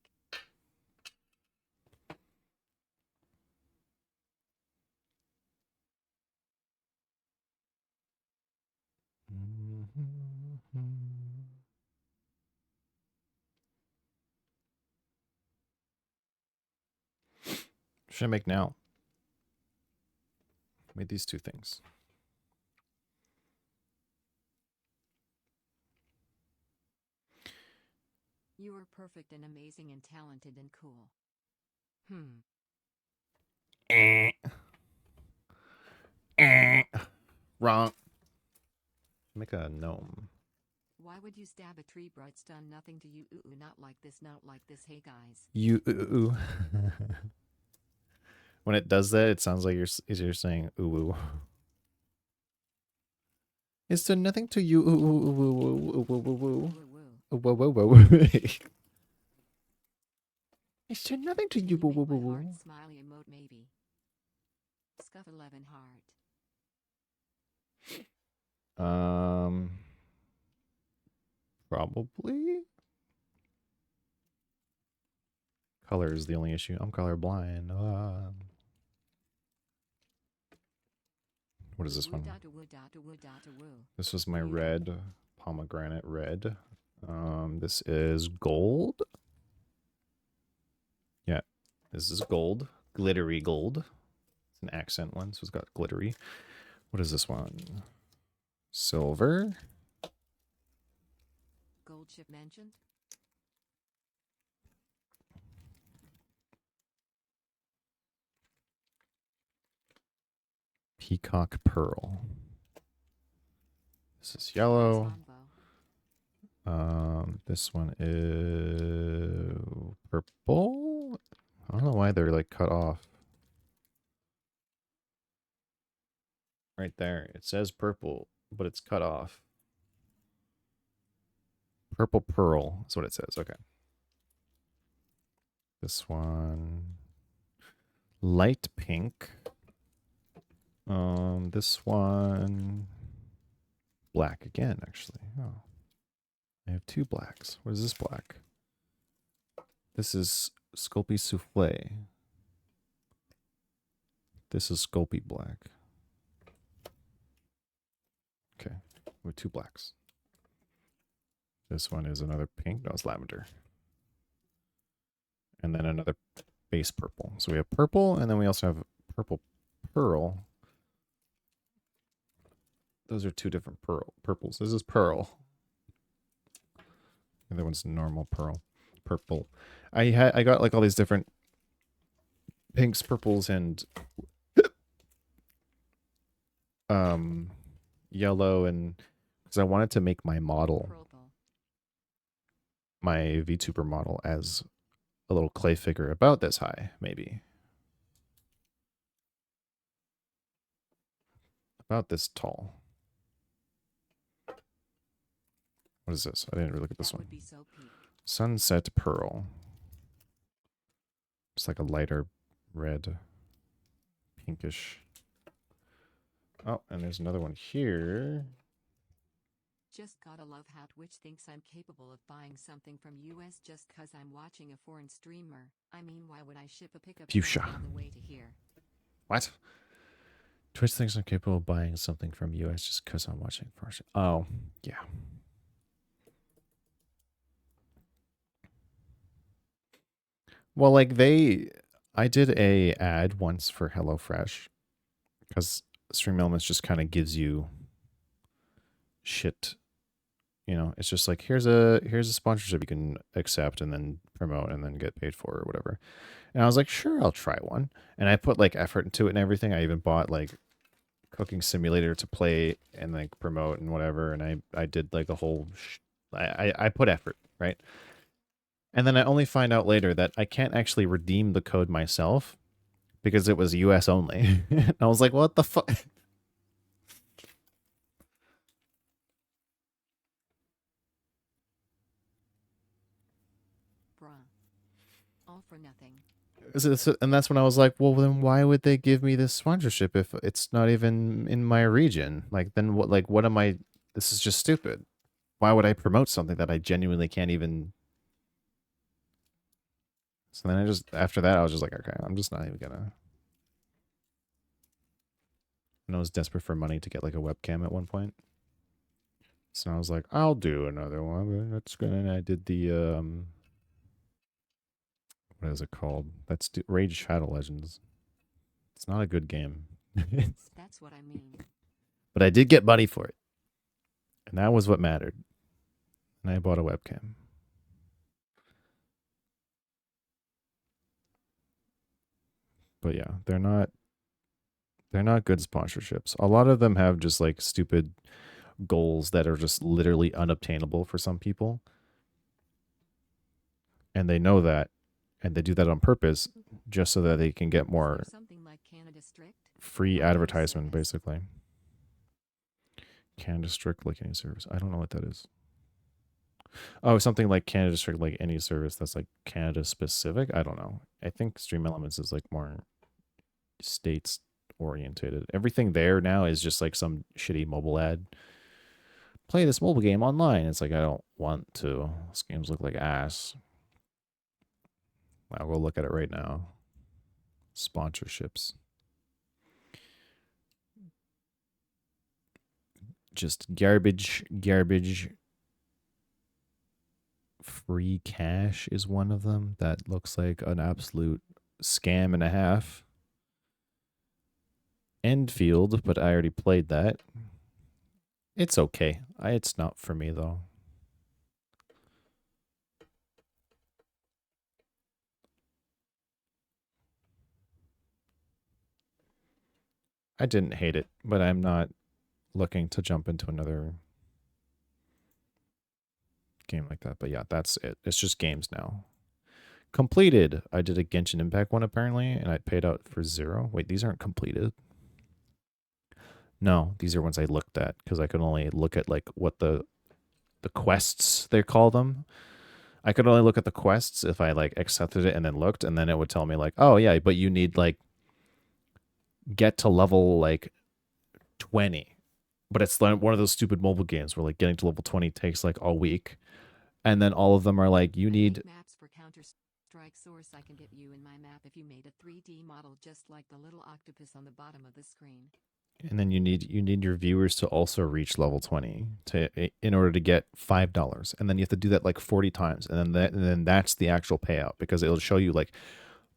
Should I make now? Made these two things. You are perfect and amazing and talented and cool. Wrong. Make a gnome. Why would you stab a tree, bro? It's done nothing to you. Ooh, not like this, not like this. Hey guys. You. When it does that, it sounds like you're saying ooh ooh. Is there nothing to you? Ooh ooh ooh ooh ooh ooh ooh ooh. Whoa whoa whoa whoa. Is there nothing to you? Whoa whoa whoa whoa. Heart smiley emote maybe. Scuff 11 heart. Probably. Color is the only issue. I'm colorblind. What is this one? This was my red, pomegranate red. This is gold. Yeah, this is gold. Glittery gold. It's an accent one, so it's got glittery. What is this one? Silver. Gold chip mentioned? Peacock pearl. This is yellow. This one is purple. I don't know why they're like cut off. Right there. It says purple, but it's cut off. Purple pearl. That's what it says. Okay. This one, light pink. This one, black again, actually. Oh, I have two blacks. What is this black? This is Sculpey Souffle. This is Sculpey black. Okay, with two blacks. This one is another pink. No, it's lavender. And then another base purple. So we have purple, and then we also have purple pearl. Those are two different purples. This is pearl. The other one's normal pearl. Purple. I got like all these different pinks, purples, and yellow, and because I wanted to make my model, Purple. my VTuber model, as a little clay figure about this high, maybe. About this tall. What is this? I didn't really look at this That one. would be so peak. Sunset Pearl. It's like a lighter red, pinkish. Oh, and there's another one here. Just gotta love how Twitch thinks I'm capable of buying something from US just cause I'm watching a foreign streamer. I mean, why would I ship a pickup Fuchsia. truck on the way to here? What? Twitch thinks I'm capable of buying something from US just because I'm watching first. Oh, yeah. Well, like I did a ad once for HelloFresh because Stream Elements just kind of gives you shit. You know, it's just like here's a sponsorship you can accept and then promote and then get paid for or whatever. And I was like, sure, I'll try one. And I put like effort into it and everything. I even bought like Cooking Simulator to play and like promote and whatever. And I did like a whole I put effort, right? And then I only find out later that I can't actually redeem the code myself because it was US only. And I was like, what the fuck? Bruh. All for nothing. And that's when I was like, well, then why would they give me this sponsorship if it's not even in my region? Like, then what? Like, what am I? This is just stupid. Why would I promote something that I genuinely can't even? So then after that, I was just like, okay, I'm just not even gonna. And I was desperate for money to get like a webcam at one point. So I was like, I'll do another one. That's good. And I did the what is it called? That's Rage Shadow Legends. It's not a good game. That's what I mean. But I did get money for it. And that was what mattered. And I bought a webcam. But yeah, they're not good sponsorships. A lot of them have just like stupid goals that are just literally unobtainable for some people. And they know that, and they do that on purpose just so that they can get more Something like Canada Strict? free Like any advertisement, service. basically. Canada Strict like any service. I don't know what that is. Oh, something like Canada Strict like any service that's like Canada specific. I don't know. I think Stream Elements is like more states orientated. Everything there now is just like some shitty mobile ad. Play this mobile game online. It's like I don't want to. These games look like ass. I'll go look at it right now. Sponsorships. Just garbage. Free Cash is one of them. That looks like an absolute scam and a half. Enfield, but I already played that. It's okay. It's not for me, though. I didn't hate it, but I'm not looking to jump into another game like that. But yeah, that's it. It's just games now. Completed. I did a Genshin Impact one apparently, and I paid out for 0. Wait, these aren't completed. No, these are ones I looked at because I could only look at like what the quests they call them. I could only look at the quests if I like accepted it and then looked, and then it would tell me like, oh yeah, but you need like get to level like 20. But it's like one of those stupid mobile games where like getting to level 20 takes like a week, and then all of them are like you I need make maps for Counter-Strike Source. I can get you in my map if you made a 3D model just like the little octopus on the bottom of the screen. and then you need your viewers to also reach level 20 in order to get $5, and then you have to do that like 40 times, and then that's the actual payout, because it'll show you like,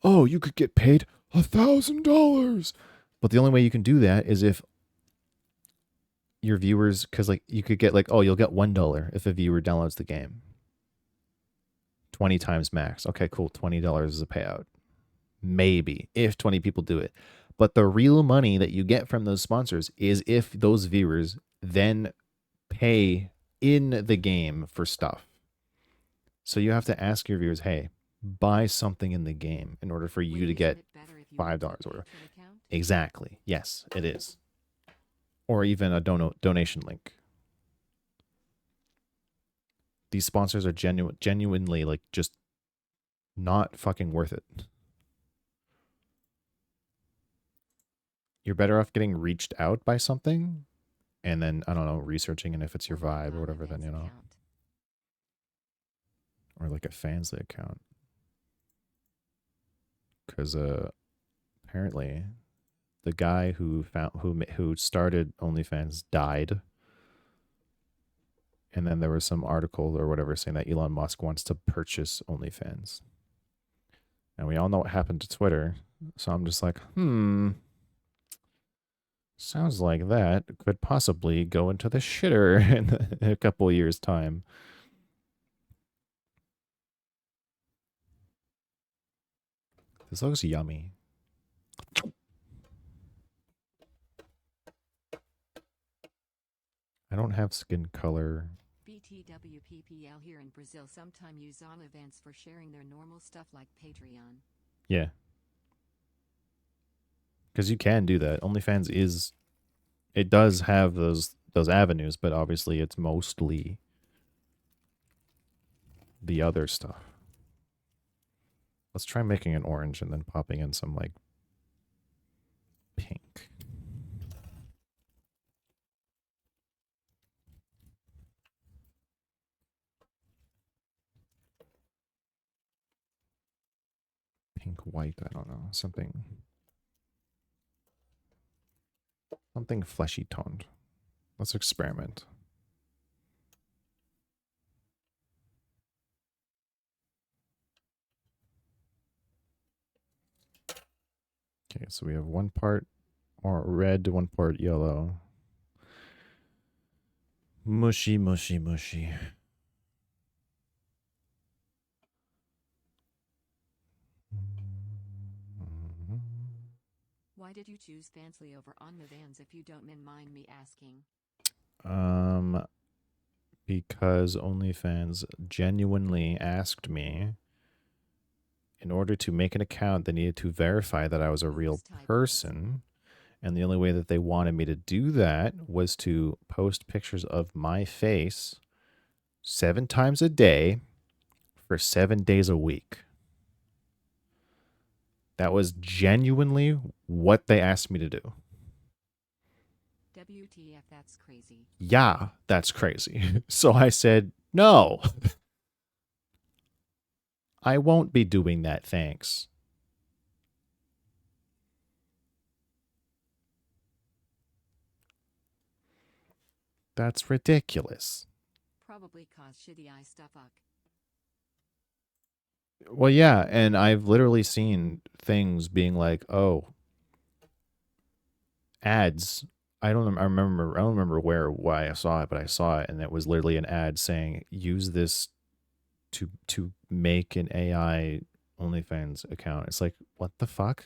oh, you could get paid $1,000, but the only way you can do that is if your viewers, because like you could get like, oh, you'll get $1 if a viewer downloads the game 20 times max. Okay, cool, $20 is a payout, maybe if 20 people do it. But the real money that you get from those sponsors is if those viewers then pay in the game for stuff. So you have to ask your viewers, hey, buy something in the game in order for you Wait, to get isn't it better if you $5 went to or a whatever. Patreon account? Exactly. Yes, it is. Or even a donation link. These sponsors are genuinely like just not fucking worth it. You're better off getting reached out by something and then, I don't know, researching, and if it's your Or vibe or my whatever, then, OnlyFans you know, account. or like a Fansly account. Because apparently the guy who started OnlyFans died. And then there was some article or whatever saying that Elon Musk wants to purchase OnlyFans. And we all know what happened to Twitter. So I'm just like, sounds like that could possibly go into the shitter in a couple years' time. This looks yummy. I don't have skin color. BTWPPL here in Brazil sometime use OnlyFans for sharing their normal stuff like Patreon. Yeah. Because you can do that. OnlyFans it does have those avenues, but obviously it's mostly the other stuff. Let's try making an orange and then popping in some like pink. Pink, white, I don't know. Something fleshy toned. Let's experiment. Okay, so we have one part red, one part yellow. Mushy, mushy, mushy. Why did you choose Fansly over OnlyFans if you don't mind me asking? Because OnlyFans genuinely asked me, in order to make an account, they needed to verify that I was a real person. And the only way that they wanted me to do that was to post pictures of my face 7 times a day for 7 days a week. That was genuinely what they asked me to do. WTF, that's crazy. Yeah, that's crazy. So I said, no. I won't be doing that, thanks. That's ridiculous. Probably cause shitty eye stuff up. Well, yeah, and I've literally seen things being like, "Oh, ads." I don't remember why I saw it, but I saw it, and it was literally an ad saying, "Use this to make an AI OnlyFans account." It's like, what the fuck?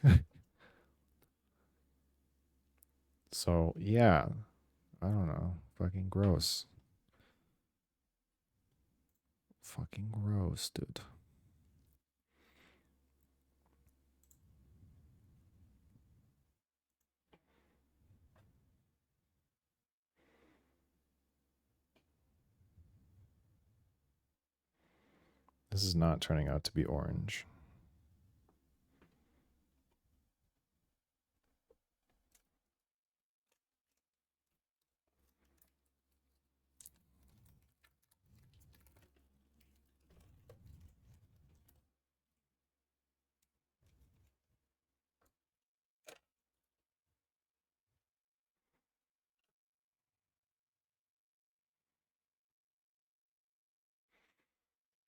So yeah, I don't know. Fucking gross. Fucking gross, dude. This is not turning out to be orange.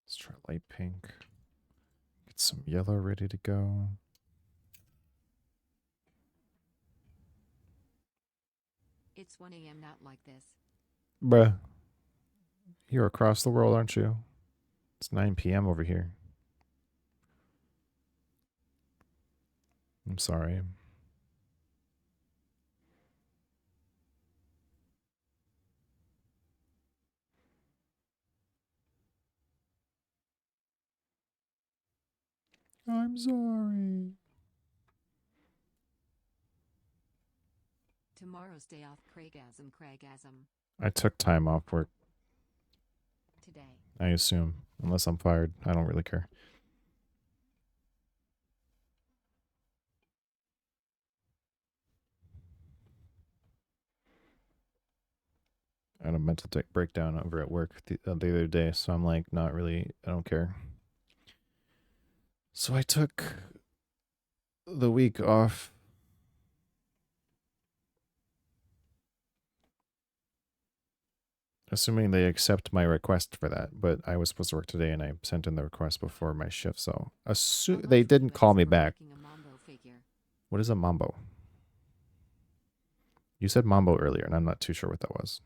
Let's try light pink. Get some yellow ready to go. It's 1 a.m. not like this. Bruh. You're across the world, aren't you? It's 9 p.m. over here. I'm sorry. I'm sorry. Tomorrow's day off. Craigasm. I took time off work, Today. I assume. Unless I'm fired. I don't really care. I had a mental breakdown over at work the other day, so I'm like, not really, I don't care. So I took the week off. Assuming they accept my request for that, but I was supposed to work today and I sent in the request before my shift, so they didn't call me back. What is a mambo? You said mambo earlier, and I'm not too sure what that was.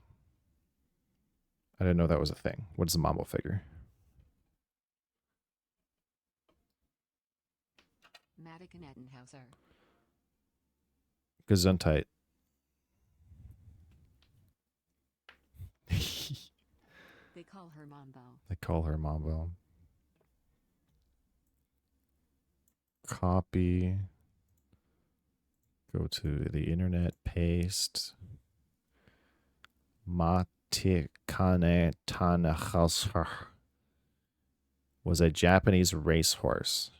I didn't know that was a thing. What is a mambo figure? Madigan Ettenhauser. Gesundheit. They call her Mambo. They call her mambo. Copy. Go to the internet, paste. Matikane Tanahasar was a Japanese racehorse.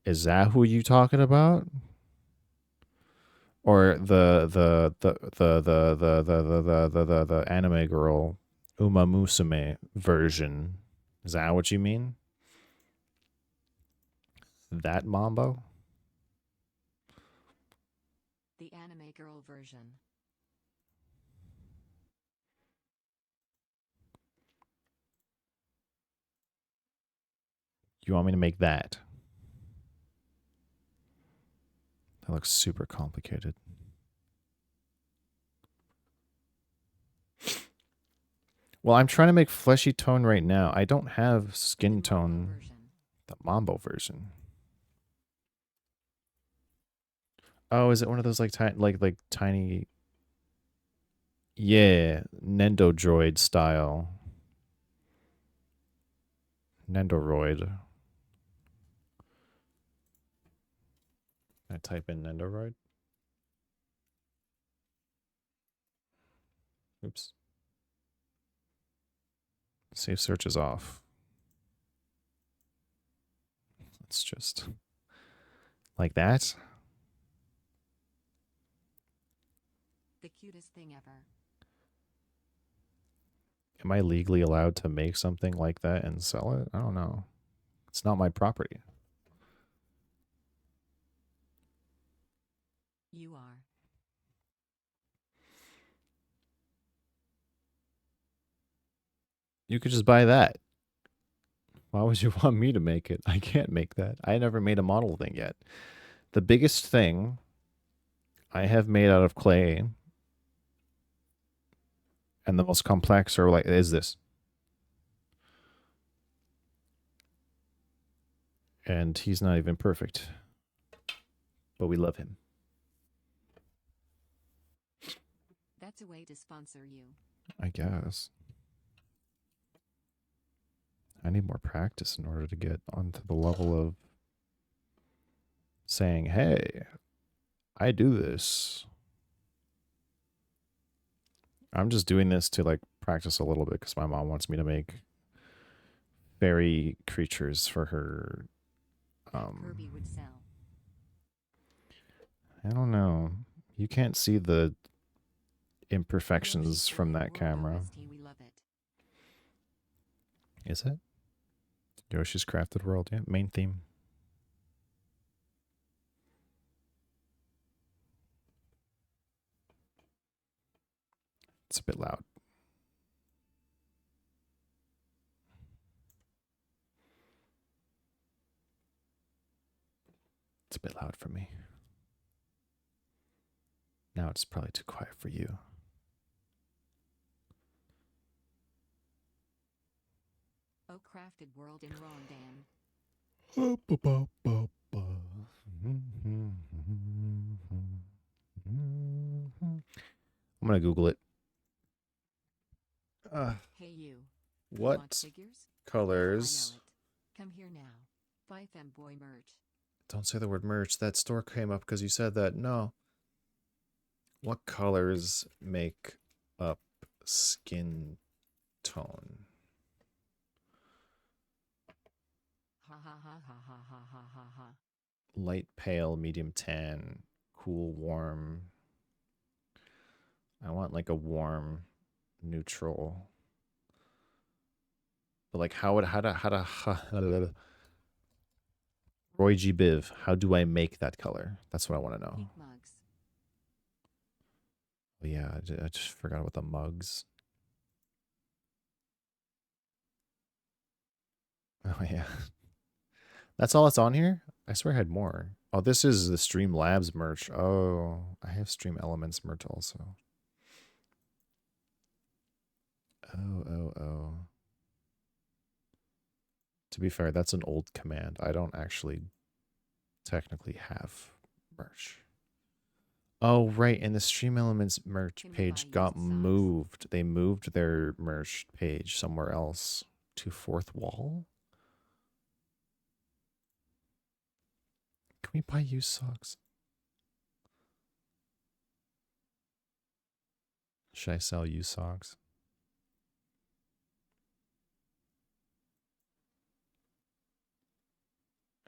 Is that who you talking about? Or the anime girl Uma Musume version? Is that what you mean? That mambo? The anime girl version. You want me to make that? That looks super complicated. Well, I'm trying to make fleshy tone right now. I don't have skin tone. The mambo version. Oh, is it one of those like tiny? Yeah, Nendoroid style. Nendoroid. I type in Nendoroid. Oops. Save search is off. Let's just like that. The cutest thing ever. Am I legally allowed to make something like that and sell it? I don't know. It's not my property. You are. You could just buy that. Why would you want me to make it? I can't make that. I never made a model thing yet. The biggest thing I have made out of clay and the most complex are like is this. And he's not even perfect. But we love him. That's a way to sponsor you. I guess. I need more practice in order to get onto the level of saying, hey, I do this. I'm just doing this to like practice a little bit because my mom wants me to make fairy creatures for her. That Kirby would sell. I don't know. You can't see the Yoshi's imperfections from Woolly that World camera. OST, we love it. Is it? Yoshi's Crafted World, yeah. Main theme. It's a bit loud. It's a bit loud for me. Now it's probably too quiet for you. Oh, Crafted World in Rondan. I'm gonna Google it. Hey you. You want What figures? colors? I know it. Come here now. Buy femboy merch. Don't say the word merch. That store came up because you said that. No. What colors make up skin tone? Ha ha ha ha ha ha ha ha ha. Light, pale, medium tan, cool, warm. I want like a warm, neutral. But like how to Roy G. Biv, how do I make that color? That's what I want to know. Pink mugs. Oh, yeah, I just forgot about the mugs. Oh yeah. That's all that's on here? I swear I had more. Oh, this is the Streamlabs merch. Oh, I have Stream Elements merch also. Oh. To be fair, that's an old command. I don't actually technically have merch. Oh, right. And the Stream Elements merch Can we page buy got used socks? moved. They moved their merch page somewhere else to fourth wall. Can we buy used socks? Should I sell used socks?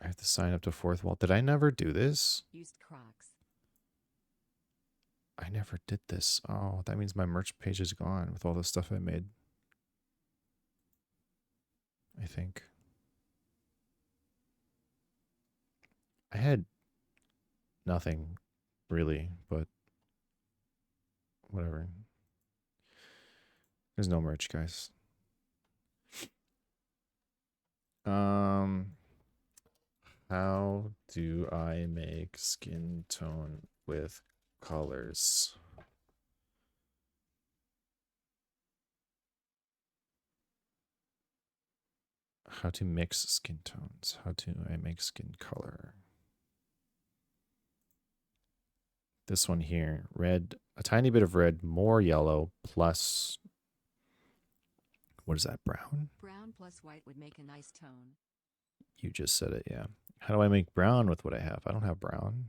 I have to sign up to fourth wall. Did I never do this? Used Crocs. I never did this. Oh, that means my merch page is gone with all the stuff I made. I think. I had nothing really, but whatever. There's no merch, guys. How do I make skin tone with colors? How to mix skin tones? How do I make skin color? This one here, red, a tiny bit of red, more yellow, plus, what is that, brown? Brown plus white would make a nice tone. You just said it, yeah. How do I make brown with what I have? I don't have brown.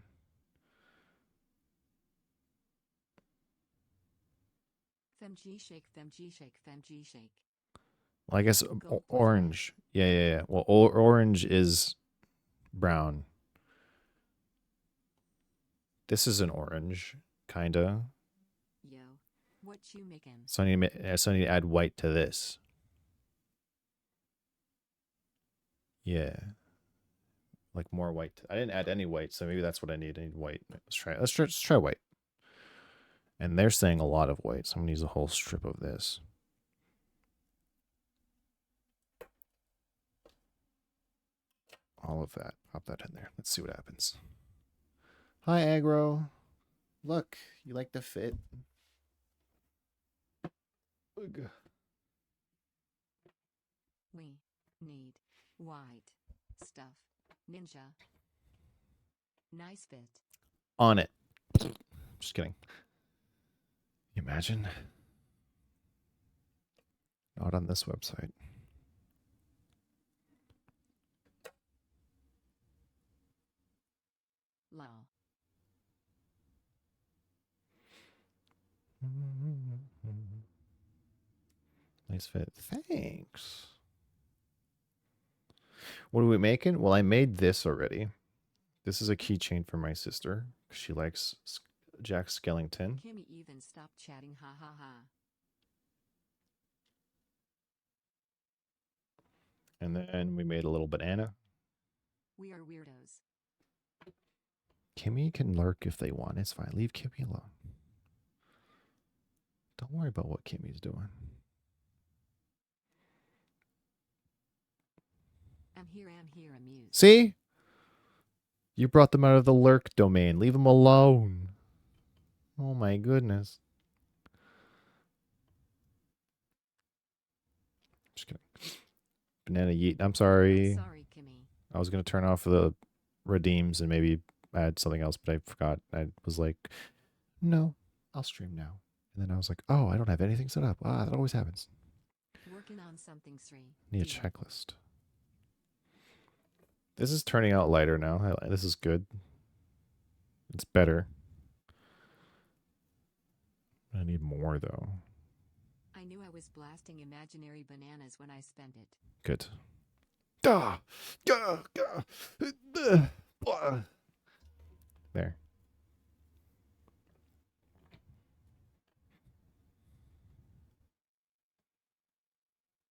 Femg shake, femg shake, femg shake. Well, I guess Gold plus orange. Yeah. Well, orange is brown. This is an orange, kinda. Yo, what you making? So I need to add white to this. Yeah. Like more white. I didn't add any white, so maybe that's what I need. I need white. Let's try white. And they're saying a lot of white, so I'm gonna use a whole strip of this. All of that. Pop that in there. Let's see what happens. Hi, Aggro. Look, you like the fit? Ugh. We need white stuff. Ninja. Nice fit. On it. Just kidding. You imagine? Not on this website. Lol. Nice fit. Thanks. What are we making? Well, I made this already. This is a keychain for my sister. She likes Jack Skellington. Kimmy even stopped chatting, ha ha ha. And then we made a little banana. We are weirdos. Kimmy can lurk if they want. It's fine. Leave Kimmy alone. Don't worry about what Kimmy's doing. I'm here, amused. See? You brought them out of the lurk domain. Leave them alone. Oh my goodness. Just kidding. Banana yeet. I'm sorry. I'm sorry, Kimmy. I was going to turn off the redeems and maybe add something else, but I forgot. I was like, no, I'll stream now. And then I was like, oh, I don't have anything set up. Ah, that always happens. Working on something, Sri. Need a Deal. checklist. This is turning out lighter now. This is good. It's better. I need more, though. I knew I was blasting imaginary bananas when I spent it. Good. There.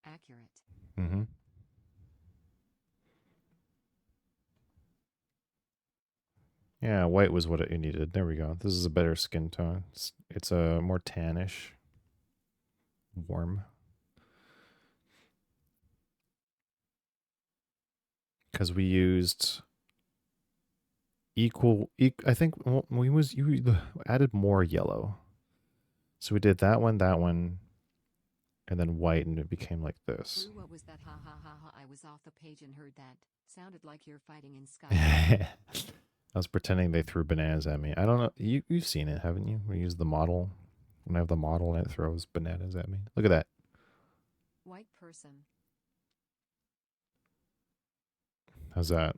Accurate. Mm-hmm. Yeah, white was what it needed. There we go. This is a better skin tone. It's a more tannish. Warm. Because we used I think you added more yellow. So we did that one, and then white, and it became like this. Brew, what was that? Ha ha ha ha. I was off the page and heard that. Sounded like you're fighting in Sky. I was pretending they threw bananas at me. I don't know. You've seen it, haven't you? We use the model. When I have the model and it throws bananas at me. Look at that. White person. How's that?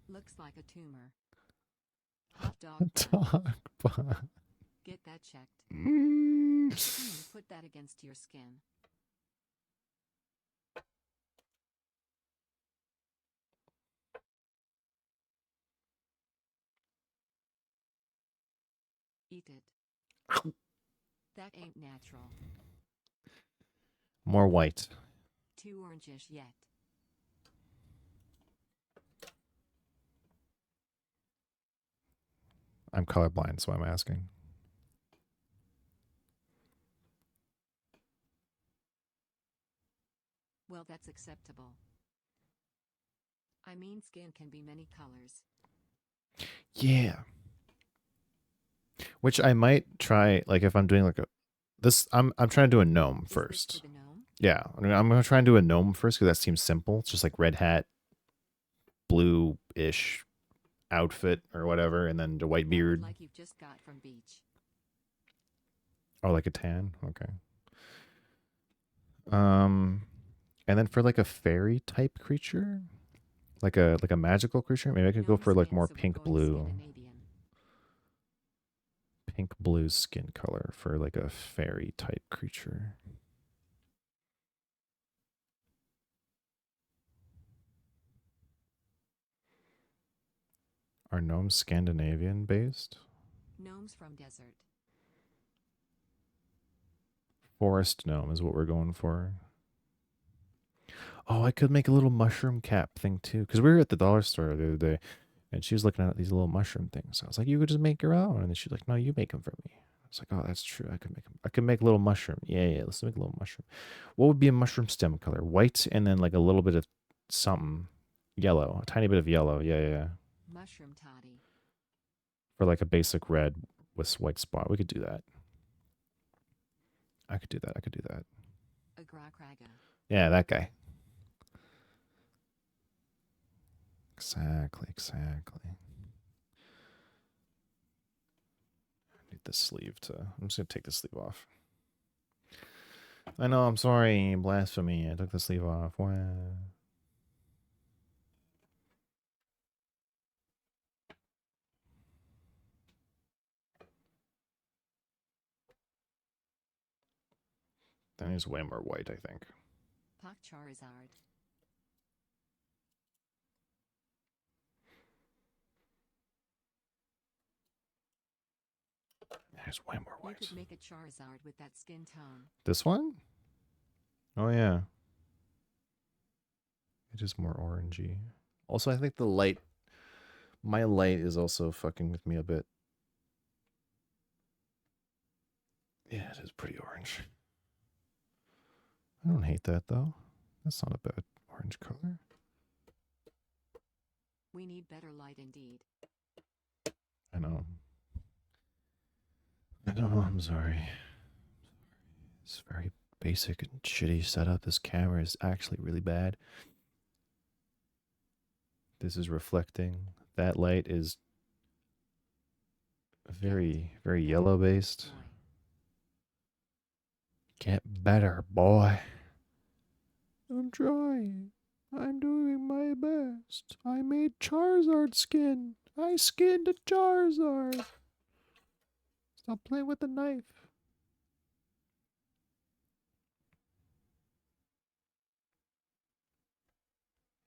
Looks like a tumor. Hot dog. bun. Dog bun. Get that checked. Put that against your skin. Eat it. That ain't natural. More white. Too orangish yet. I'm colorblind, so I'm asking. Well, that's acceptable. I mean, skin can be many colors. Yeah. Which I might try, like if I'm doing like I'm trying to do a gnome Is this first. for the gnome? Yeah, I'm gonna try and do a gnome first because that seems simple. It's just like red hat, blue-ish outfit or whatever, and then the white That beard. look like you've just got from beach. Oh, like a tan? Okay. And then for like a fairy type creature, like a magical creature, maybe I could go Gnome for like skin, more so we're pink going blue. Scandinavian. Pink blue skin color for like a fairy type creature. Are gnomes Scandinavian based? Gnomes from desert. Forest gnome is what we're going for. Oh, I could make a little mushroom cap thing too. Because we were at the dollar store the other day and she was looking at these little mushroom things. I was like, you could just make your own. And then she's like, no, you make them for me. I was like, oh, that's true. I could make them. I could make a little mushroom. Yeah, let's make a little mushroom. What would be a mushroom stem color? White and then like a little bit of something yellow. A tiny bit of yellow. Yeah. Mushroom toddy. For like a basic red with white spot. We could do that. I could do that. A grokraga. Yeah, that guy. Exactly. I need the sleeve to... I'm just going to take the sleeve off. I know, I'm sorry. Blasphemy. I took the sleeve off. Wow. That is way more white, I think. Pak Charizard. There's way more You white. could make a Charizard with that skin tone. This one? Oh yeah. It is more orangey. Also, I think the light, my light is also fucking with me a bit. Yeah, it is pretty orange. I don't hate that though. That's not a bad orange color. We need better light indeed. I know. I know, I'm sorry. It's very basic and shitty setup. This camera is actually really bad. This is reflecting. That light is very, very yellow based. Boy. Get better, boy. I'm trying. I'm doing my best. I made Charizard skin. I skinned a Charizard. Stop playing with the knife.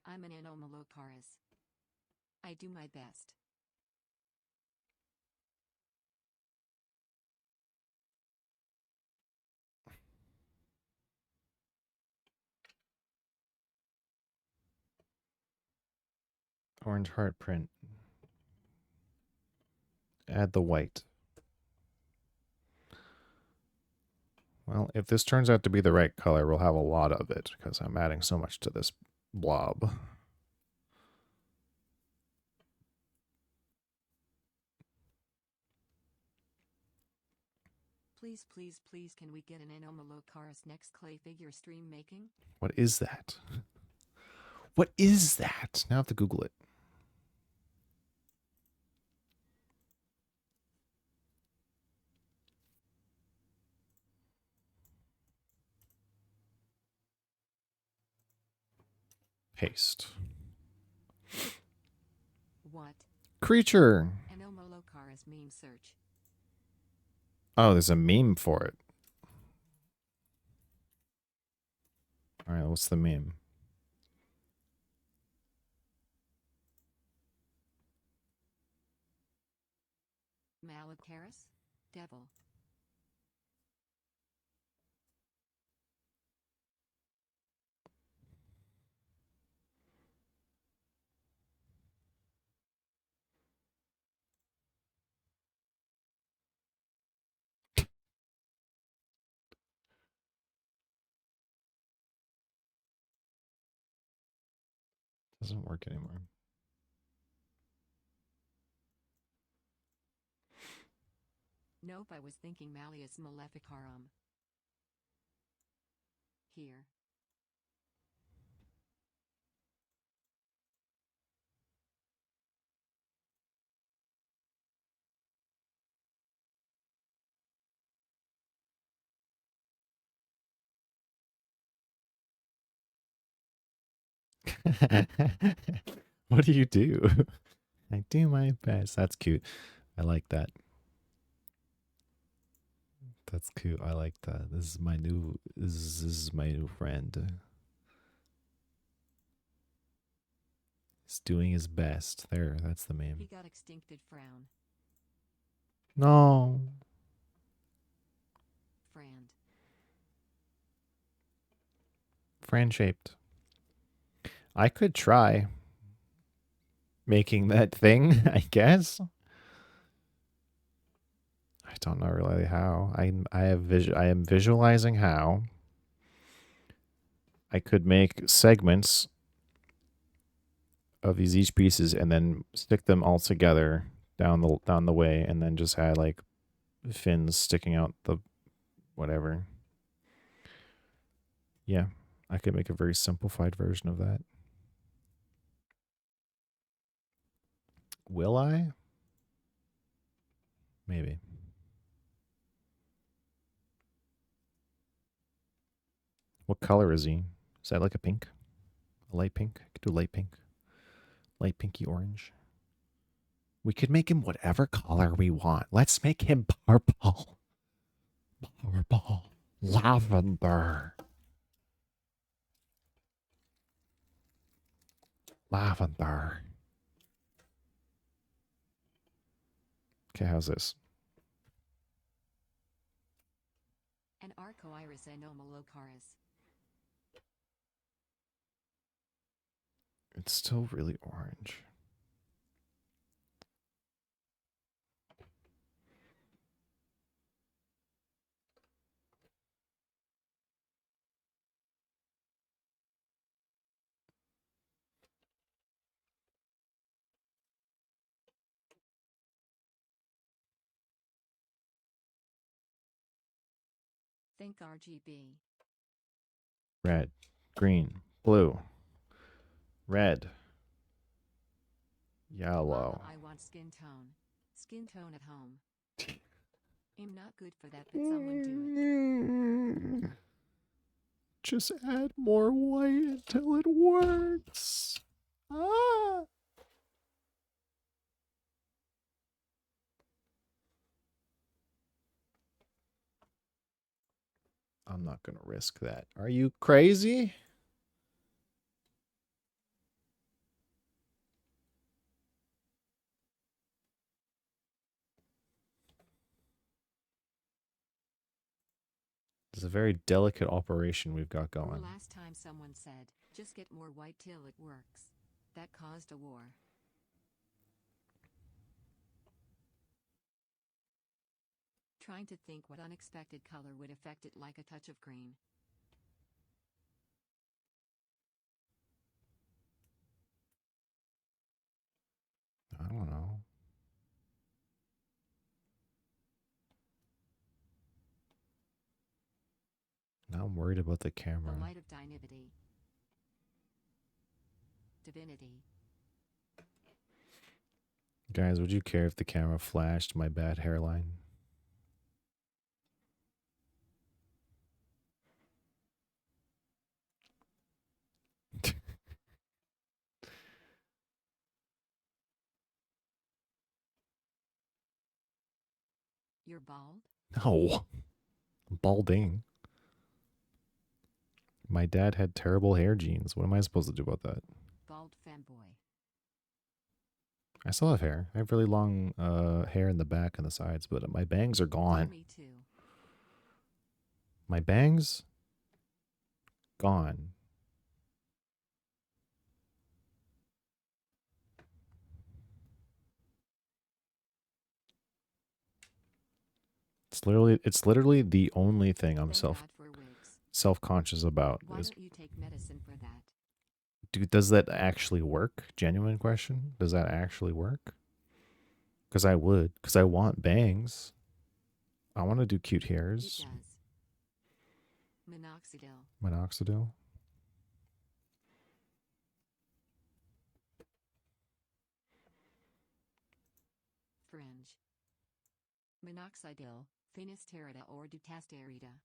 I'm an Anomalocaris. I do my best. Orange heart print. Add the white. Well, if this turns out to be the right color, we'll have a lot of it because I'm adding so much to this blob. Please, please, please, can we get an Anomalocaris next clay figure stream making? What is that? What is that? Now I have to Google it. Paste. What? Creature. Anomalocaris meme search. Oh, there's a meme for it. All right, what's the meme? Malacaris? Devil. Doesn't work anymore. Nope, I was thinking Malleus Maleficarum. Here. What do you do? I do my best. That's cute. I like that. That's cute. I like that. This is my new. This is my new friend. He's doing his best. There. That's the He meme. got extincted frown. No. Frand. Fran shaped. I could try making that thing, I guess. I don't know really how. I am visualizing how I could make segments of these each pieces and then stick them all together down the way and then just add like fins sticking out the whatever. Yeah, I could make a very simplified version of that. Will I? Maybe. What color is he? Is that like a pink? A light pink? I could do light pink. Light pinky orange. We could make him whatever color we want. Let's make him purple. Purple. Lavender. Lavender. Okay, how's this? An Arcoiris anomalocaris. It's still really orange. Think RGB. Red, green, blue, red, yellow. Mama, I want skin tone. Skin tone at home. I'm not good for that, but someone do it. Just add more white until it works. Ah! I'm not gonna risk that. Are you crazy? It's a very delicate operation we've got Or going. last time someone said, just get more white till it works. That caused a war. Trying to think what unexpected color would affect it like a touch of green. I don't know. Now I'm worried about the The camera. light of divinity. Divinity. Guys, would you care if the camera flashed my bad hairline? You're bald? No. I'm balding. My dad had terrible hair genes. What am I supposed to do about that? Bald fanboy. I still have hair. I have really long hair in the back and the sides, but my bangs are Yeah, gone. me too. My bangs? Gone. It's literally the only thing I'm Thank God for wigs. self-conscious about Why is, don't you take medicine for that? dude, does that actually work? Genuine question. Does that actually work? Because I would. Because I want bangs. I want to do cute It hairs. does. Minoxidil. Minoxidil. Fringe. Minoxidil, finasterida or dutasterida.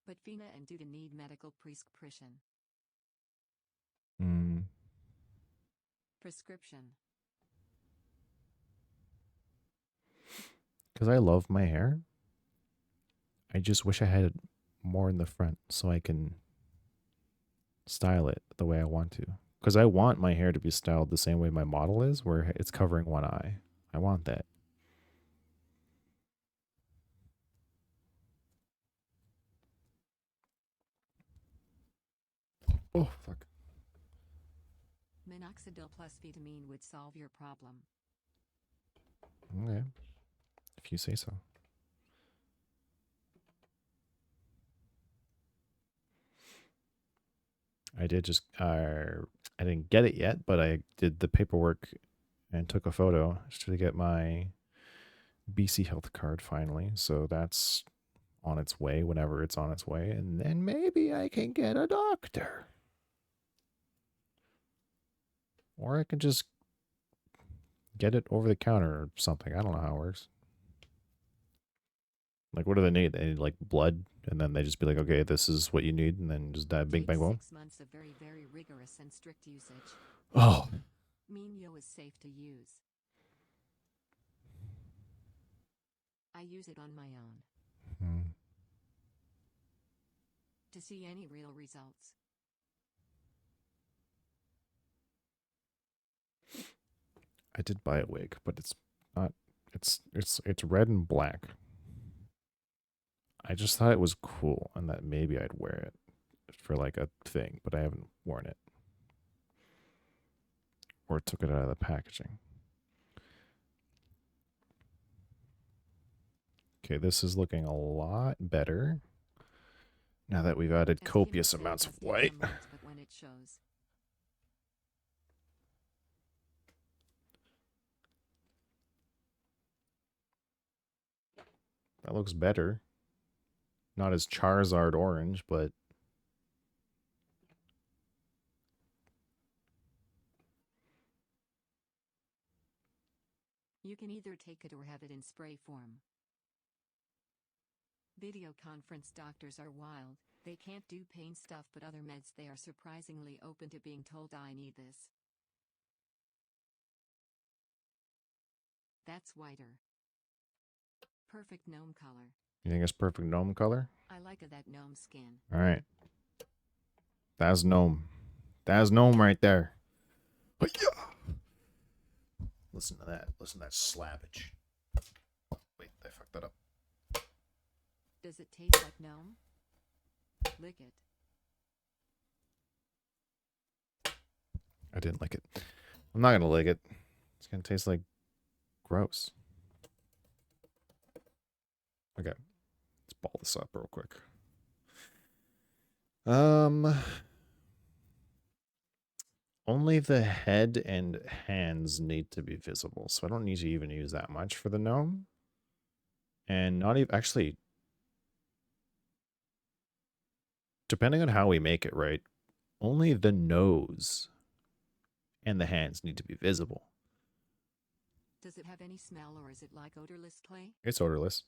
But Fina and Duda need medical prescription. Mm. Prescription. Because I love my hair. I just wish I had it more in the front so I can style it the way I want to. Because I want my hair to be styled the same way my model is, where it's covering one eye. I want that. Oh, fuck. Minoxidil plus vitamin would solve your problem. Okay. If you say so. I did just, I didn't get it yet, but I did the paperwork and took a photo to get my BC Health card finally. So that's on its way whenever it's on its way. And then maybe I can get a doctor. Or I can just get it over the counter or something. I don't know how it works. Like, what do they need? They need, like, blood, and then they just be like, okay, this is what you need, and then just bing, Take bang, boom. 6 months of very, very rigorous and strict usage. Oh, Minio is safe to use. I use it on my own. Hmm. To see any real results. I did buy a wig, but it's not. It's red and black. I just thought it was cool and that maybe I'd wear it for like a thing, but I haven't worn it or took it out of the packaging. Okay, this is looking a lot better now that we've added As Kim copious said, amounts it of does take white. some months, but when it shows. That looks better. Not as Charizard orange, but You can either take it or have it in spray form. Video conference doctors are wild. They can't do pain stuff but other meds. They are surprisingly open to being told I need this. That's whiter. Perfect gnome color. you think it's perfect gnome color? I like that gnome skin. All right. That's gnome. That's gnome right there. Hi-ya! Listen to that. Listen to that slappage. Wait, I fucked that up. Does it taste like gnome? Lick it. I didn't lick it. I'm not gonna lick it. It's gonna taste like gross. Okay. Let's ball this up real quick. Only the head and hands need to be visible, so I don't need to even use that much for the gnome. And not even actually, depending on how we make it, right? Only the nose and the hands need to be visible. Does it have any smell or is it like odorless clay? It's odorless.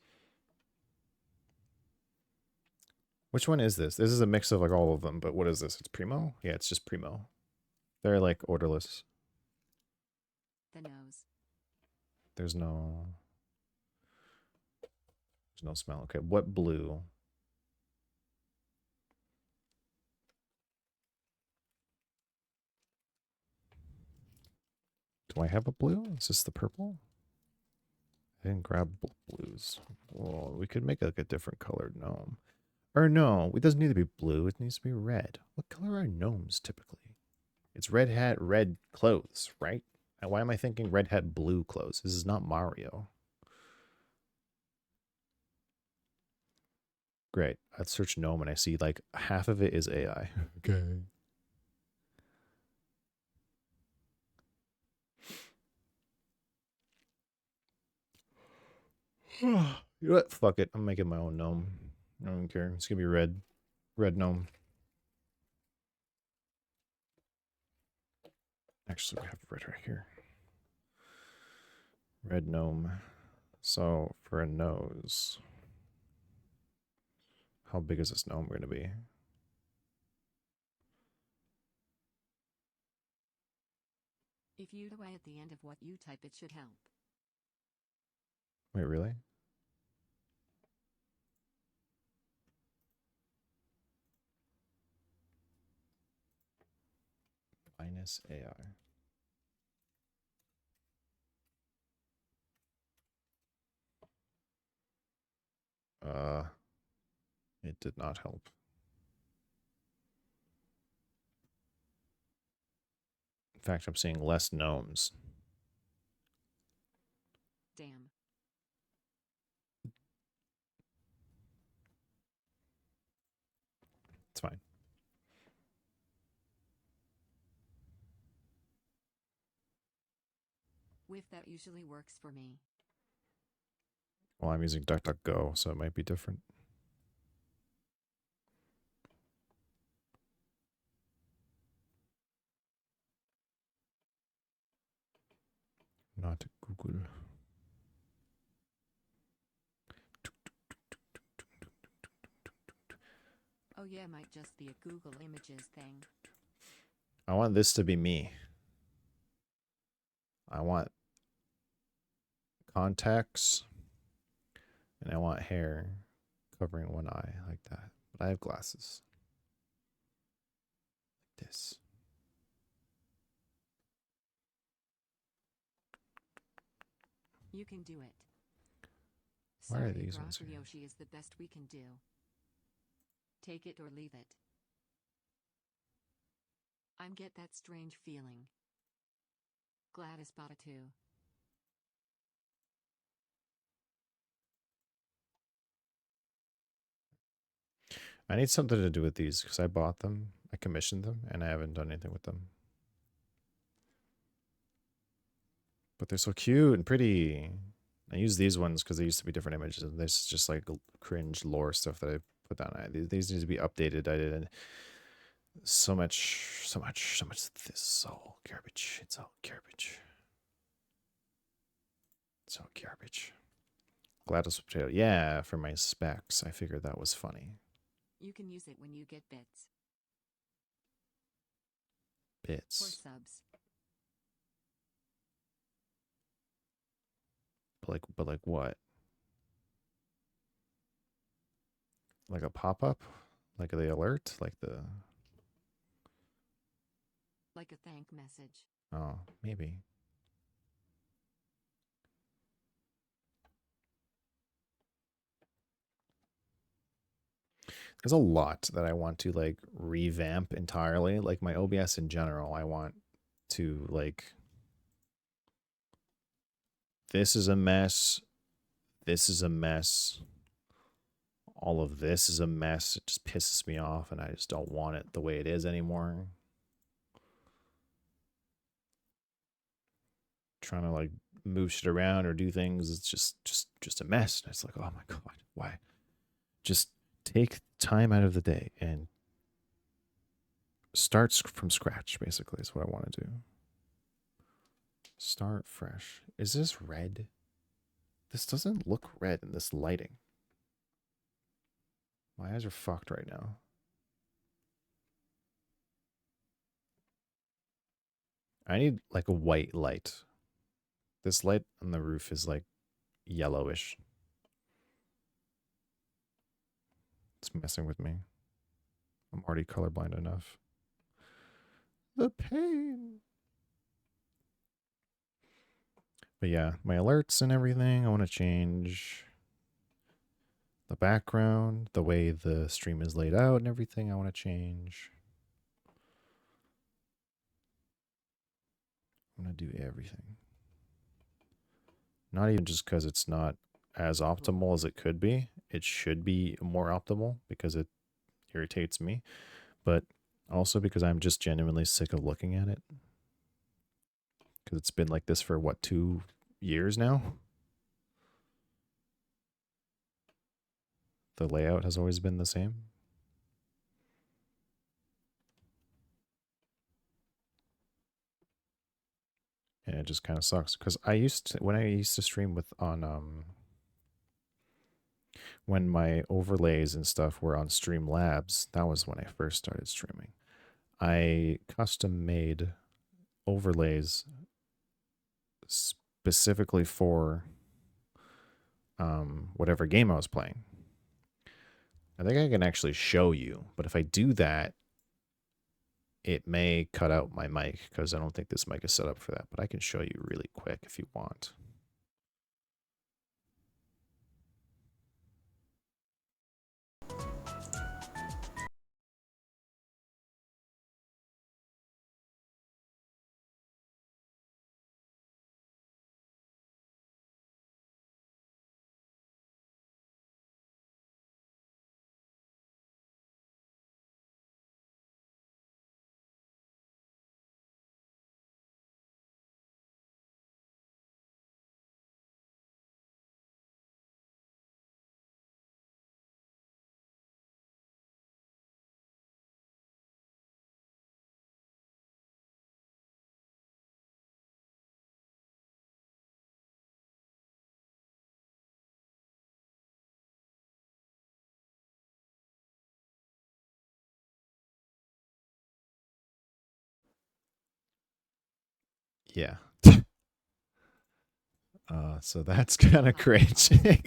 Which one is this? This is a mix of like all of them, but what is this? It's Primo? Yeah, it's just Primo. They're like odorless. The nose. There's no smell. Okay, what blue? Do I have a blue? Is this the purple? I didn't grab blues. Well, we could make like a different colored gnome. Or no, it doesn't need to be blue. It needs to be red. What color are gnomes typically? It's red hat, red clothes, right? Why am I thinking red hat, blue clothes? This is not Mario. Great. I'd search gnome and I see like half of it is AI. Okay. You know what? Fuck it. I'm making my own gnome. I don't care. It's gonna be red. Red gnome. Actually, we have red right here. Red gnome. So for a nose, how big is this gnome going to be? If you away at the end of what you type, it should help. Wait, really? Minus AI. It did not help. In fact, I'm seeing less gnomes. Damn. It's fine. Whiff that usually works for me. Well, I'm using DuckDuckGo, so it might be different. Not Google. Oh yeah, might just be a Google Images thing. I want this to be me. I want contacts, and I want hair covering one eye like that. But I have glasses. Like this. You can do it. Why are Sorry, these ones Brock here? Yoshi is the best we can do. Take it or leave it. I'm get that strange feeling. Gladys bought it too. I need something to do with these because I bought them, I commissioned them, and I haven't done anything with them. But they're so cute and pretty. I use these ones because they used to be different images, and this is just like cringe lore stuff that I put down. These need to be updated. I did so much. This is all garbage. It's all garbage. It's all garbage. GLaDOS potato. Yeah, for my specs. I figured that was funny. You can use it when you get bits or Bits. subs. But like what? Like a pop-up? Like the alert? Like the... Like a thank message. Oh, maybe. There's a lot that I want to like revamp entirely. Like my OBS in general, I want to like... This is a mess. This is a mess. All of this is a mess. It just pisses me off and I just don't want it the way it is anymore. Trying to like move shit around or do things, it's just a mess. And it's like, oh my god, why? Just take time out of the day and start from scratch, basically, is what I want to do. Start fresh. Is this red? This doesn't look red in this lighting. My eyes are fucked right now. I need like a white light. This light on the roof is like yellowish. It's messing with me. I'm already colorblind enough. The pain. But yeah, my alerts and everything, I want to change the background, the way the stream is laid out and everything, I want to change. I'm going to do everything. Not even just because it's not as optimal as it could be. It should be more optimal because it irritates me. But also because I'm just genuinely sick of looking at it. Because it's been like this for, what, 2 years now? The layout has always been the same. And it just kind of sucks. Because when I used to stream with when my overlays and stuff were on Streamlabs, that was when I first started streaming. I custom made overlays specifically for whatever game I was playing. I think I can actually show you, but if I do that, it may cut out my mic because I don't think this mic is set up for that, but I can show you really quick if you want. Yeah. So that's kind of crazy.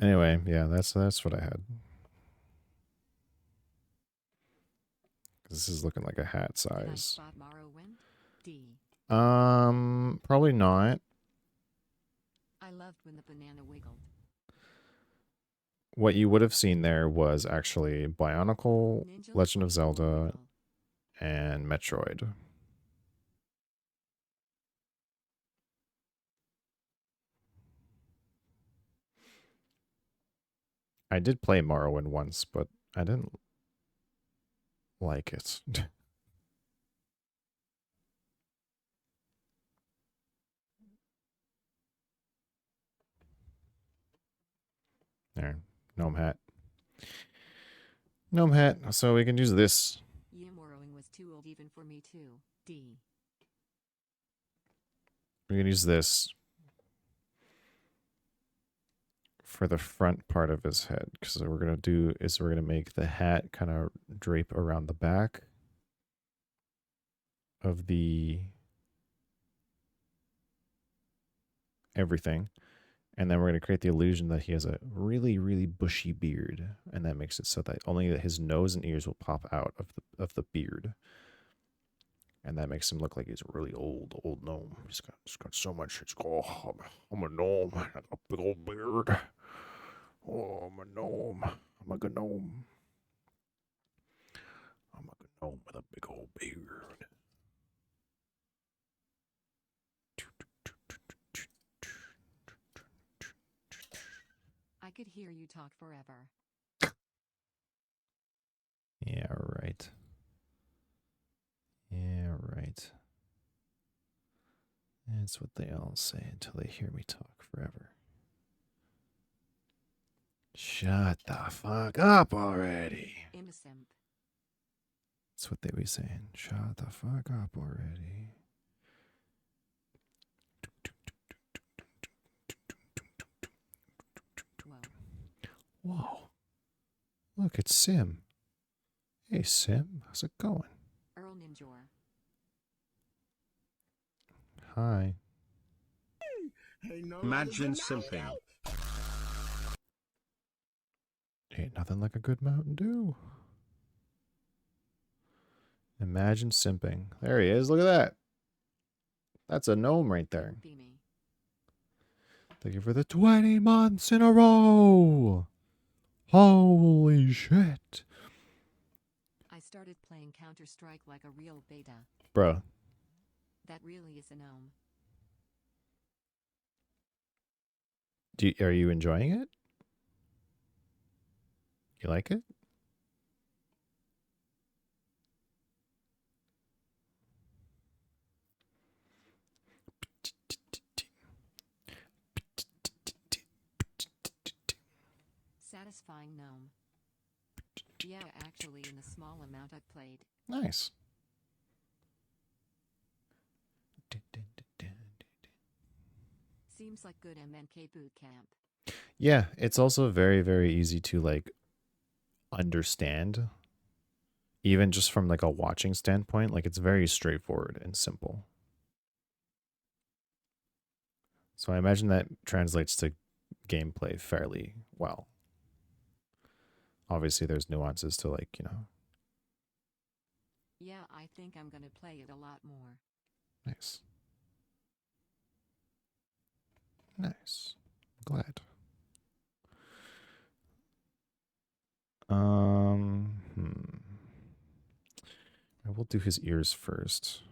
Anyway, yeah, that's what I had. This is looking like a hat Did I size. spot Morrowind? D. Probably not. I loved when the banana wiggled. What you would have seen there was actually Bionicle, Ninja Legend of like Zelda, wiggle. and Metroid. I did play Morrowind once, but I didn't like it. There, gnome hat. Gnome hat, so we can use this. Yeah, Morrowing was too old even for me too. D. We can use this for the front part of his head, because what we're gonna do is we're gonna make the hat kind of drape around the back of the everything, and then we're gonna create the illusion that he has a really, really bushy beard, and that makes it so that only his nose and ears will pop out of the beard, and that makes him look like he's a really old gnome. He's got so much. It's oh, I'm a gnome. I got a big old beard. Oh, I'm a gnome. I'm a gnome. I'm a gnome with a big old beard. I could hear you talk forever. Yeah, right. Yeah, right. That's what they all say until they hear me talk forever. Shut the fuck up already. Imsimp. That's what they be saying. Shut the fuck up already. Whoa. Whoa. Look, it's Sim. Hey, Sim. How's it going? Earl Ninjor. Hi. Imagine simping. Ain't nothing like a good Mountain Dew. Imagine simping. There he is. Look at that. That's a gnome right there. Be me. Thank you for the 20 months in a row. Holy shit. I started playing Counter-Strike like a real beta. Bro, That really is a gnome. are you enjoying it? You like it? Satisfying gnome. Yeah, actually in the small amount I've played. Nice. Seems like good MNK boot camp. Yeah, it's also very, very easy to like understand. Even just from like a watching standpoint, like it's very straightforward and simple. So I imagine that translates to gameplay fairly well. Obviously there's nuances to like, you know. Yeah, I think I'm gonna play it a lot more. Nice. Nice. Glad. I will do his ears first.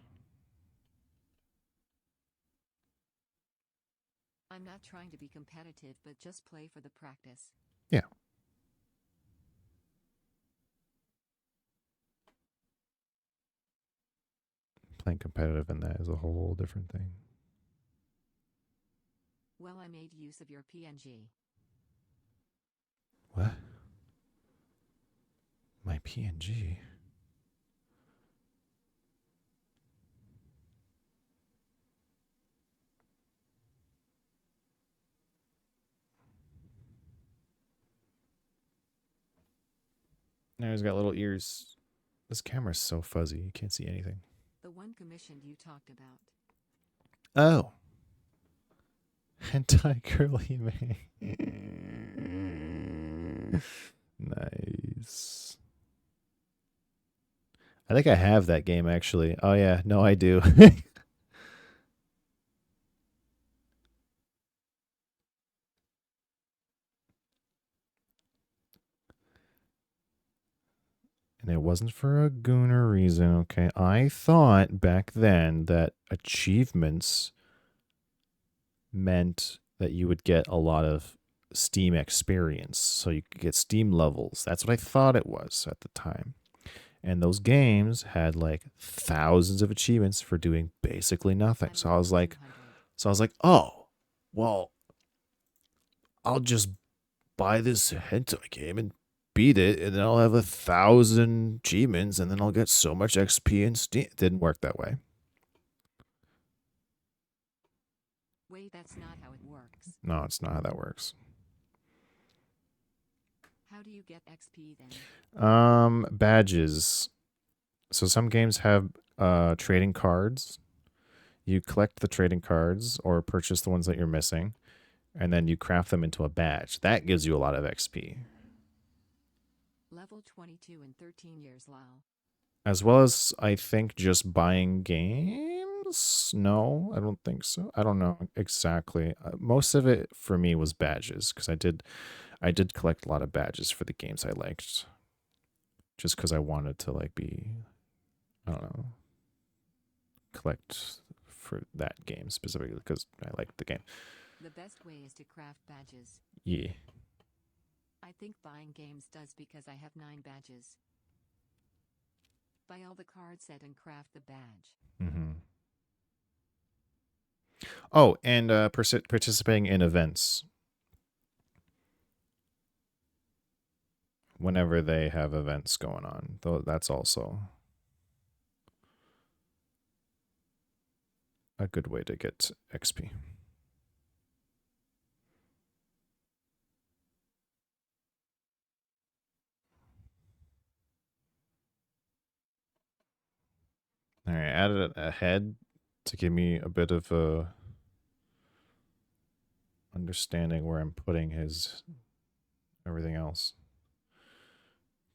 I'm not trying to be competitive, but just play for the practice. Yeah. Playing competitive in that is a whole different thing. Well, I made use of your PNG. What? My PNG? Now he's got little ears. This camera's so fuzzy, you can't see anything. The one commissioned you talked about. Oh. Hentai girly man. Nice. I think I have that game actually. Oh yeah, no I do. And it wasn't for a gooner reason, okay? I thought back then that achievements meant that you would get a lot of Steam experience. So you could get Steam levels. That's what I thought it was at the time. And those games had like thousands of achievements for doing basically nothing. I'm So I level was like, 200. oh, well, I'll just buy this hentai game and beat it, and then I'll have 1,000 achievements, and then I'll get so much XP in Steam. It didn't work that way. Wait, that's not how it works. No, it's not how that works. How do you get XP then? Badges. So some games have trading cards. You collect the trading cards or purchase the ones that you're missing, and then you craft them into a badge. That gives you a lot of XP. Level 22 in 13 years, lol. As well as, I think, just buying games? No, I don't think so. I don't know exactly. Most of it for me was badges, because I did collect a lot of badges for the games I liked. Just because I wanted to, like, I don't know, collect for that game specifically, because I liked the game. The best way is to craft badges. Yeah. I think buying games does because I have 9 badges. Buy all the card set and craft the badge. Mm-hmm. Oh, and participating in events. Whenever they have events going on. Though that's also a good way to get XP. All right, added a head to give me a bit of a understanding where I'm putting his everything else.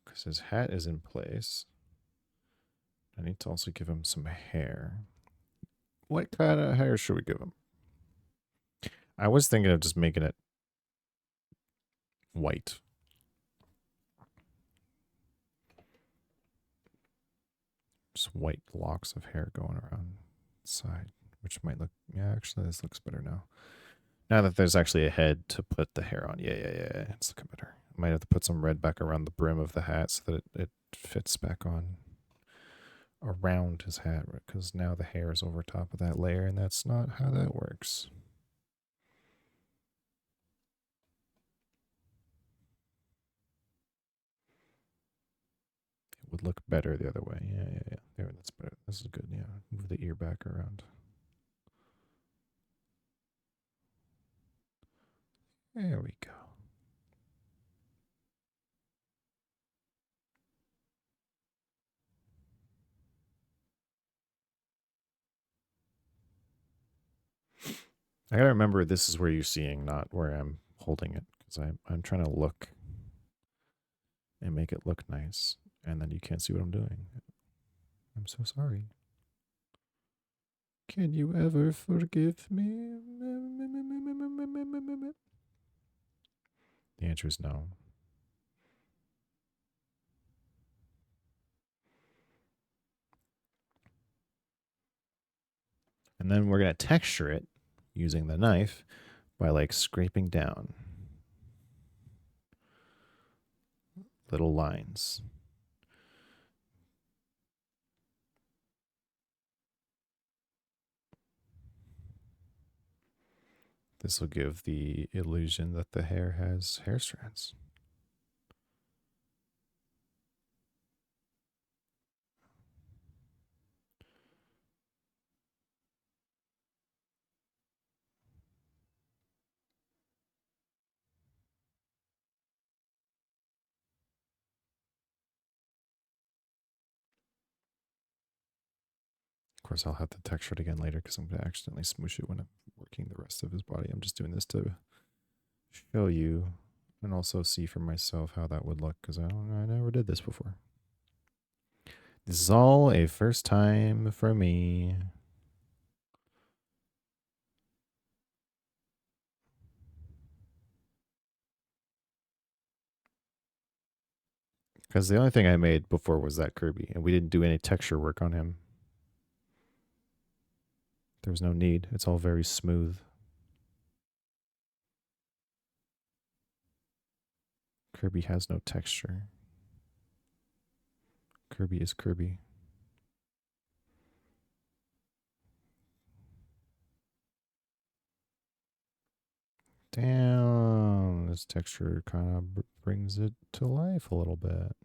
Because his hat is in place. I need to also give him some hair. What kind of hair should we give him? I was thinking of just making it white. Just white locks of hair going around the side, which might look, yeah, actually this looks better now. Now that there's actually a head to put the hair on. Yeah, it's looking better. I might have to put some red back around the brim of the hat so that it fits back on around his hat, because now the hair is over top of that layer, and that's not how that works. It would look better the other way. Yeah. There, that's better. This is good. Yeah, move the ear back around. There we go. I gotta remember this is where you're seeing, not where I'm holding it, because I'm trying to look and make it look nice, and then you can't see what I'm doing. I'm so sorry. Can you ever forgive me? The answer is no. And then we're going to texture it using the knife by like scraping down little lines. This will give the illusion that the hair has hair strands. course, I'll have to texture it again later because I'm going to accidentally smoosh it when I'm working the rest of his body. I'm just doing this to show you and also see for myself how that would look because I never did this before. This is all a first time for me. Because the only thing I made before was that Kirby, and we didn't do any texture work on him. There was no need. It's all very smooth. Kirby has no texture. Kirby is Kirby. Damn, this texture kind of brings it to life a little bit.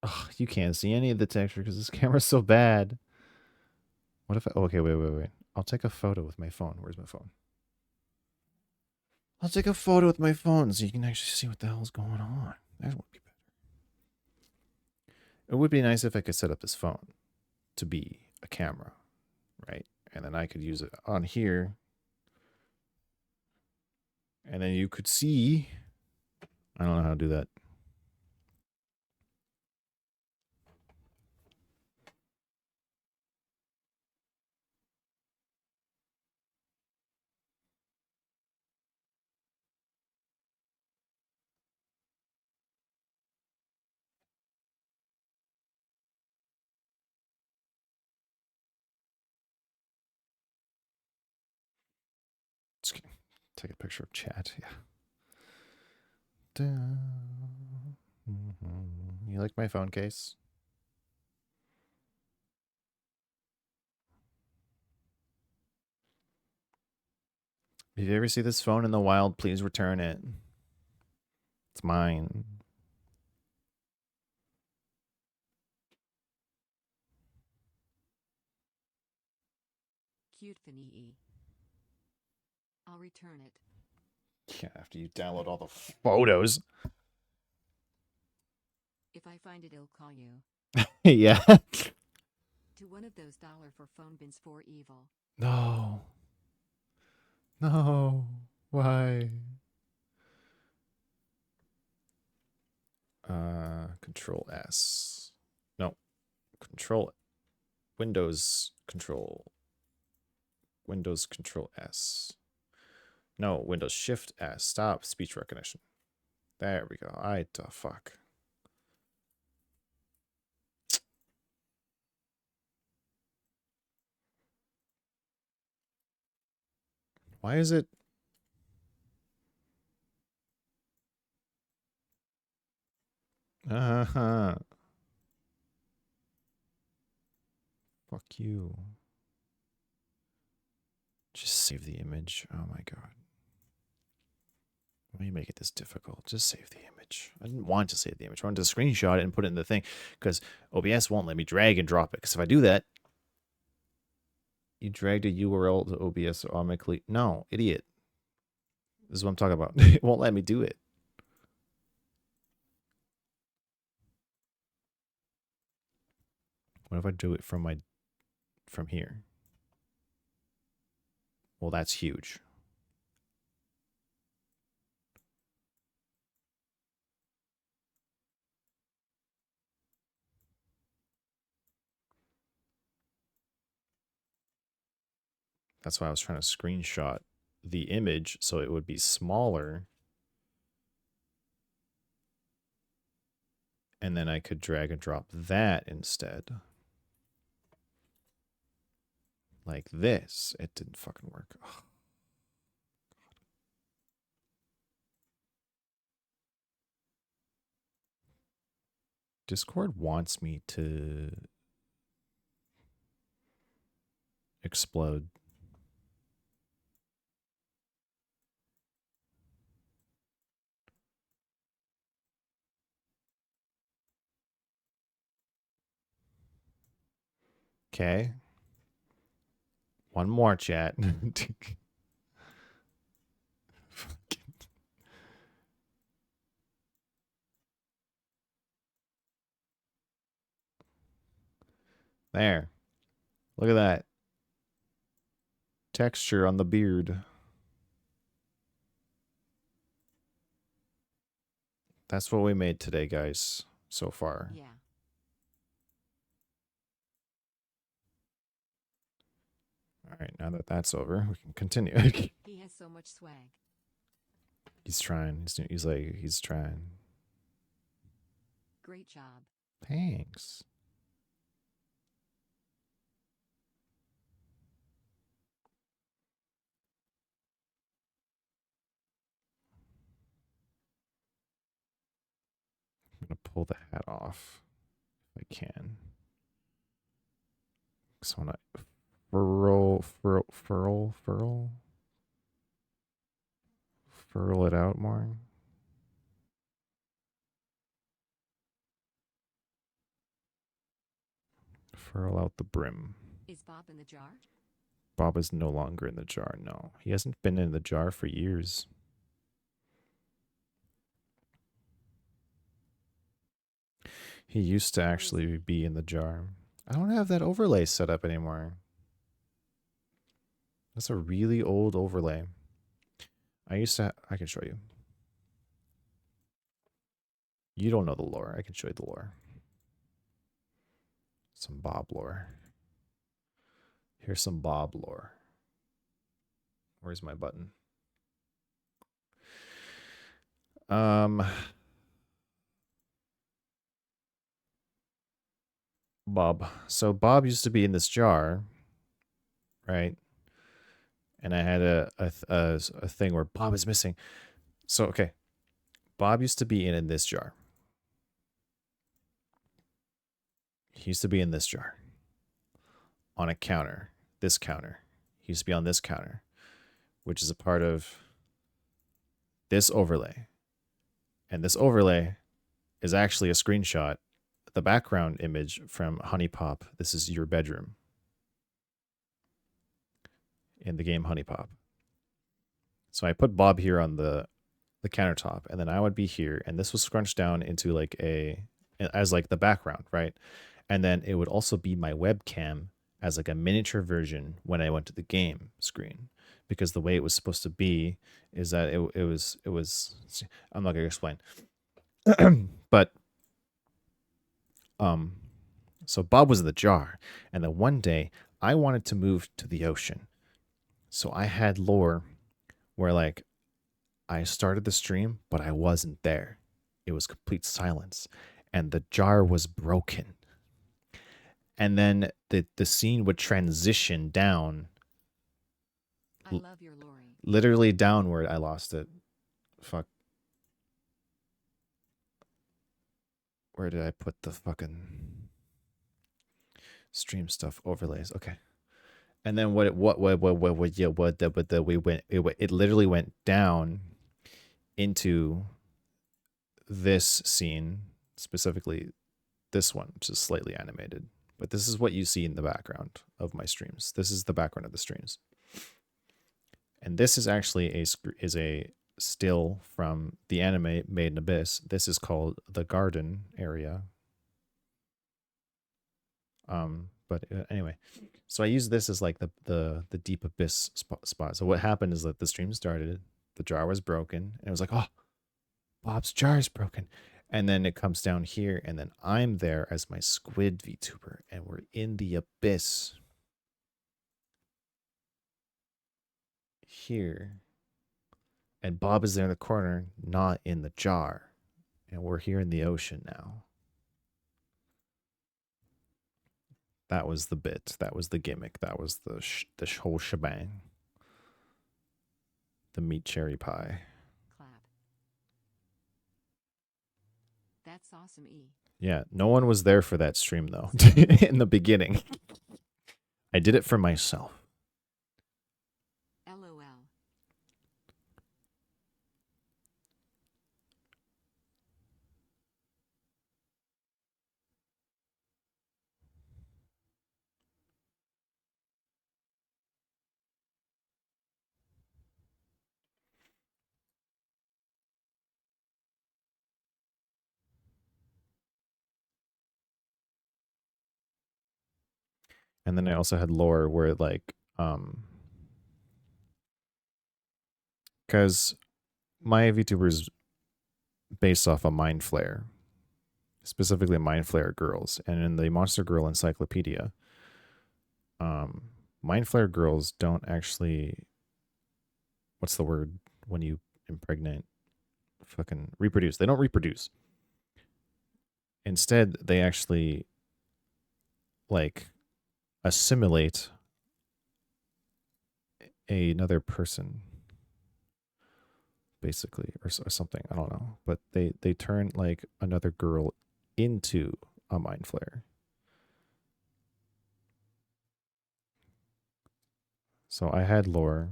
Ugh, you can't see any of the texture because this camera's so bad. What if I... Okay, wait. I'll take a photo with my phone. Where's my phone? I'll take a photo with my phone so you can actually see what the hell's going on. That would be better. It would be nice if I could set up this phone to be a camera, right? And then I could use it on here. And then you could see... I don't know how to do that. Just take a picture of chat. Yeah. You like my phone case? If you ever see this phone in the wild, please return it. It's mine. Cute Finee. I'll return it. Yeah, after you download all the photos. If I find it, I'll call you. Yeah. To one of those $ for phone bins for evil. No. No. Why? Control S. No. Control Windows Control. Windows Control S. No, Windows Shift S. Stop speech recognition. There we go. Fuck. Why is it? Uh-huh. Fuck you. Just save the image. Oh my god. Why do you make it this difficult? Just save the image. I didn't want to save the image. I wanted to screenshot it and put it in the thing because OBS won't let me drag and drop it. Because if I do that, you dragged a URL to OBS automatically. No, idiot. This is what I'm talking about. It won't let me do it. What if I do it from here? Well, that's huge. That's why I was trying to screenshot the image so it would be smaller. And then I could drag and drop that instead. Like this. It didn't fucking work. Oh, Discord wants me to explode. Okay. One more, chat. Fucking- There. Look at that. Texture on the beard. That's what we made today, guys, so far. Yeah. All right, now that that's over, we can continue. He has so much swag. He's trying. He's trying. Great job. Thanks. I'm gonna pull the hat off if I can. So I wanna furl it out more. Furl out the brim. Is Bob in the jar? Bob is no longer in the jar. No, he hasn't been in the jar for years. He used to actually be in the jar. I don't have that overlay set up anymore. That's a really old overlay. I can show you. You don't know the lore. I can show you the lore. Some Bob lore. Here's some Bob lore. Where's my button? Bob. So Bob used to be in this jar, right? And I had a thing where Bob is missing. So okay, Bob used to be in this jar. He used to be in this jar. On a counter, this counter. He used to be on this counter, which is a part of this overlay. And this overlay is actually a screenshot, the background image from Honey Pop. This is your bedroom in the game Honey Pop. So I put Bob here on the countertop, and then I would be here, and this was scrunched down into like as like the background, right? And then it would also be my webcam as like a miniature version when I went to the game screen, because the way it was supposed to be is that it was I'm not gonna explain. But so Bob was in the jar, and then one day I wanted to move to the ocean. So I had lore where like I started the stream, but I wasn't there. It was complete silence, and the jar was broken. And then the scene would transition down, I love your Lori. literally downward. I lost it. Fuck. Where did I put the fucking stream stuff overlays? Okay. And then it literally went down into this scene, specifically this one, which is slightly animated. But this is what you see in the background of my streams. This is the background of the streams. And this is actually a still from the anime Made in Abyss. This is called the garden area. But anyway, so I use this as like the deep abyss spot. So what happened is that the stream started, the jar was broken, and it was like, oh, Bob's jar is broken. And then it comes down here, and then I'm there as my squid VTuber, and we're in the abyss here. And Bob is there in the corner, not in the jar. And we're here in the ocean now. That was the bit. That was the gimmick. That was the whole shebang. The meat cherry pie. Clap. That's awesome, E. Yeah, no one was there for that stream, though, in the beginning. I did it for myself. And then I also had lore where like because my VTuber is based off a Mind Flayer, specifically Mind Flayer girls, and in the Monster Girl Encyclopedia, Mind Flayer girls don't actually, what's the word when you impregnate, fucking reproduce. They don't reproduce. Instead, they actually like assimilate another person, basically, or something. I don't know, but they turn like another girl into a Mind Flayer. So I had lore,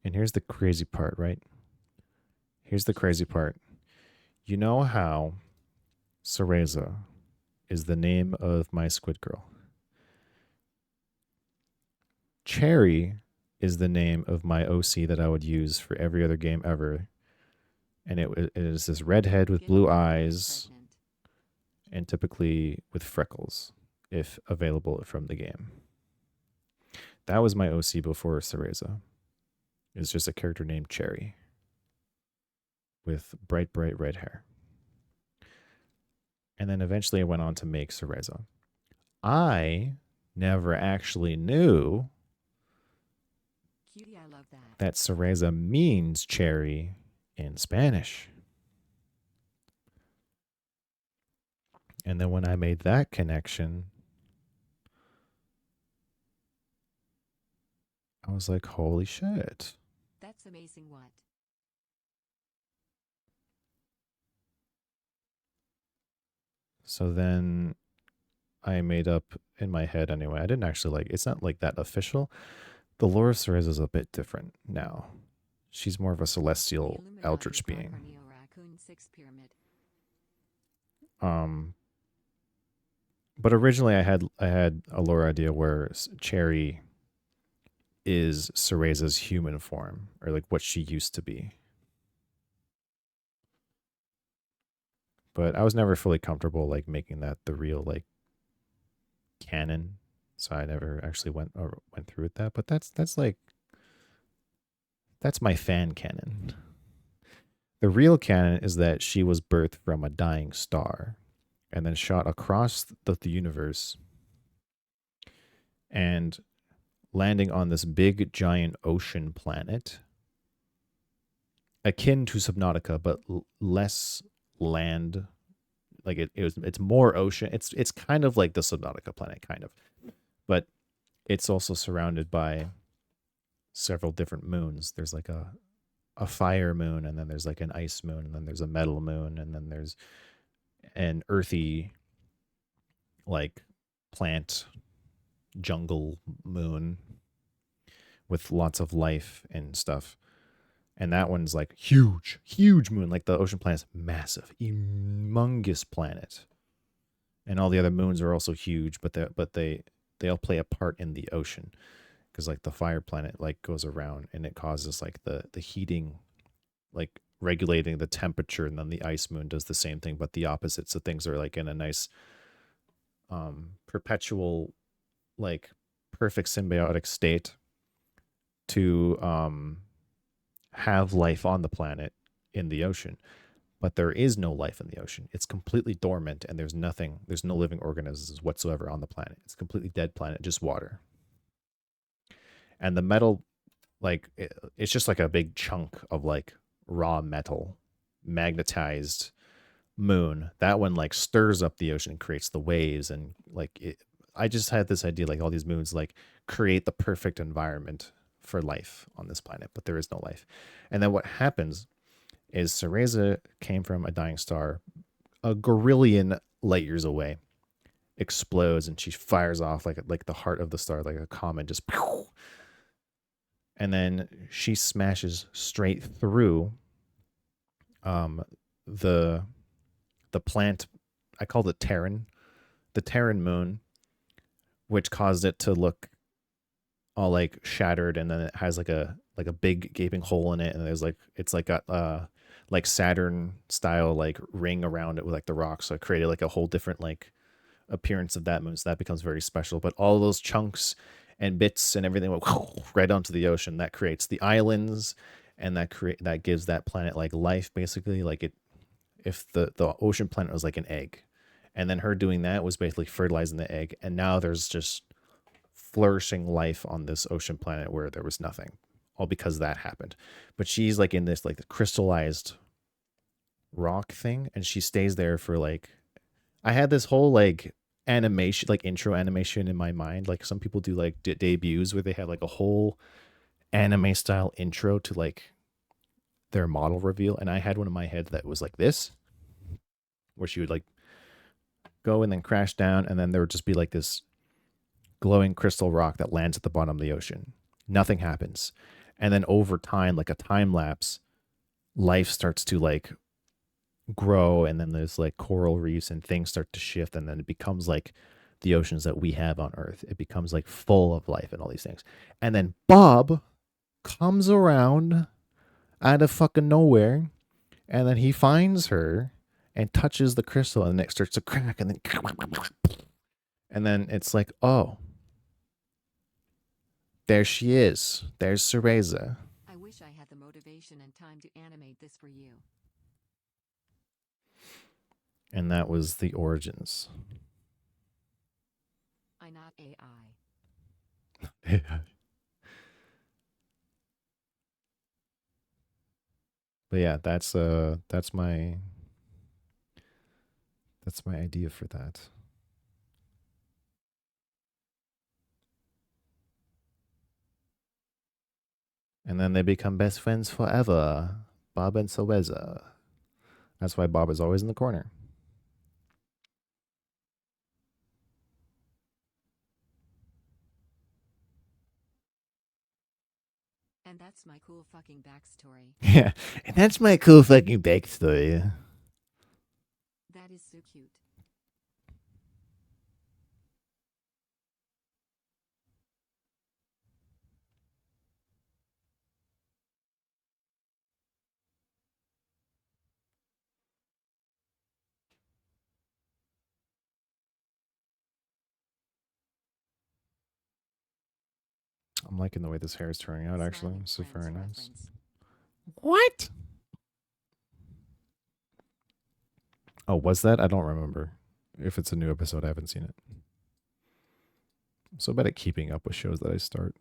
and here's the crazy part, right? Here's the crazy part. You know how Cereza is the name of my squid girl. Cherry is the name of my OC that I would use for every other game ever. And it is this redhead with Get blue pregnant, eyes pregnant. and typically with freckles, if available from the game. That was my OC before Cereza. It's just a character named Cherry with bright red hair. And then eventually I went on to make Cereza. I never actually knew Cutie, I love that. that Cereza means cherry in Spanish. And then when I made that connection, I was like, holy shit. That's amazing. What? So then I made up in my head anyway. I didn't actually like, it's not like that official. The lore of Cereza is a bit different now. She's more of a The celestial Illuminati eldritch attack being. our Neo-Raccoon 6 pyramid. But originally I had a lore idea where Cherry is Cereza's human form, or like what she used to be. But I was never fully comfortable like making that the real like canon, so I never actually went through with that. But that's my fan canon. The real canon is that she was birthed from a dying star and then shot across the universe and landing on this big giant ocean planet akin to Subnautica, but less land. Like it's more ocean. It's kind of like the Subnautica planet, kind of, but it's also surrounded by several different moons. There's like a fire moon, and then there's like an ice moon, and then there's a metal moon, and then there's an earthy, like plant jungle moon with lots of life and stuff. And that one's like huge moon. Like the ocean planet's massive, humongous planet. And all the other moons are also huge, but they all play a part in the ocean, because like the fire planet like goes around and it causes like the heating, like regulating the temperature, and then the ice moon does the same thing but the opposite. So things are like in a nice perpetual, like perfect symbiotic state to have life on the planet in the ocean. But there is no life in the ocean. It's completely dormant, and there's no living organisms whatsoever on the planet. It's a completely dead planet, just water. And the metal, like it's just like a big chunk of like raw metal, magnetized moon. That one like stirs up the ocean and creates the waves, and like I just had this idea like all these moons like create the perfect environment for life on this planet, but there is no life. And then what happens is Cereza came from a dying star a gorillion light years away, explodes, and she fires off like the heart of the star, like a comet, just pew! And then she smashes straight through the plant. I called it Terran, the Terran moon, which caused it to look all like shattered, and then it has like a big gaping hole in it, and there's like it's like got like Saturn style like ring around it with like the rocks. So it created like a whole different like appearance of that moon, so that becomes very special. But all those chunks and bits and everything went right onto the ocean. That creates the islands, and that gives that planet like life, basically. Like it, if the ocean planet was like an egg, and then her doing that was basically fertilizing the egg, and now there's just flourishing life on this ocean planet where there was nothing, all because that happened. But she's like in this like crystallized rock thing, and she stays there for like, I had this whole like animation, like intro animation in my mind. Like some people do like debuts where they have like a whole anime style intro to like their model reveal, and I had one in my head that was like this, where she would like go and then crash down, and then there would just be like this glowing crystal rock that lands at the bottom of the ocean. Nothing happens. And then over time, like a time lapse, life starts to like grow, and then there's like coral reefs and things start to shift, and then it becomes like the oceans that we have on Earth. It becomes like full of life and all these things. And then Bob comes around out of fucking nowhere, and then he finds her and touches the crystal, and then it starts to crack, and then it's like, oh, there she is. There's Cereza. I wish I had the motivation and time to animate this for you. And that was the origins. I not AI. But yeah, that's my idea for that. And then they become best friends forever, Bob and Cereza. That's why Bob is always in the corner. And that's my cool fucking backstory. Yeah, and that's my cool fucking backstory. That is so cute. I'm liking the way this hair is turning out, actually. Smiling This is very Friends nice. reference. What? Oh, was that? I don't remember. If it's a new episode, I haven't seen it. I'm so bad at keeping up with shows that I start.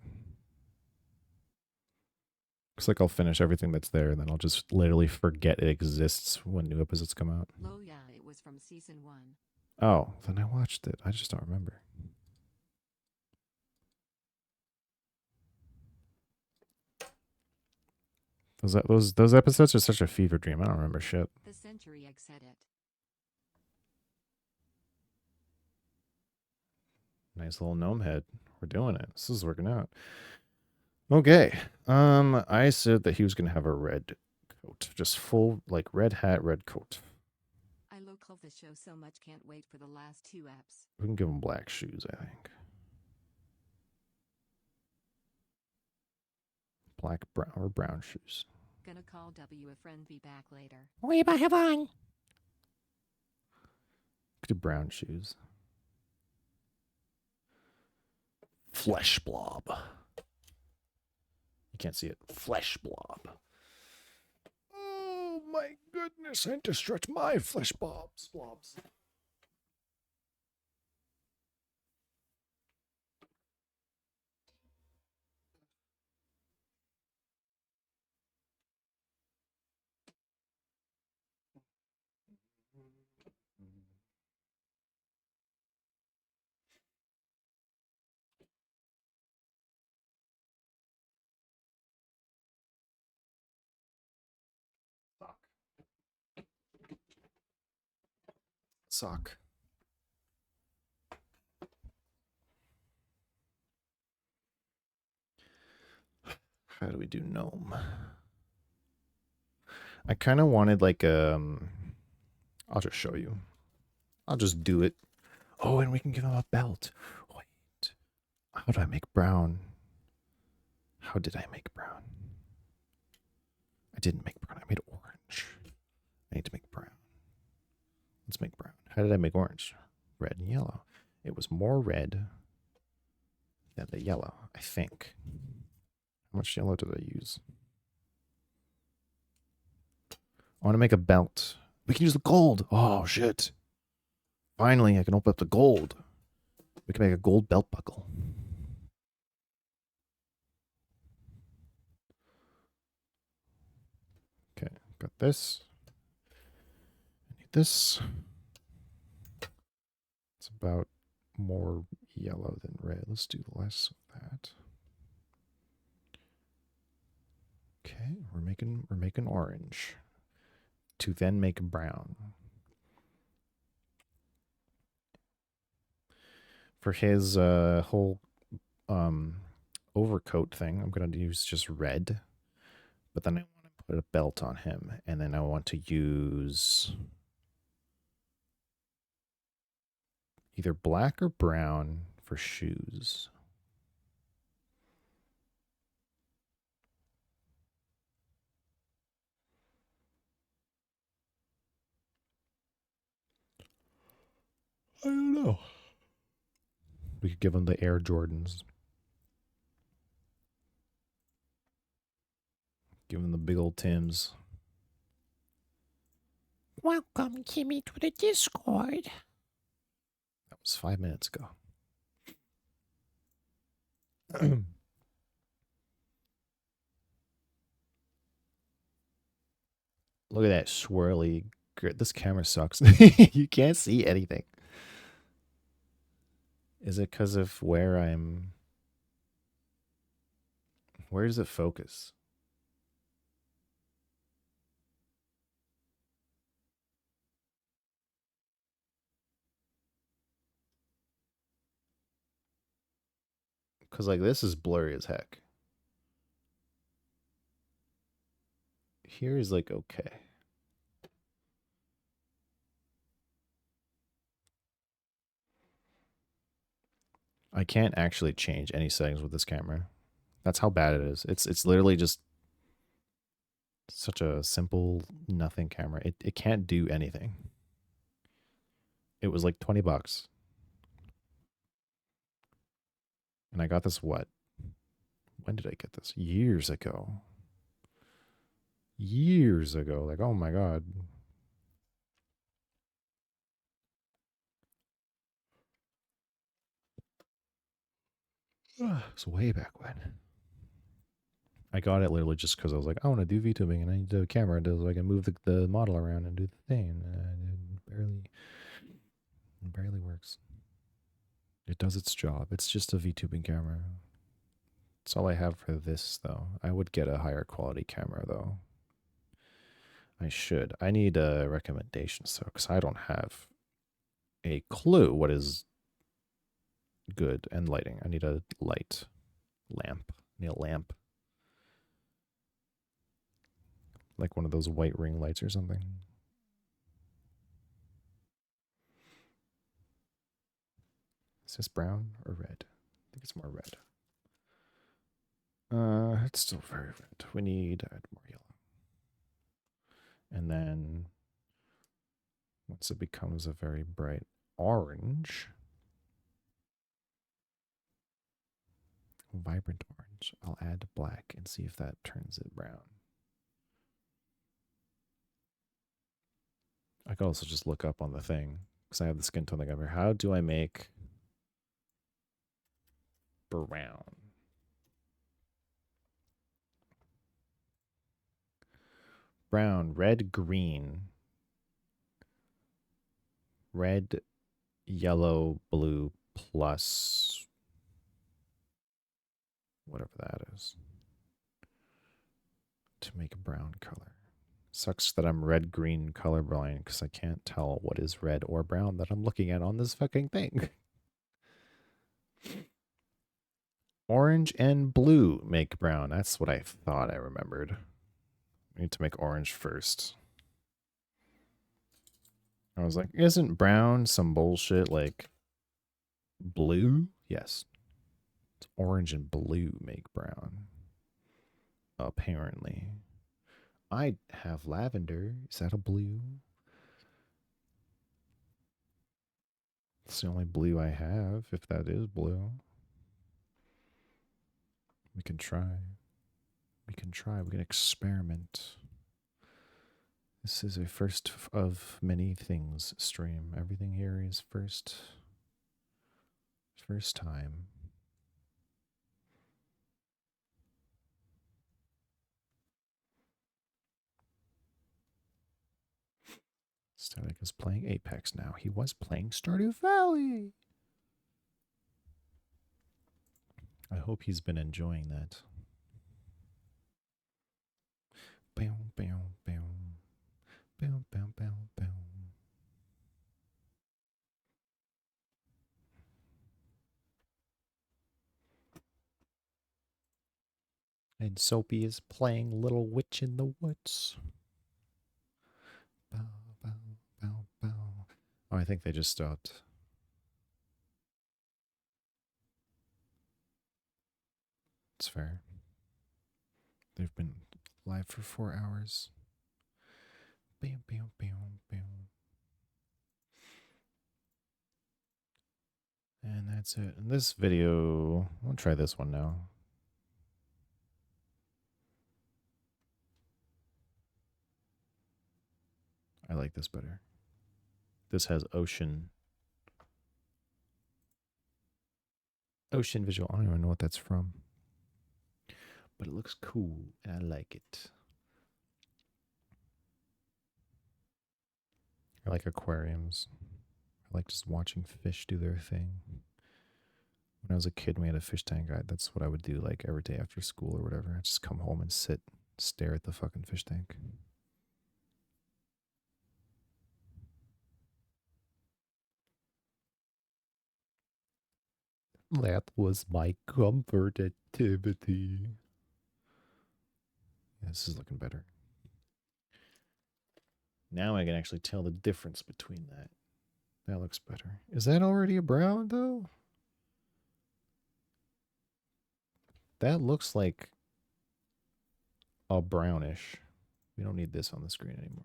Looks like I'll finish everything that's there, and then I'll just literally forget it exists when new episodes come out. Lo yeah, it was from season 1. Oh, then I watched it. I just don't remember. Those episodes are such a fever dream. I don't remember shit. The Century Egg said it. Nice little gnome head. We're doing it. This is working out. Okay. I said that he was gonna have a red coat. Just full like red hat, red coat. I love the show so much, can't wait for the last 2 eps. We can give him black shoes, I think. Black, brown, or brown shoes. Gonna call W a friend, be back later. Could do brown shoes. Flesh blob. You can't see it. Flesh blob. Oh my goodness, I had to stretch my flesh blobs. Sock. How do we do gnome? I kind of wanted like I'll just show you. I'll just do it. Oh, and we can give him a belt. Wait. How do I make brown? How did I make brown? I didn't make brown. I made orange. I need to make brown. Let's make brown. How did I make orange? red and yellow. It was more red than the yellow, I think. How much yellow did I use? I want to make a belt. We can use the gold. Oh, shit. Finally, I can open up the gold. We can make a gold belt buckle. Okay, got this. I need this. It's about more yellow than red. Let's do less of that. Okay, we're making orange to then make brown. For his whole overcoat thing, I'm going to use just red. But then I want to put a belt on him. And then I want to use either black or brown for shoes. I don't know. We could give him the Air Jordans. Give him the big old Tims. Welcome, Kimmy, to the Discord. That was 5 minutes ago. Look at that swirly grid. This camera sucks. You can't see anything. Is it because of where I'm... Where does it focus? Because, like, this is blurry as heck. Here is, like, okay. I can't actually change any settings with this camera. That's how bad it is. It's literally just such a simple nothing camera. It can't do anything. It was like 20 bucks. And I got this what? When did I get this? Years ago. Years ago. Like, oh my god. It's way back when. I got it literally just because I was like, I want to do VTubing and I need a camera so I can move the model around and do the thing. And it barely works. It does its job. It's just a VTubing camera. That's all I have for this, though. I would get a higher quality camera, though. I should. I need recommendations, though, because I don't have a clue what is good. And lighting. I need a light lamp. I need a lamp. Like one of those white ring lights or something. Is this brown or red? I think it's more red. It's still very red. We need to add more yellow. And then once it becomes a very bright orange, vibrant orange, I'll add black and see if that turns it brown. I could also just look up on the thing because I have the skin tone thing over. How do I make brown? Brown, red, green, red, yellow, blue, plus whatever that is to make a brown color. Sucks that I'm red-green colorblind because I can't tell what is red or brown that I'm looking at on this fucking thing. Orange and blue make brown. That's what I thought I remembered. I need to make orange first. I was like, isn't brown some bullshit like blue? Yes. It's orange and blue make brown. Apparently. I have lavender. Is that a blue? It's the only blue I have, if that is blue. We can try. We can try. We can experiment. This is a first of many things stream. Everything here is first time. Static is playing Apex now. He was playing Stardew Valley. I hope he's been enjoying that. Bow, bow, bow. Bow, bow, bow, bow. And Soapy is playing Little Witch in the Woods. Bow, bow, bow, bow. Oh, I think they just stopped. It's fair. They've been live for 4 hours. Bam, bam, bam, bam. And that's it. In this video, I'll try this one now. I like this better. This has ocean visual. I don't even know what that's from. But it looks cool, and I like it. I like aquariums. I like just watching fish do their thing. When I was a kid, we had a fish tank. That's what I would do, like, every day after school or whatever. I'd just come home and sit, stare at the fucking fish tank. That was my comfort activity. Yeah, this is looking better. Now I can actually tell the difference between that. That looks better. Is that already a brown, though? That looks like a brownish. We don't need this on the screen anymore.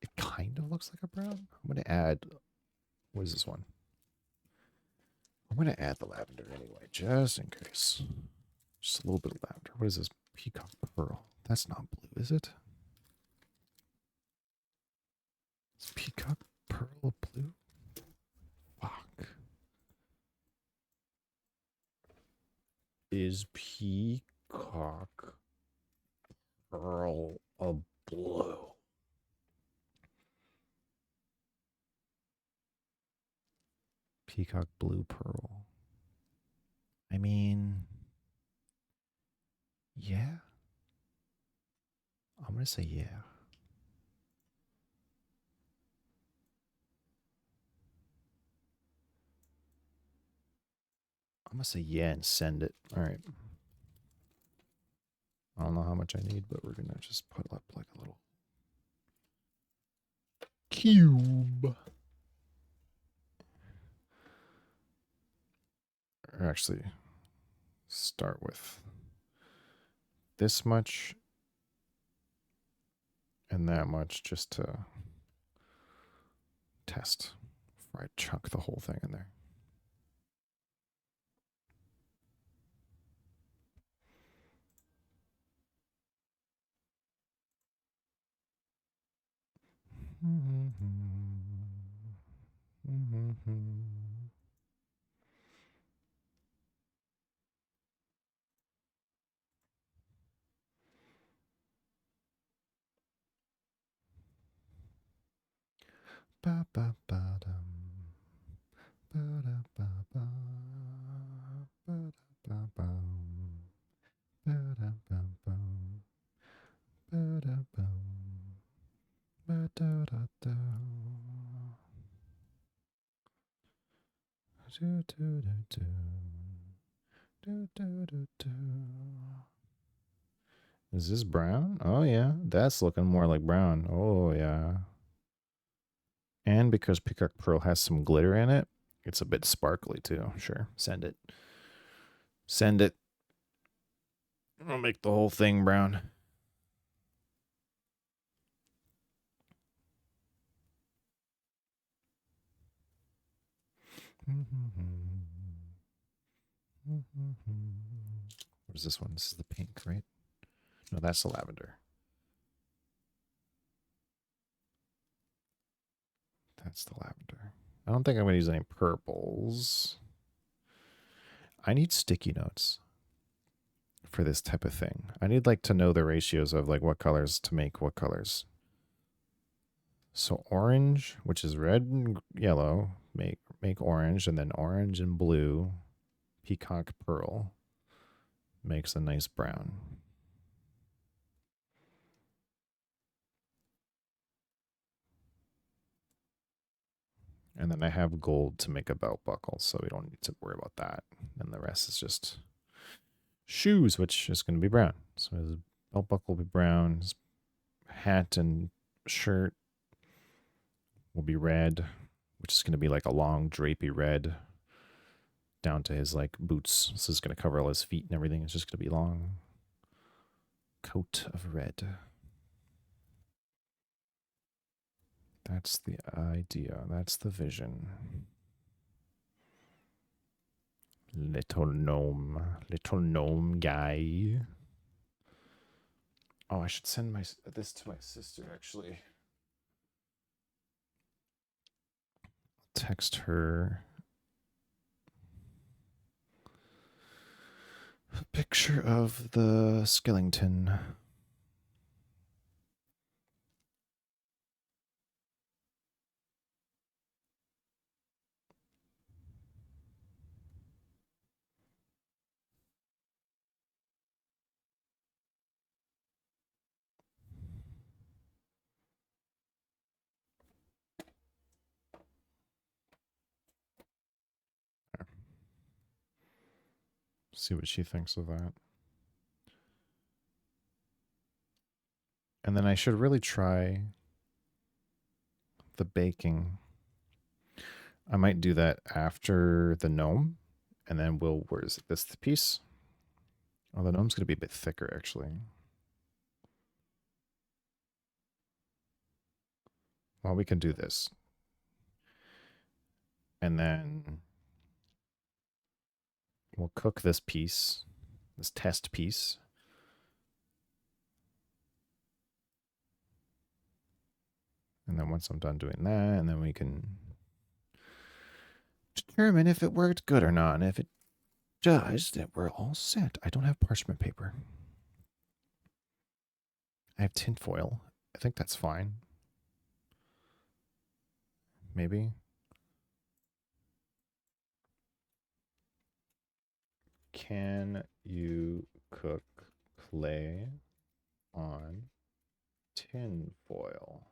It kind of looks like a brown. I'm going to add... What is this one? I'm going to add the lavender anyway, just in case. Just a little bit of lavender. What is this? Peacock pearl. That's not blue, is it? Is peacock pearl blue? Fuck. Is peacock pearl a blue? Peacock blue pearl. I mean, yeah. I'm going to say yeah. I'm going to say yeah and send it. All right. I don't know how much I need, but we're going to just put up like a little cube. Or actually, start with this much and that much just to test before I chunk the whole thing in there. Ba ba ba dum. Ba da ba ba. Ba da ba bum. Ba da ba bum. Ba da bum. Ba da da da. Do do do do. Do do do do. Is this brown? Oh yeah, that's looking more like brown. Oh yeah. And because Peacock Pearl has some glitter in it, it's a bit sparkly too. Sure, send it. Send it. I'll make the whole thing brown. What is this one? This is the pink, right? No, that's the lavender. That's the lavender. I don't think I'm going to use any purples. I need sticky notes for this type of thing. I need like to know the ratios of like what colors to make what colors. So orange, which is red and yellow, make orange, and then orange and blue, peacock pearl makes a nice brown. And then I have gold to make a belt buckle, so we don't need to worry about that. And the rest is just shoes, which is going to be brown. So his belt buckle will be brown. His hat and shirt will be red, which is going to be like a long drapey red down to his like boots. This is going to cover all his feet and everything. It's just going to be long coat of red. That's the idea. That's the vision. Little gnome guy. Oh, I should send this to my sister, actually. Text her a picture of the skeleton. See what she thinks of that. And then I should really try the baking. I might do that after the gnome. And then where is this piece? Oh, the gnome's going to be a bit thicker, actually. Well, we can do this. And then we'll cook this piece, this test piece. And then once I'm done doing that, and then we can determine if it worked good or not. And if it does, then we're all set. I don't have parchment paper. I have tinfoil. I think that's fine. Maybe. Can you cook clay on tinfoil?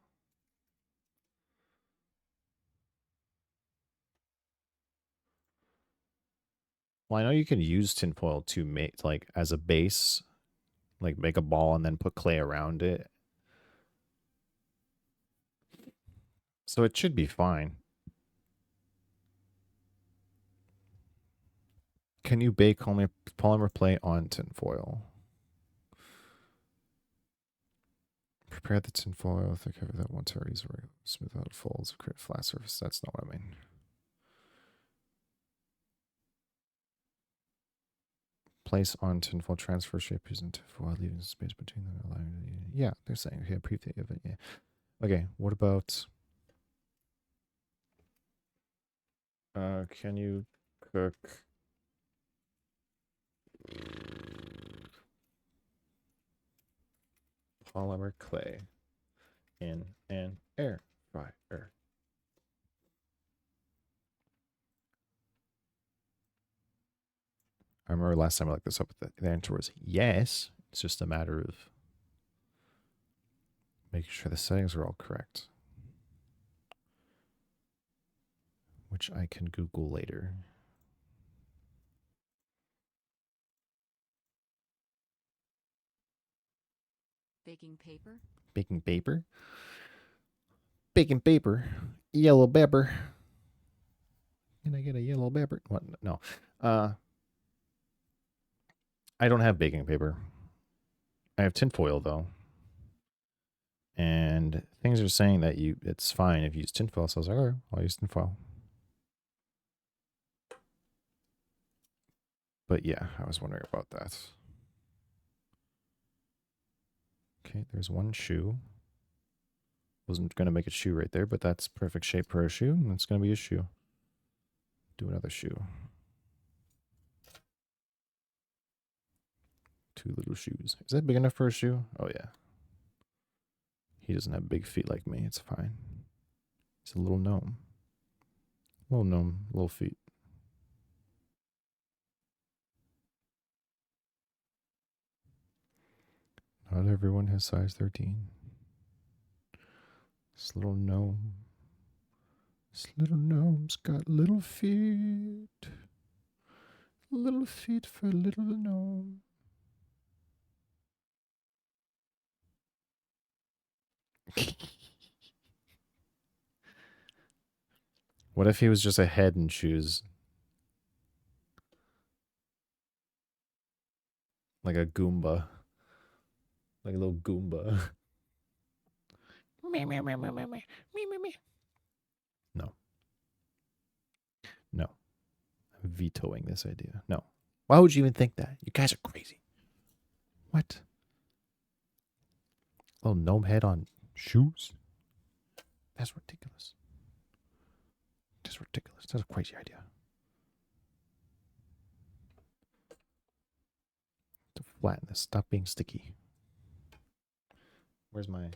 Well, I know you can use tinfoil to make, like, as a base, like make a ball and then put clay around it. So it should be fine. Can you bake only polymer clay on tinfoil? Prepare the tinfoil, thick heavy that one tear easily, smooth out folds, create a flat surface. That's not what I mean. Place on tinfoil, transfer shape using tinfoil, leaving space between them. Yeah, they're saying, okay, preview of it, yeah. Okay, what about... can you cook... polymer clay in an air fryer? I remember last time I looked this up, the answer was yes. It's just a matter of making sure the settings are all correct, which I can Google later. Baking paper? Baking paper? Baking paper. Yellow pepper. Can I get a yellow pepper? What? No. I don't have baking paper. I have tinfoil, though. And things are saying that it's fine if you use tinfoil. So I was like, all right, I'll use tinfoil. But yeah, I was wondering about that. Okay, there's one shoe. Wasn't going to make a shoe right there, but that's perfect shape for a shoe. And it's going to be a shoe. Do another shoe. 2 little shoes. Is that big enough for a shoe? Oh, yeah. He doesn't have big feet like me. It's fine. He's a little gnome. Little gnome, little feet. Not everyone has size 13. This little gnome. This little gnome's got little feet. Little feet for little gnome. What if he was just a head and shoes? Like a Goomba. Like a little Goomba. No. No. I'm vetoing this idea. No. Why would you even think that? You guys are crazy. What? Little gnome head on shoes? That's ridiculous. That's ridiculous. That's a crazy idea. To flatten this. Stop being sticky. Where's my...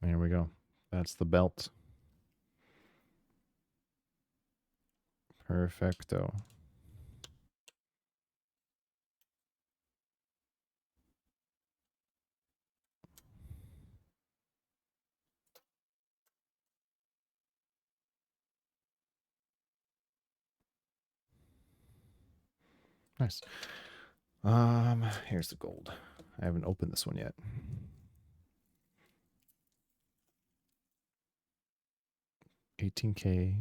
There we go. That's the belt. Perfecto. Nice. Here's the gold. I haven't opened this one yet. $18K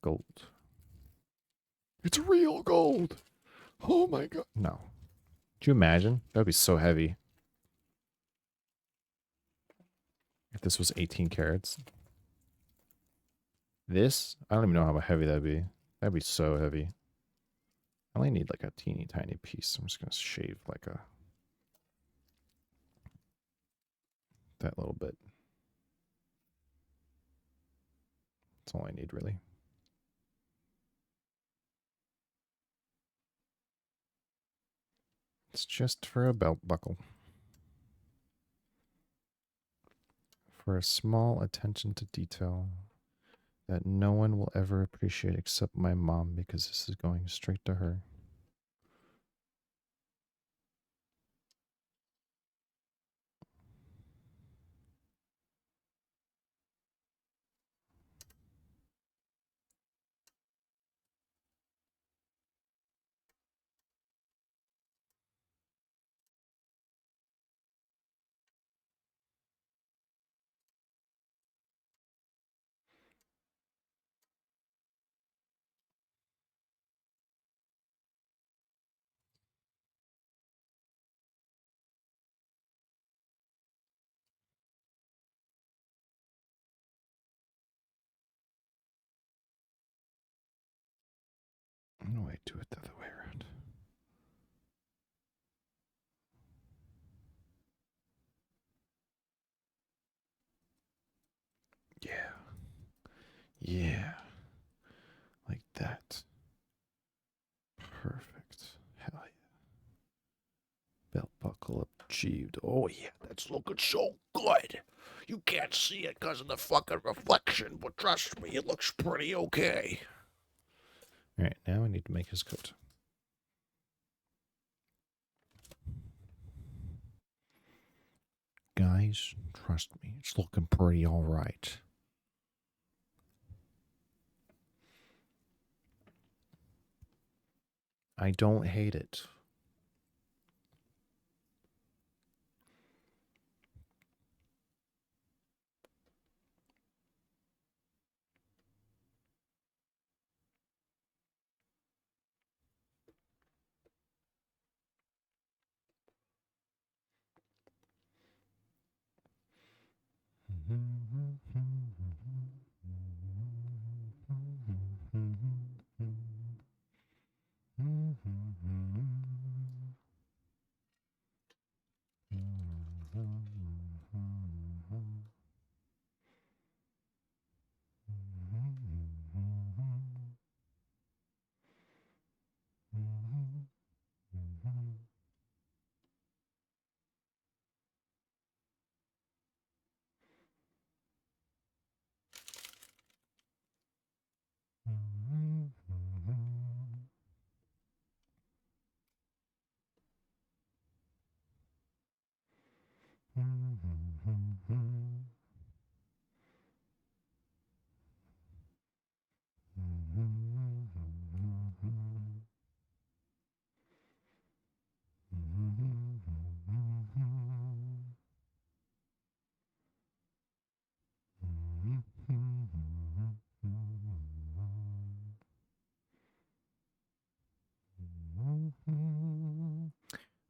gold. It's real gold. Oh my god. No. Could you imagine? That would be so heavy. If this was 18 carats. This, I don't even know how heavy that'd be. That'd be so heavy. I only need like a teeny tiny piece. I'm just gonna shave like that little bit. That's all I need really. It's just for a belt buckle. For a small attention to detail that no one will ever appreciate except my mom, because this is going straight to her. No, I do it the other way around. Yeah. Yeah. Like that. Perfect. Hell yeah. Belt buckle achieved. Oh yeah, that's looking so good. You can't see it because of the fucking reflection, but trust me, it looks pretty okay. Alright, now I need to make his coat. Guys, trust me, it's looking pretty alright. I don't hate it.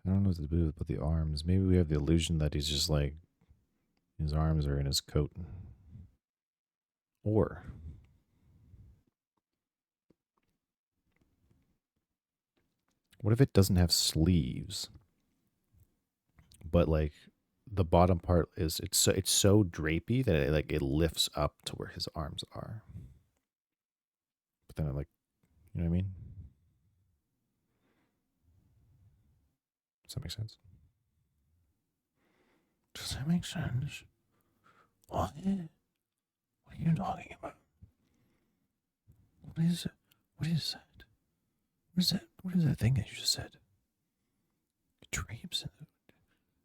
I don't know what to do with the arms. Maybe we have the illusion that he's just like his arms are in his coat. Or what if it doesn't have sleeves, but like the bottom part is it's so drapey that it lifts up to where his arms are. But then you know what I mean? Does that make sense? Does that make sense? What? What are you talking about? What is it? What is that? What is that? What is that thing that you just said? Drapes and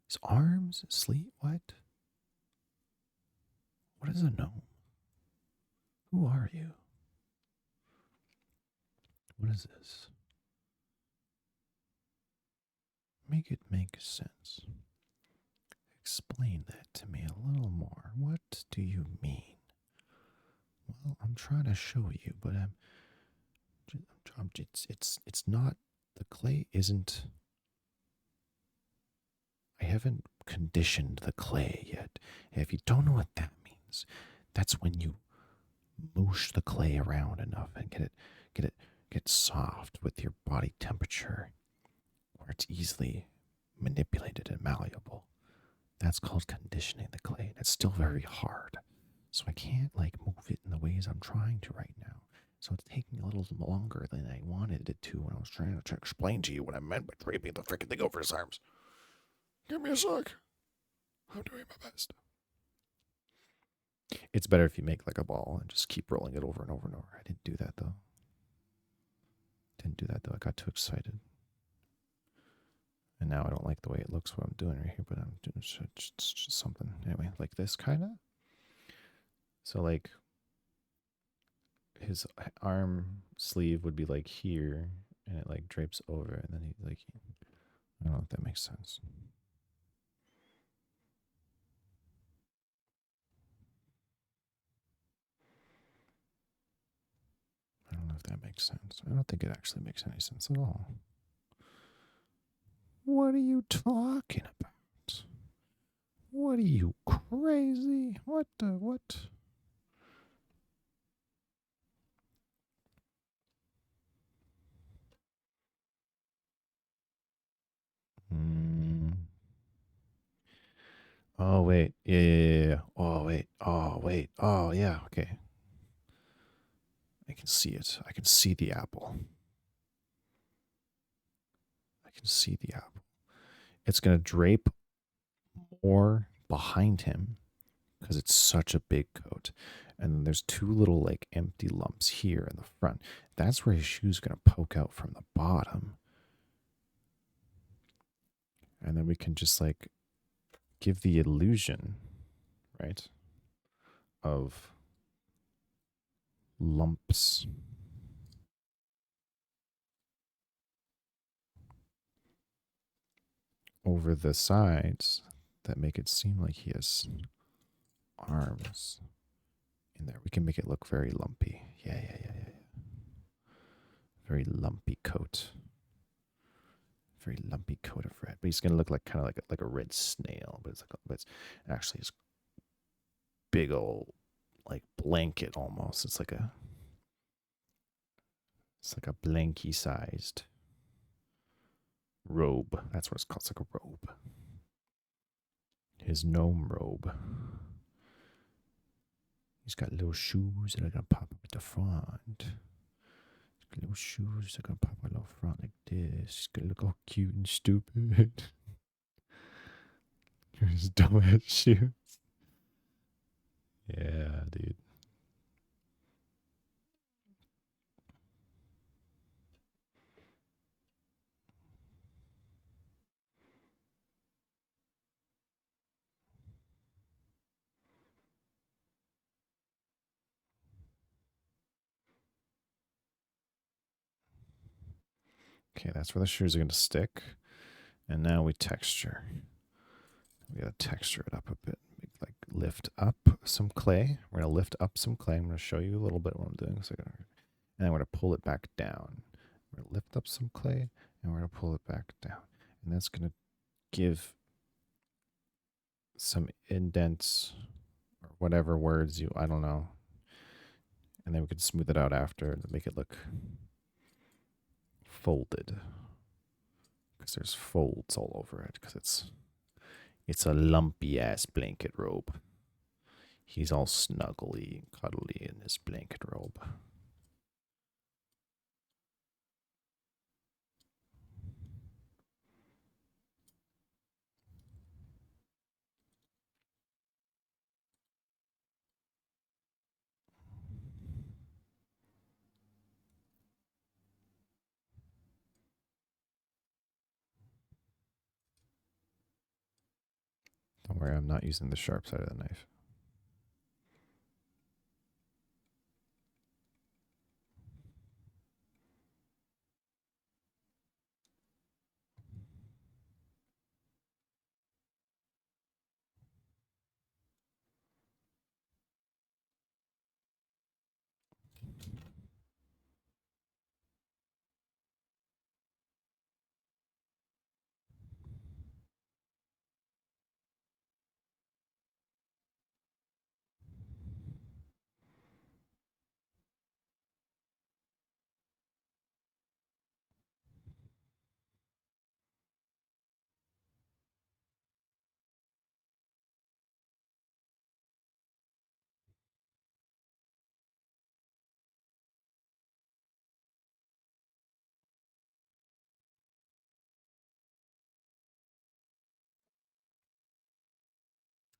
his arms, his sleeve. What? What is a gnome? Who are you? What is this? Make it make sense. Explain that to me a little more. What do you mean? Well, I'm trying to show you, but it's not. The clay isn't. I haven't conditioned the clay yet. And if you don't know what that means, that's when you moosh the clay around enough and get soft with your body temperature, where it's easily manipulated and malleable. That's called conditioning the clay. It's still very hard. So I can't move it in the ways I'm trying to right now. So it's taking a little longer than I wanted it to when I was trying to explain to you what I meant by draping the freaking thing over his arms. Give me a sec. I'm doing my best. It's better if you make a ball and just keep rolling it over and over and over. I didn't do that though. I got too excited. And now I don't like the way it looks what I'm doing right here, but I'm doing just something. Anyway, like this kind of. So his arm sleeve would be here, and it drapes over, and then he I don't know if that makes sense. I don't know if that makes sense. I don't think it actually makes any sense at all. What are you talking about? What are you, crazy? What? Oh, wait. Yeah. Oh, wait. Oh, yeah. Okay. I can see it. I can see the apple. It's going to drape more behind him because it's such a big coat. And then there's two little empty lumps here in the front. That's where his shoe's going to poke out from the bottom. And then we can just give the illusion, right, of lumps. Over the sides that make it seem like he has arms in there. We can make it look very lumpy. Yeah. Very lumpy coat. Very lumpy coat of red. But he's gonna look kind of like a red snail, but it's actually his big old like blanket almost. It's like a blanky sized robe. That's what it's called. It's like a robe. His gnome robe. He's got little shoes that are gonna pop up at the front. He's got little shoes that are gonna pop up at the front like this. He's gonna look all cute and stupid. His dumbass shoes. Yeah, dude. Okay, that's where the shoes are going to stick. And now we texture. We got to texture it up a bit. Like lift up some clay. We're going to lift up some clay. I'm going to show you a little bit what I'm doing. And I'm going to pull it back down. We're going to lift up some clay and we're going to pull it back down. And that's going to give some indents or whatever words I don't know. And then we can smooth it out after and make it look folded. Because there's folds all over it. Because it's a lumpy ass blanket robe. He's all snuggly and cuddly in his blanket robe. Don't worry, I'm not using the sharp side of the knife.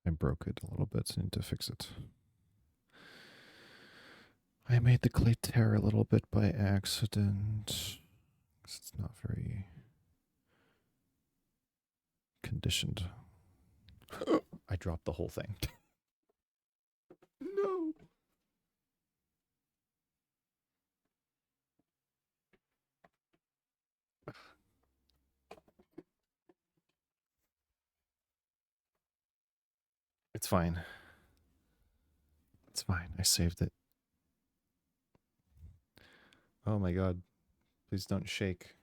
I broke it a little bit, so I need to fix it. I made the clay tear a little bit by accident. It's not very conditioned. I dropped the whole thing. No. It's fine. It's fine. I saved it. Oh my god. Please don't shake.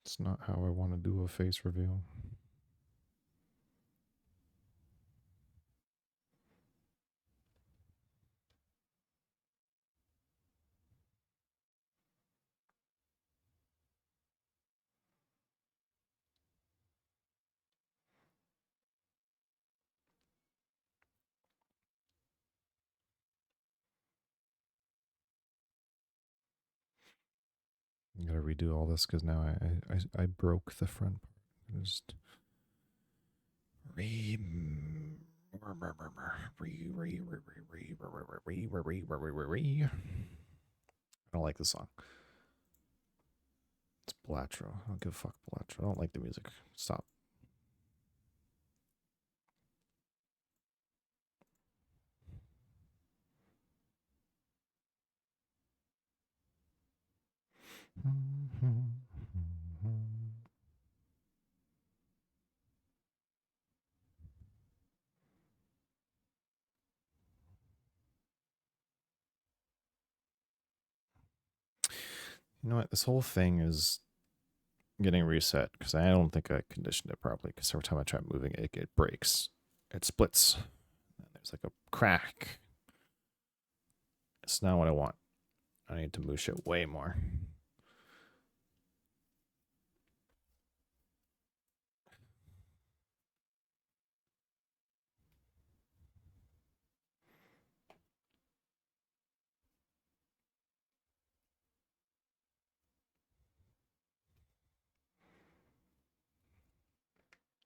It's not how I want to do a face reveal. I gotta redo all this because now I broke the front part. Just I don't like the song. It's Blatro. I don't give a fuck, Blatro. I don't like the music. Stop. You know what? This whole thing is getting reset because I don't think I conditioned it properly. Because every time I try moving it, it breaks. It splits. And there's like a crack. It's not what I want. I need to moosh it way more.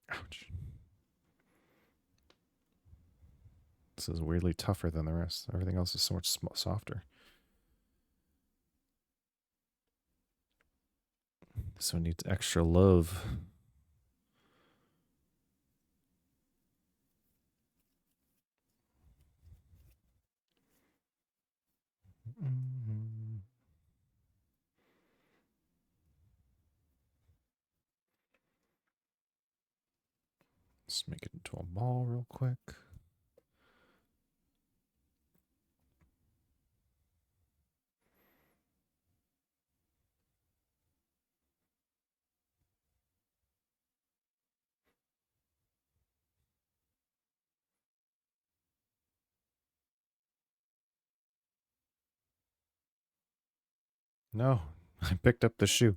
Ouch. This is weirdly tougher than the rest. Everything else is so much softer. This one needs extra love. Mm-hmm. Let's make it into a ball real quick. No, I picked up the shoe.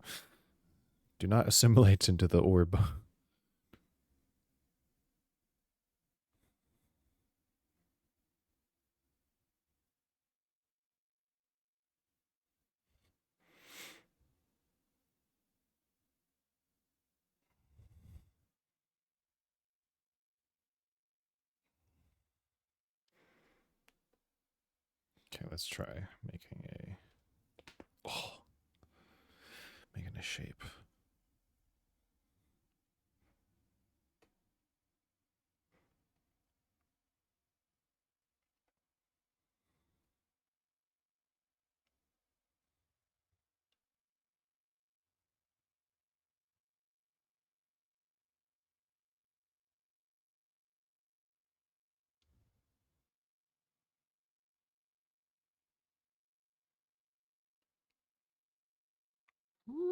Do not assimilate into the orb. Okay, let's try making making a shape.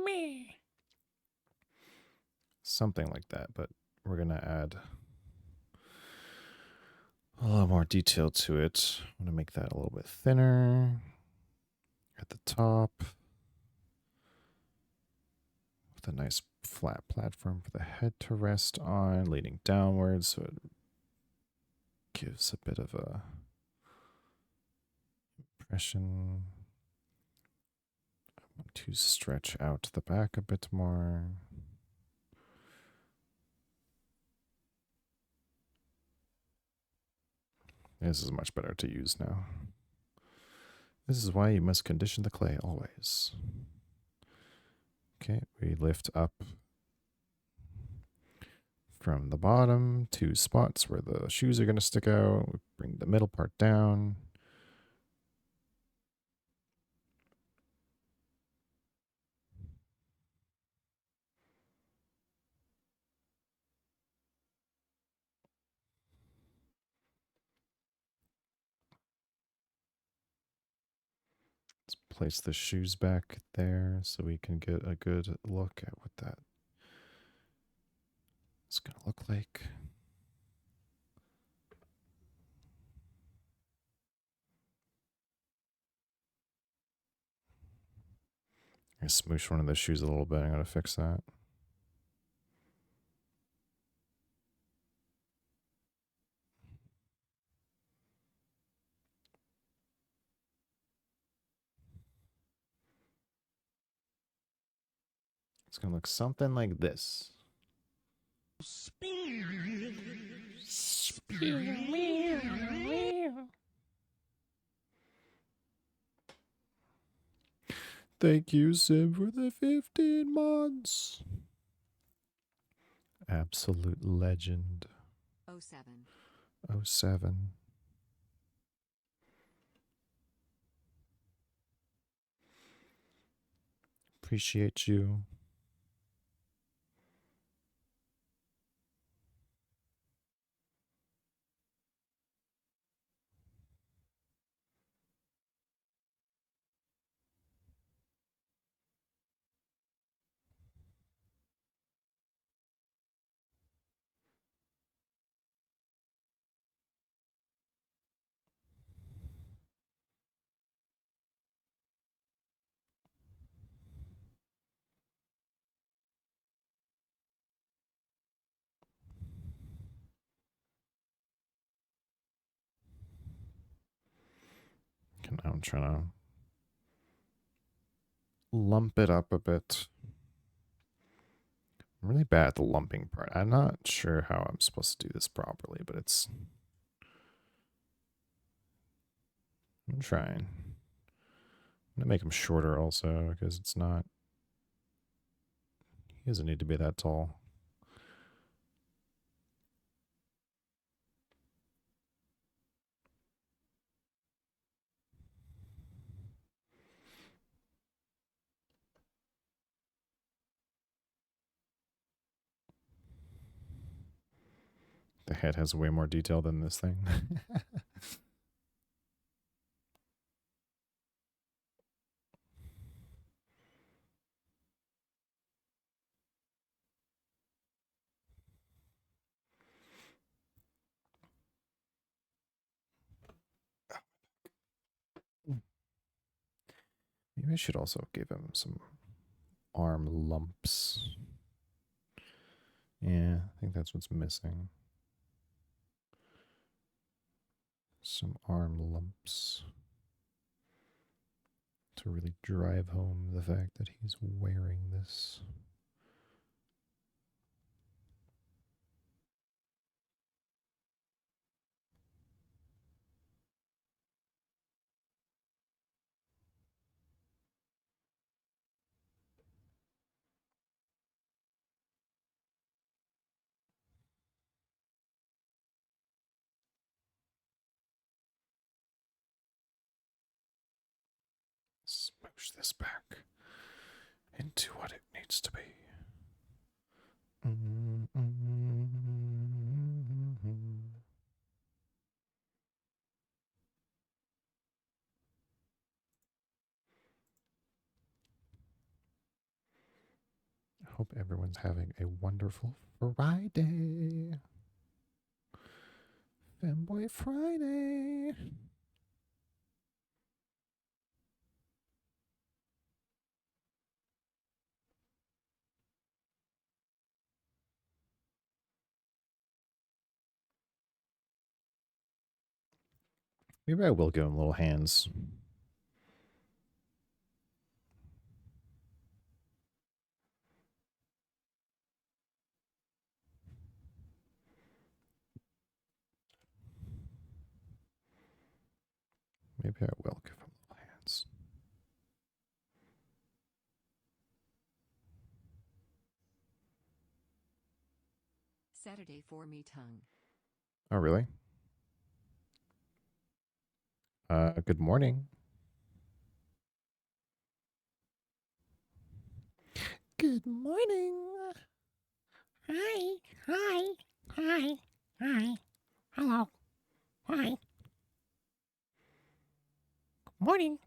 Me. Something like that, but we're gonna add a lot more detail to it. I'm gonna make that a little bit thinner at the top with a nice flat platform for the head to rest on, leaning downwards, so it gives a bit of a impression. I want to stretch out the back a bit more. This is much better to use now. This is why you must condition the clay always. Okay, we lift up from the bottom, 2 spots where the shoes are going to stick out. We bring the middle part down. Let's place the shoes back there so we can get a good look at what that is going to look like. I smoosh one of the shoes a little bit. I'm going to fix that. It's going to look something like this. Thank you, Sim, for the 15 months. Absolute legend. 07. 07. Appreciate you. I'm trying to lump it up a bit. I'm really bad at the lumping part. I'm not sure how I'm supposed to do this properly, but I'm trying. I'm gonna make him shorter also, because it's not... He doesn't need to be that tall. The head has way more detail than this thing. Maybe I should also give him some arm lumps. Yeah, I think that's what's missing. Some arm lumps. To really drive home the fact that he's wearing this. Smoosh this back into what it needs to be. I hope everyone's having a wonderful Friday. Femboy Friday. Maybe I will give him little hands. Maybe I will give him little hands. Saturday for me tongue. Oh, really? Good morning. Good morning. Hi, hi, hi, hi. Hello. Hi. Morning.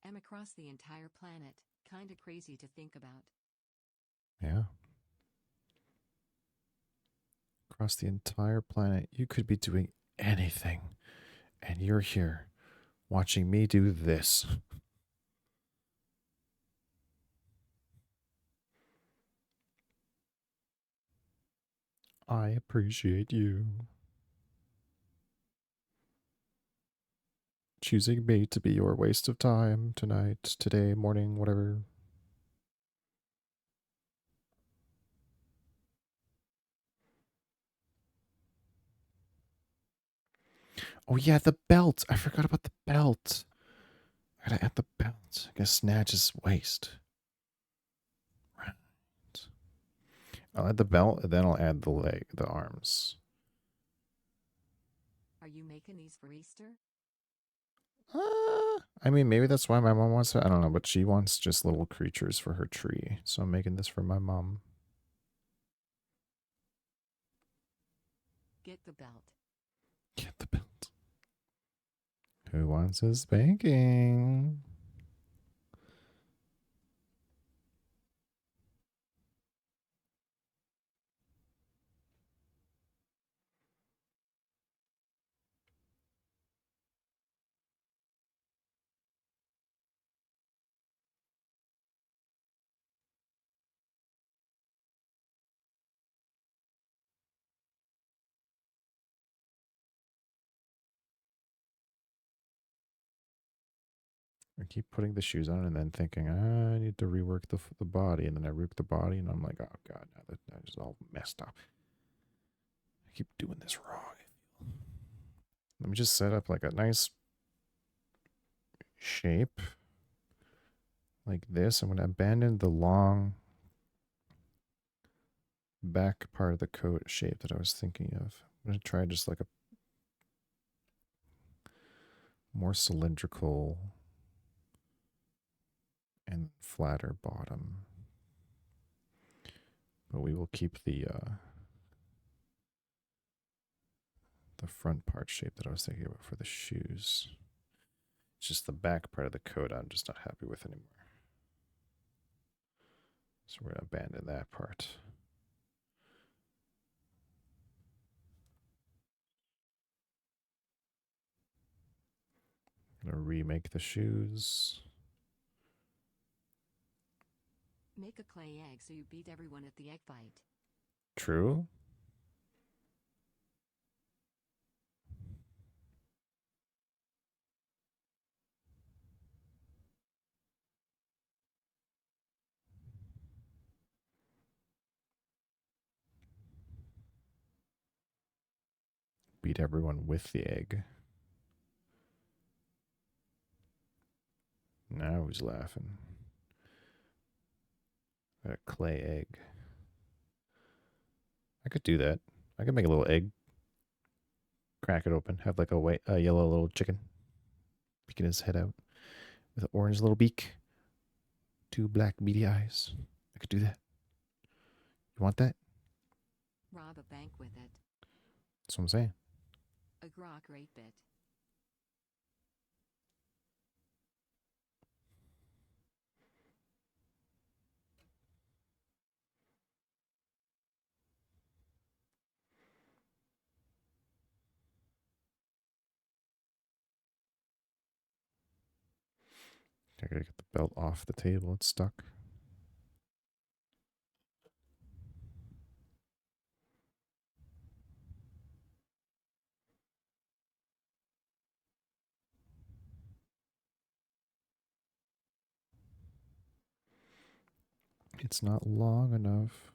I'm across the entire planet. Kinda crazy to think about. Yeah. Across the entire planet, you could be doing anything, and you're here watching me do this. I appreciate you choosing me to be your waste of time tonight, today, morning, whatever. Oh yeah, the belt. I forgot about the belt. I gotta add the belt. I guess snatch his waist. Right. I'll add the belt, and then I'll add the leg, the arms. Are you making these for Easter? I mean, maybe that's why my mom wants it. I don't know, but she wants just little creatures for her tree. So I'm making this for my mom. Get the belt. Get the belt. Who wants a spanking? I keep putting the shoes on and then thinking, I need to rework the body. And then I rework the body and I'm like, oh God, now that is all messed up. I keep doing this wrong. Let me just set up like a nice shape like this. I'm going to abandon the long back part of the coat shape that I was thinking of. I'm going to try just like a more cylindrical and flatter bottom. But we will keep the front part shape that I was thinking about for the shoes. It's just the back part of the coat I'm just not happy with anymore. So we're going to abandon that part. I'm going to remake the shoes. Make a clay egg so you beat everyone at the egg fight. True. Beat everyone with the egg. Now who's laughing? A clay egg. I could do that. I could make a little egg. Crack it open. Have like a yellow little chicken. Peeking his head out. With an orange little beak. 2 black beady eyes. I could do that. You want that? Rob a bank with it. That's what I'm saying. A grok rate bit. I gotta get the belt off the table. It's stuck. It's not long enough.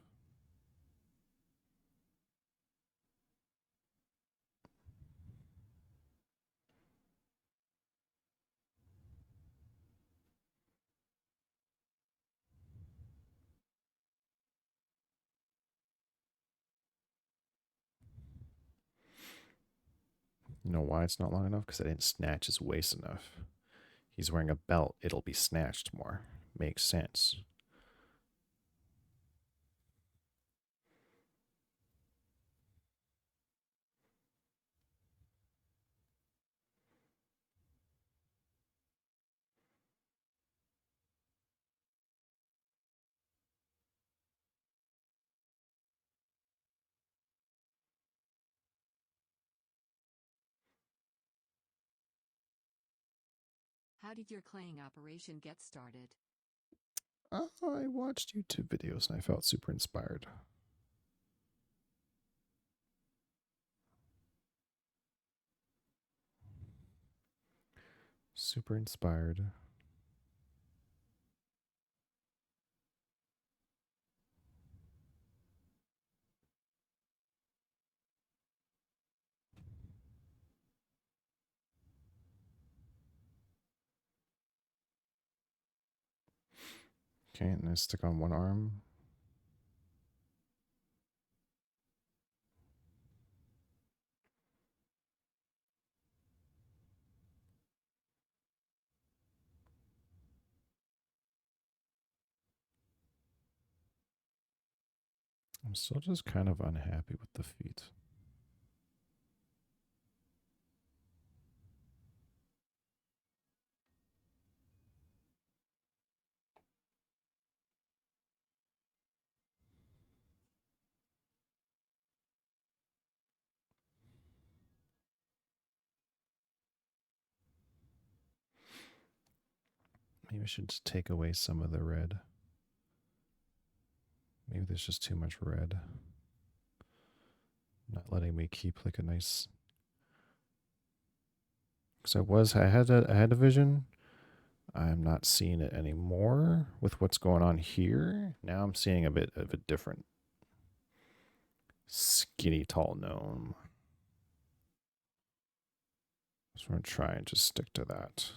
You know why it's not long enough? Because I didn't snatch his waist enough. He's wearing a belt. It'll be snatched more. Makes sense. How did your claying operation get started? I watched YouTube videos and I felt super inspired. Super inspired. Okay, and I stick on one arm. I'm still just kind of unhappy with the feet. Maybe I should just take away some of the red. Maybe there's just too much red. Not letting me keep like a nice. Because I had a vision I'm not seeing it anymore with what's going on here. Now I'm seeing a bit of a different skinny tall gnome. So I'm going to try and just stick to that.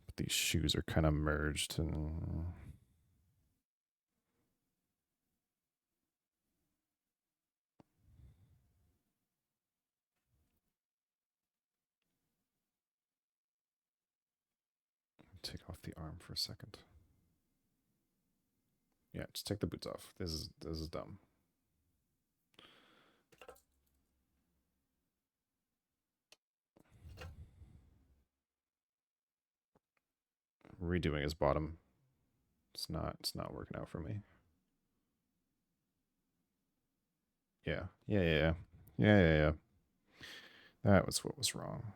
But these shoes are kind of merged and... Take off the arm for a second. Yeah, just take the boots off. This is dumb. Redoing his bottom. It's not working out for me. Yeah. Yeah. That was what was wrong.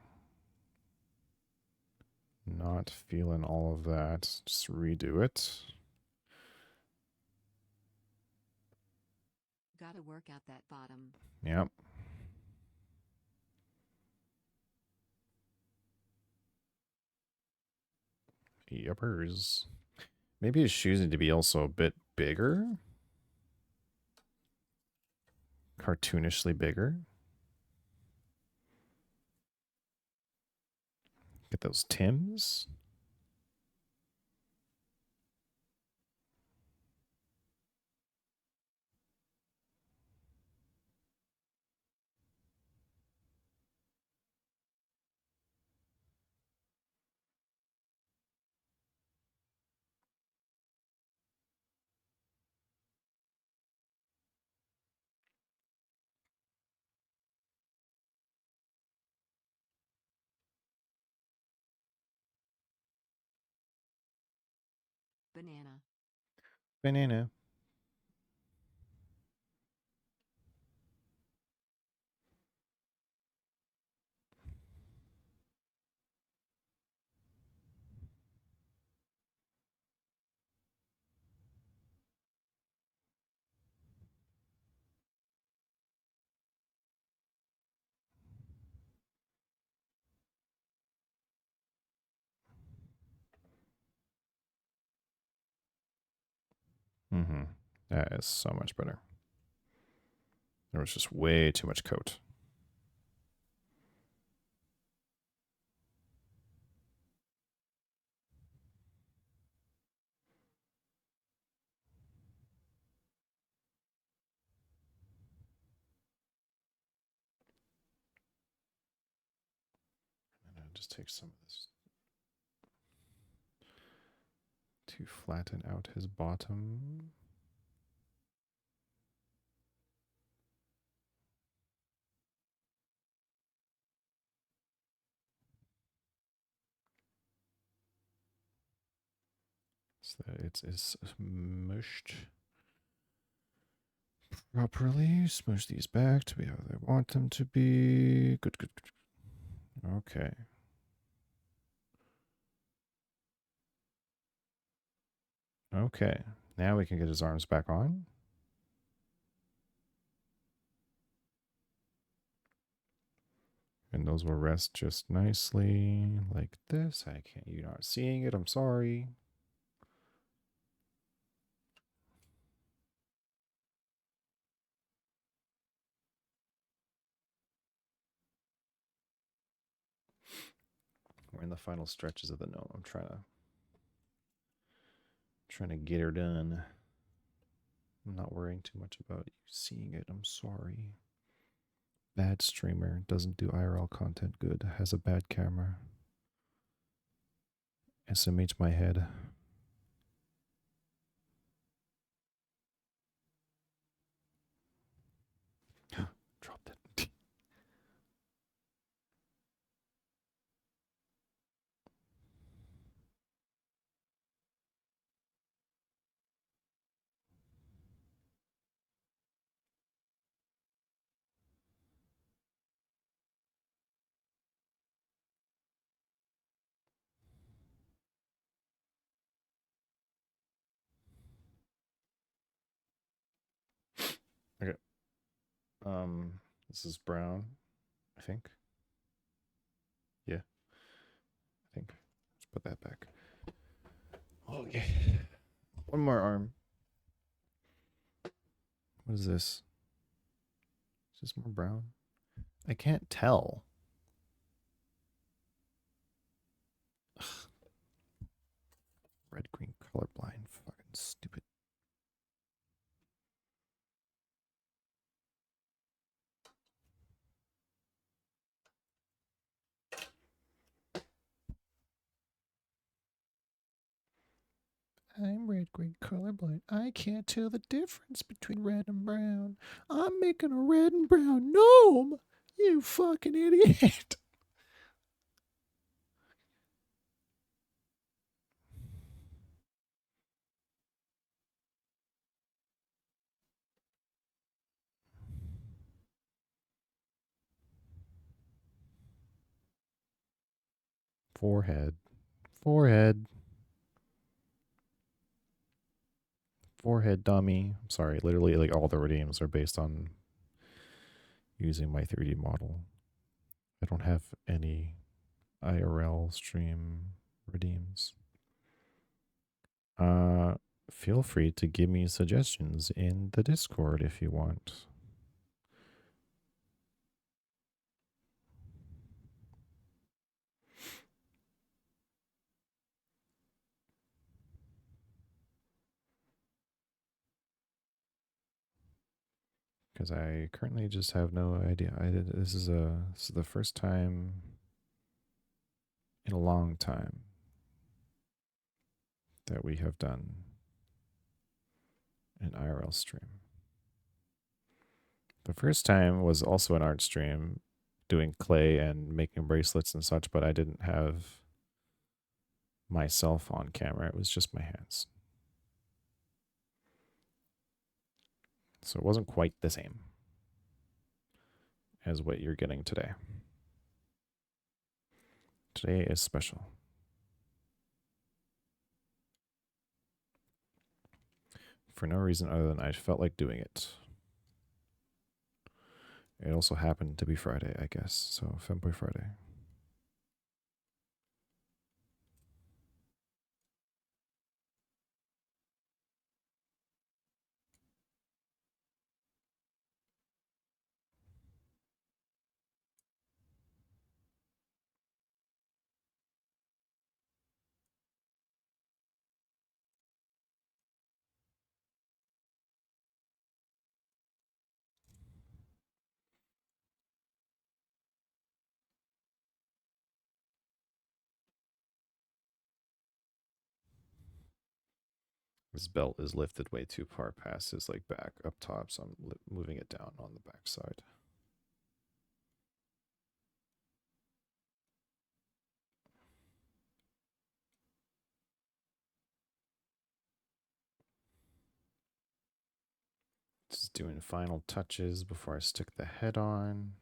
Not feeling all of that. Just redo it. Gotta work out that bottom. Yep. Yuppers. Maybe his shoes need to be also a bit bigger. Cartoonishly bigger. Get those Tims. Banana. Banana. Mm-hmm. That is so much better. There was just way too much coat. And I'll just take some of this to flatten out his bottom. So that it's smushed properly. Smush these back to be how they want them to be. Good. Okay. Okay. Now we can get his arms back on. And those will rest just nicely like this. You're not seeing it. I'm sorry. We're in the final stretches of the gnome. I'm trying to get her done. I'm not worrying too much about you seeing it. I'm sorry. Bad streamer, doesn't do IRL content good, has a bad camera. SMH my head. Dropped it. Okay. This is brown, I think. Yeah, I think. Put that back. Okay. One more arm. What is this? Is this more brown? I can't tell. Ugh. Red, green, colorblind. Fucking stupid. I'm red, green, colorblind. I can't tell the difference between red and brown. I'm making a red and brown gnome. You fucking idiot. Forehead. Forehead. Forehead dummy. I'm sorry, literally like all the redeems are based on using my 3D model. I don't have any IRL stream redeems. Feel free to give me suggestions in the Discord if you want. Because I currently just have no idea. This is the first time in a long time that we have done an IRL stream. The first time was also an art stream, doing clay and making bracelets and such, but I didn't have myself on camera. It was just my hands. So it wasn't quite the same as what you're getting today. Today is special. For no reason other than I felt like doing it. It also happened to be Friday, I guess. So Femboy Friday. This belt is lifted way too far past his like back up top, so I'm moving it down on the back side. Just doing final touches before I stick the head on.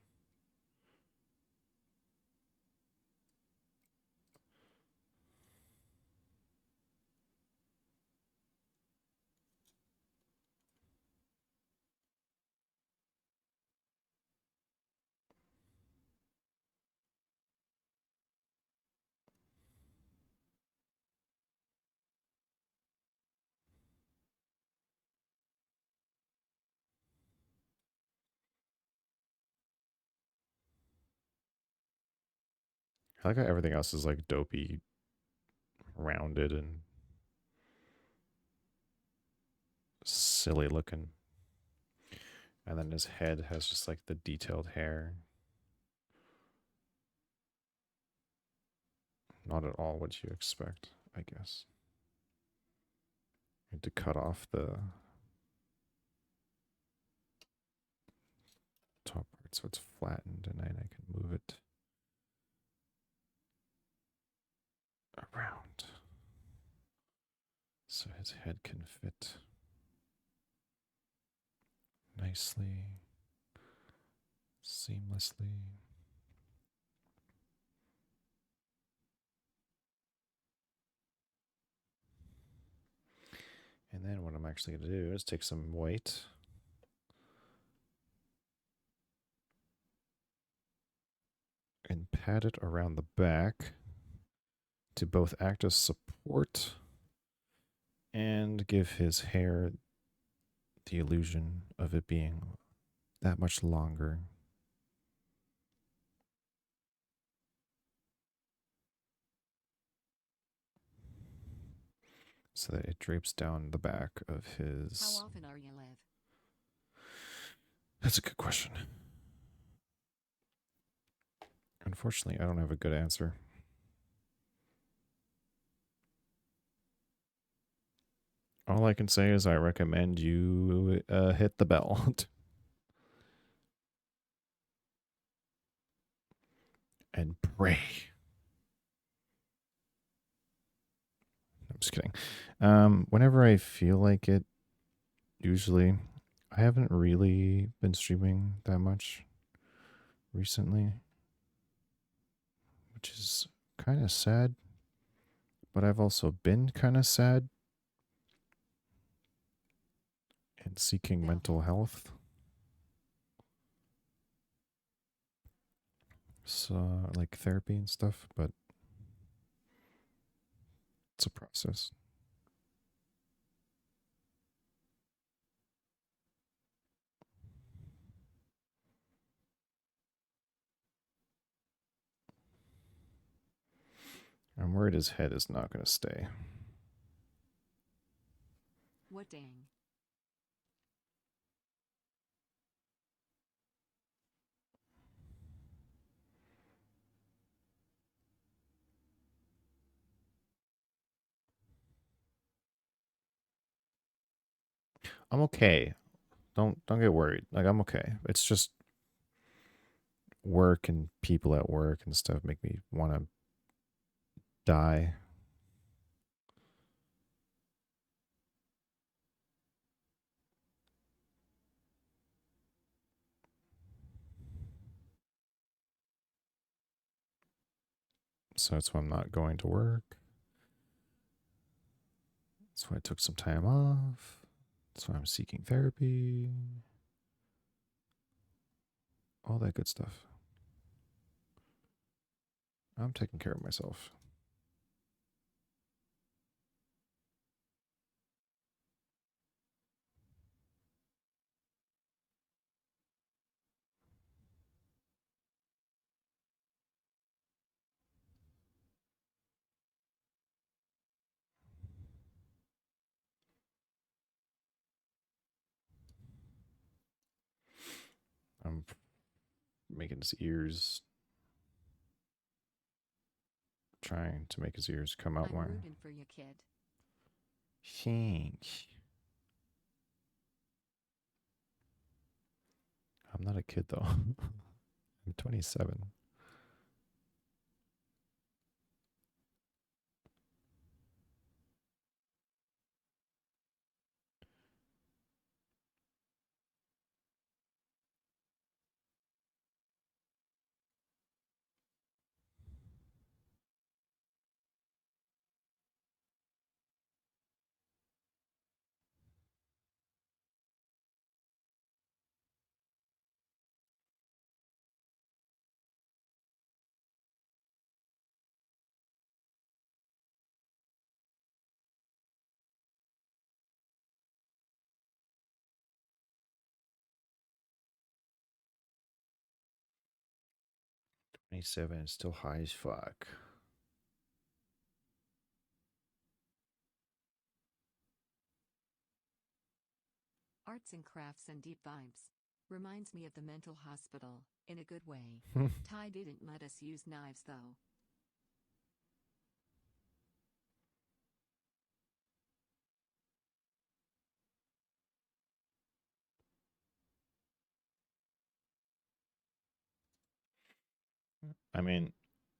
I like how everything else is like dopey, rounded, and silly looking. And then his head has just like the detailed hair. Not at all what you expect, I guess. I had to cut off the top part so it's flattened, and then I can move it around so his head can fit nicely, seamlessly. And then what I'm actually going to do is take some white and pat it around the back to both act as support and give his hair the illusion of it being that much longer. So that it drapes down the back of his. How often are you live? That's a good question. Unfortunately, I don't have a good answer. All I can say is I recommend you hit the bell. And pray. I'm just kidding. Whenever I feel like it, usually, I haven't really been streaming that much recently, which is kind of sad. But I've also been kind of sad and seeking Bell mental handler. health. So, like therapy and stuff, but it's a process. I'm worried his head is not going to stay. What dang? I'm okay. Don't get worried. Like I'm okay. It's just work and people at work and stuff make me want to die. So that's why I'm not going to work. That's why I took some time off. That's why I'm seeking therapy. All that good stuff. I'm taking care of myself. I'm making his ears, trying to make his ears come out I'm more. rooting for you, kid. Thanks. I'm not a kid though. I'm 27. Twenty-seven is still high as fuck. Arts and crafts and deep vibes. Reminds me of the mental hospital, in a good way. Ty didn't let us use knives though. I mean,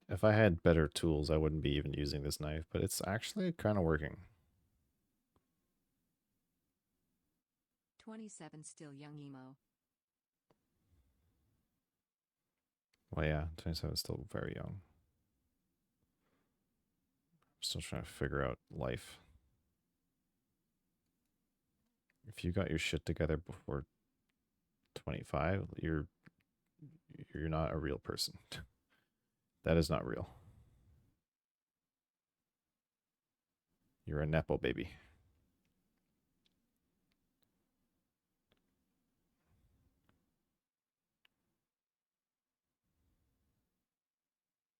if I had better tools, I wouldn't be even using this knife, but it's actually kind of working. 27 still young emo. Well, yeah, 27 is still very young. I'm still trying to figure out life. If you got your shit together before 25, you're not a real person. That is not real. You're a Nepo baby.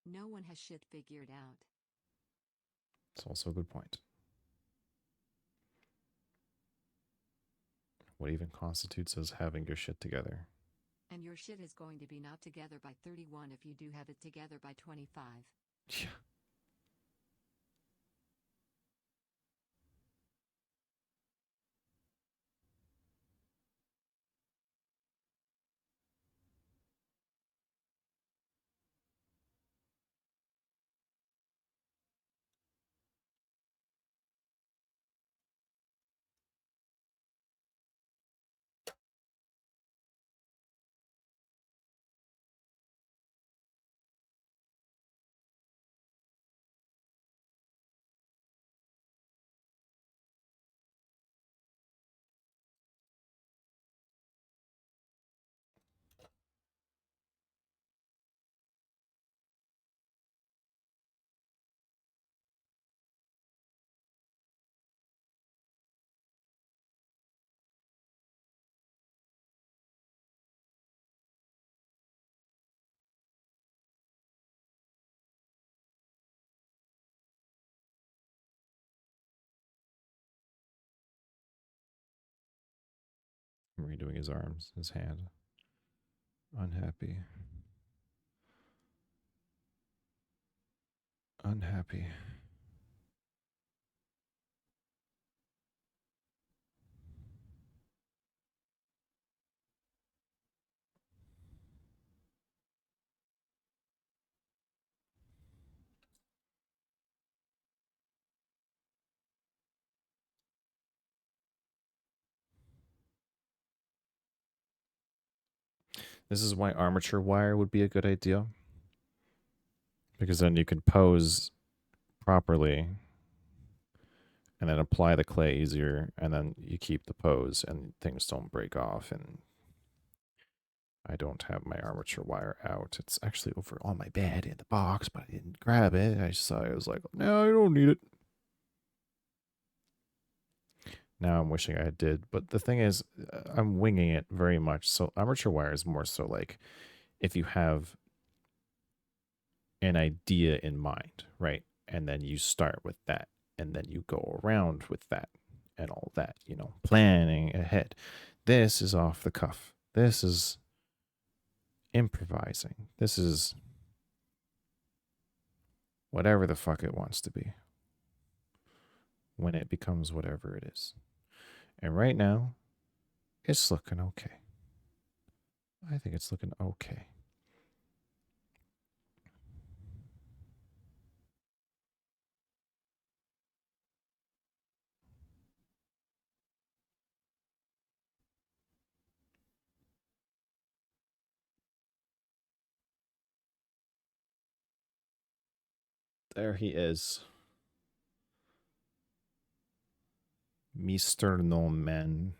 No one has shit figured out. It's also a good point. What even constitutes as having your shit together? And your shit is going to be not together by 31 if you do have it together by 25. Yeah. I'm redoing his arms, his hand. Unhappy. Unhappy. This is why armature wire would be a good idea. Because then you can pose properly and then apply the clay easier, and then you keep the pose and things don't break off. And I don't have my armature wire out. It's actually over on my bed in the box, but I didn't grab it. I saw it. I was like, no, I don't need it. Now I'm wishing I did. But the thing is, I'm winging it very much. So armature wire is more so like if you have an idea in mind, right? And then you start with that, and then you go around with that and all that, you know, planning ahead. This is off the cuff. This is improvising. This is whatever the fuck it wants to be when it becomes whatever it is. And right now, it's looking okay. I think it's looking okay. There he is. Mr. No Man.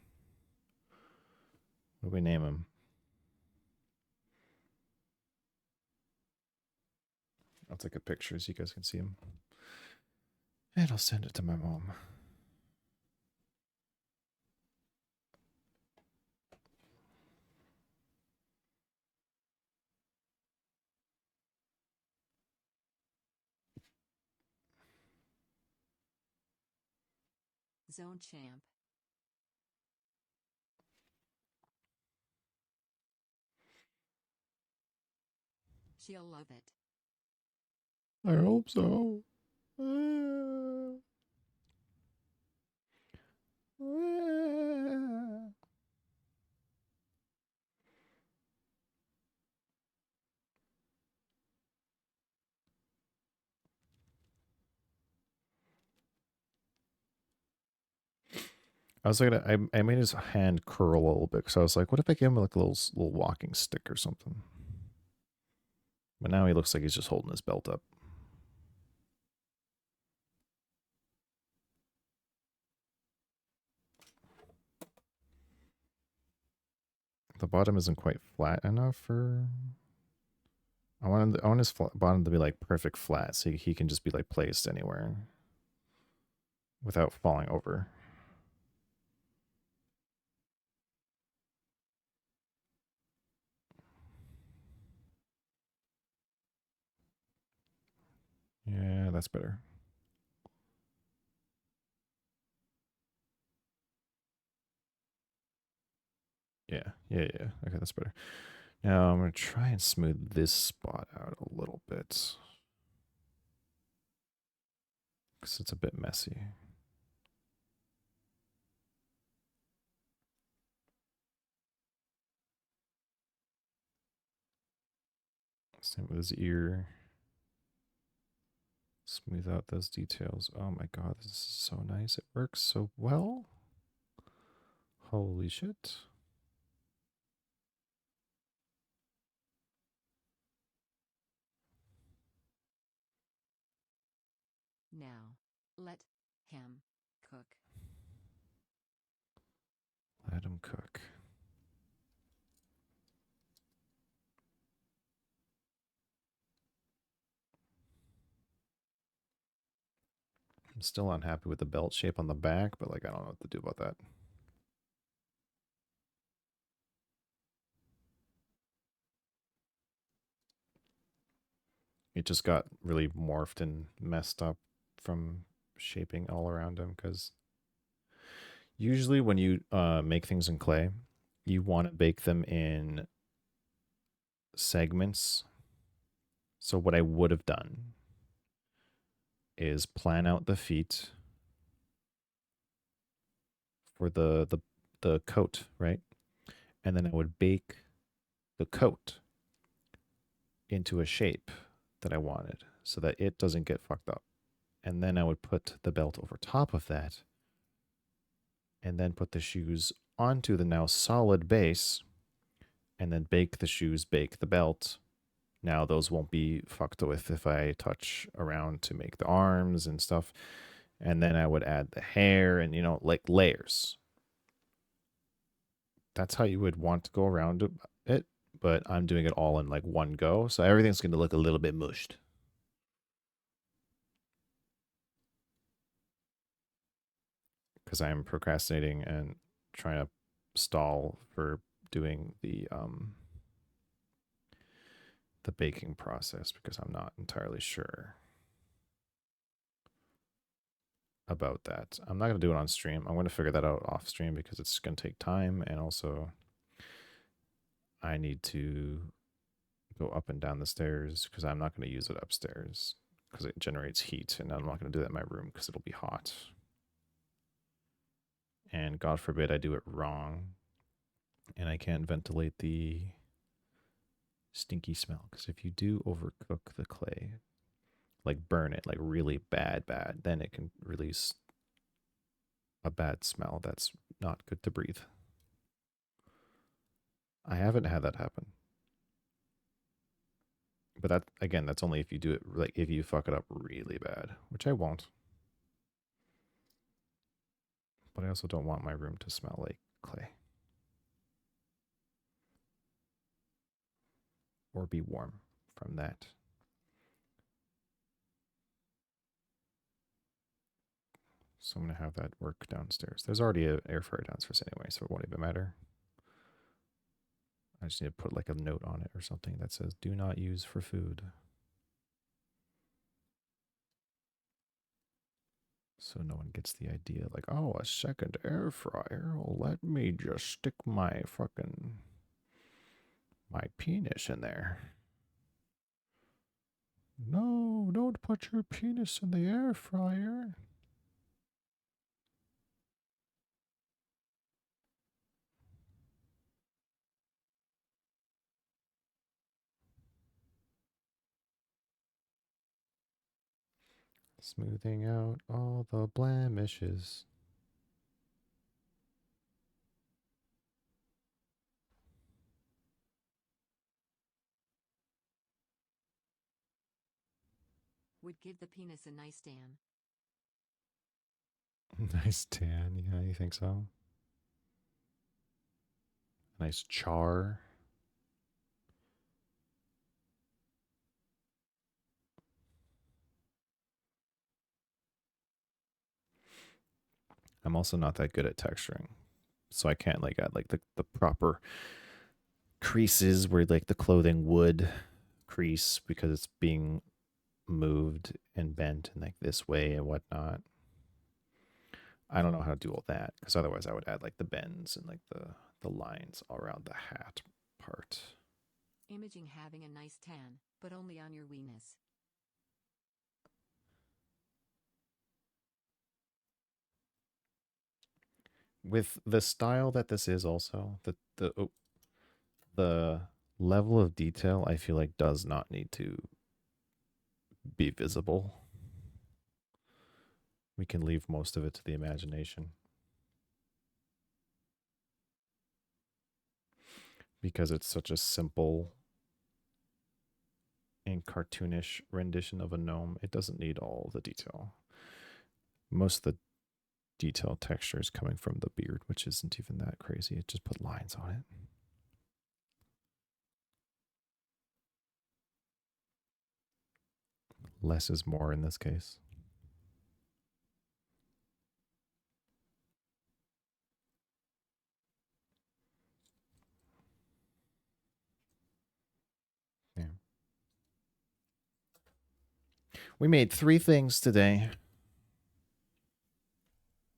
What do we name him? I'll take a picture so you guys can see him. And I'll send it to my mom. Zone champ. She'll love it. I hope so. I was like, I made his hand curl a little bit because I was like, what if I give him like a little walking stick or something? But now he looks like he's just holding his belt up. The bottom isn't quite flat enough for. I want his bottom to be like perfect flat, so he can just be like placed anywhere. without falling over. Yeah, that's better. Yeah. Okay, that's better. Now I'm going to try and smooth this spot out a little bit. Because it's a bit messy. Same with his ear. Smooth out those details. Oh my god, this is so nice. It works so well. Holy shit. Now, let him cook. Let him cook. I'm still unhappy with the belt shape on the back, but like I don't know what to do about that. It just got really morphed and messed up from shaping all around him because usually when you make things in clay, you want to bake them in segments. So what I would have done is plan out the feet for the coat, right? And then I would bake the coat into a shape that I wanted so that it doesn't get fucked up. And then I would put the belt over top of that and then put the shoes onto the now solid base and then bake the shoes, bake the belt. Now those won't be fucked with if I touch around to make the arms and stuff. And then I would add the hair and, you know, like layers. That's how you would want to go around it, but I'm doing it all in like one go. So everything's going to look a little bit mushed. Because I'm procrastinating and trying to stall for doing the baking process because I'm not entirely sure about that. I'm not going to do it on stream. I'm going to figure that out off stream because it's going to take time, and also I need to go up and down the stairs because I'm not going to use it upstairs because it generates heat, and I'm not going to do that in my room because it'll be hot. And God forbid I do it wrong and I can't ventilate the stinky smell, because if you do overcook the clay, like burn it like really bad, then it can release a bad smell that's not good to breathe. I haven't had that happen. But that, again, that's only if you do it, like if you fuck it up really bad, which I won't. But I also don't want my room to smell like clay. Or be warm from that. So I'm going to have that work downstairs. There's already an air fryer downstairs anyway, so it won't even matter. I just need to put like a note on it or something that says, do not use for food. So no one gets the idea like, oh, a second air fryer. Well, let me just stick my penis in there. No, don't put your penis in the air fryer. Smoothing out all the blemishes. Would give the penis a nice tan. Nice tan. Yeah, you think so? Nice char. I'm also not that good at texturing. So I can't like add like the proper creases where like the clothing would crease because it's being moved and bent in like this way and whatnot. I don't know how to do all that because otherwise I would add like the bends and like the lines all around the hat part. Imaging having a nice tan, but only on your weenus. With the style that this is also, the level of detail I feel like does not need to be visible. We can leave most of it to the imagination. Because it's such a simple and cartoonish rendition of a gnome, it doesn't need all the detail. Most of the detail texture is coming from the beard, which isn't even that crazy. It just put lines on it. Less is more in this case. Yeah. We made 3 things today.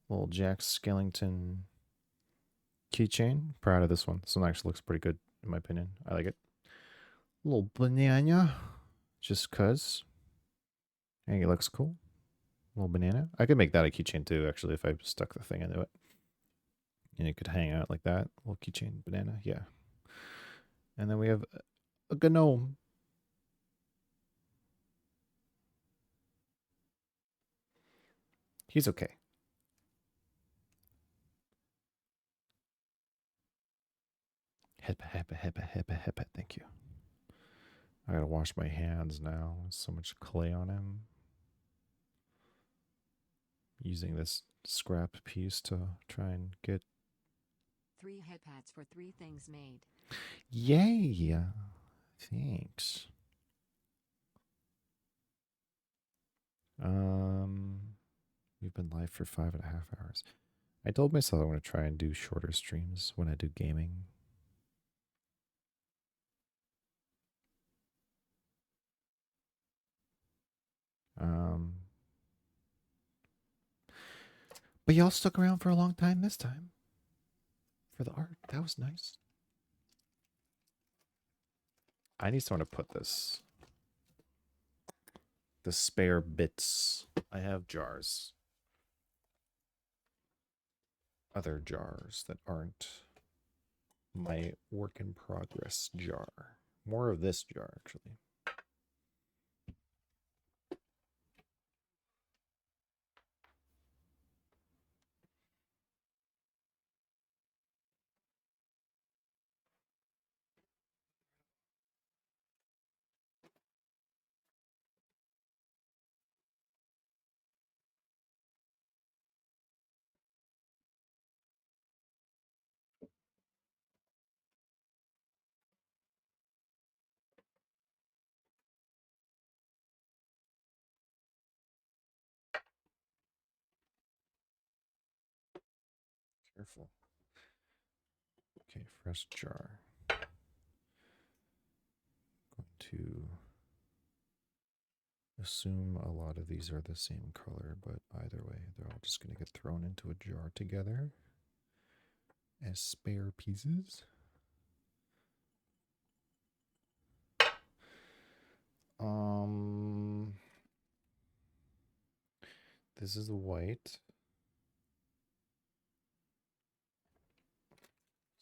Little Jack Skellington keychain. Proud of this one. This one actually looks pretty good, in my opinion. I like it. Little banana. Just cuz. I think it looks cool. Little banana. I could make that a keychain too, actually, if I stuck the thing into it. And it could hang out like that. Little keychain banana. Yeah. And then we have a gnome. He's okay. Hepa. Thank you. I gotta wash my hands now. So much clay on him. Using this scrap piece to try and get. 3 head pats for 3 things made. Yay! Thanks. We've been live for 5.5 hours. I told myself I want to try and do shorter streams when I do gaming. But y'all stuck around for a long time this time. For the art. That was nice. I need someone to put this. The spare bits. I have jars. Other jars that aren't my work in progress jar. More of this jar, actually. Careful. Okay, fresh jar. Going to assume a lot of these are the same color, but either way, they're all just going to get thrown into a jar together as spare pieces. This is the white.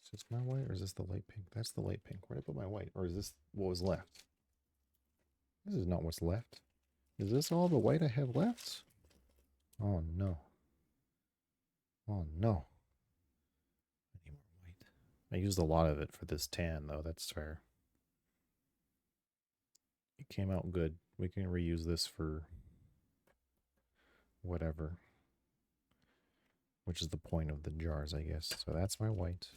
Is this my white or is this the light pink? That's the light pink. Where did I put my white? Or is this what was left? This is not what's left. Is this all the white I have left? Oh no. Oh no. I need more white. I used a lot of it for this tan though, that's fair. It came out good. We can reuse this for whatever. Which is the point of the jars, I guess. So that's my white.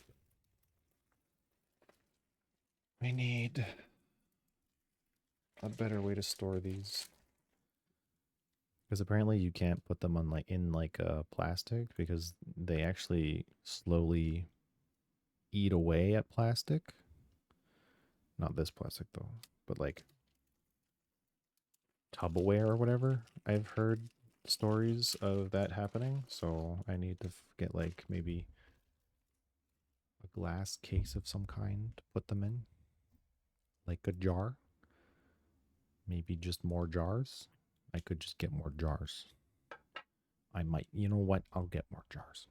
I need a better way to store these. Because apparently you can't put them on in plastic because they actually slowly eat away at plastic. Not this plastic though, but like Tupperware or whatever. I've heard stories of that happening, so I need to get like maybe a glass case of some kind to put them in, like a jar. Maybe just more jars. I could just get more jars. I might. You know what? I'll get more jars.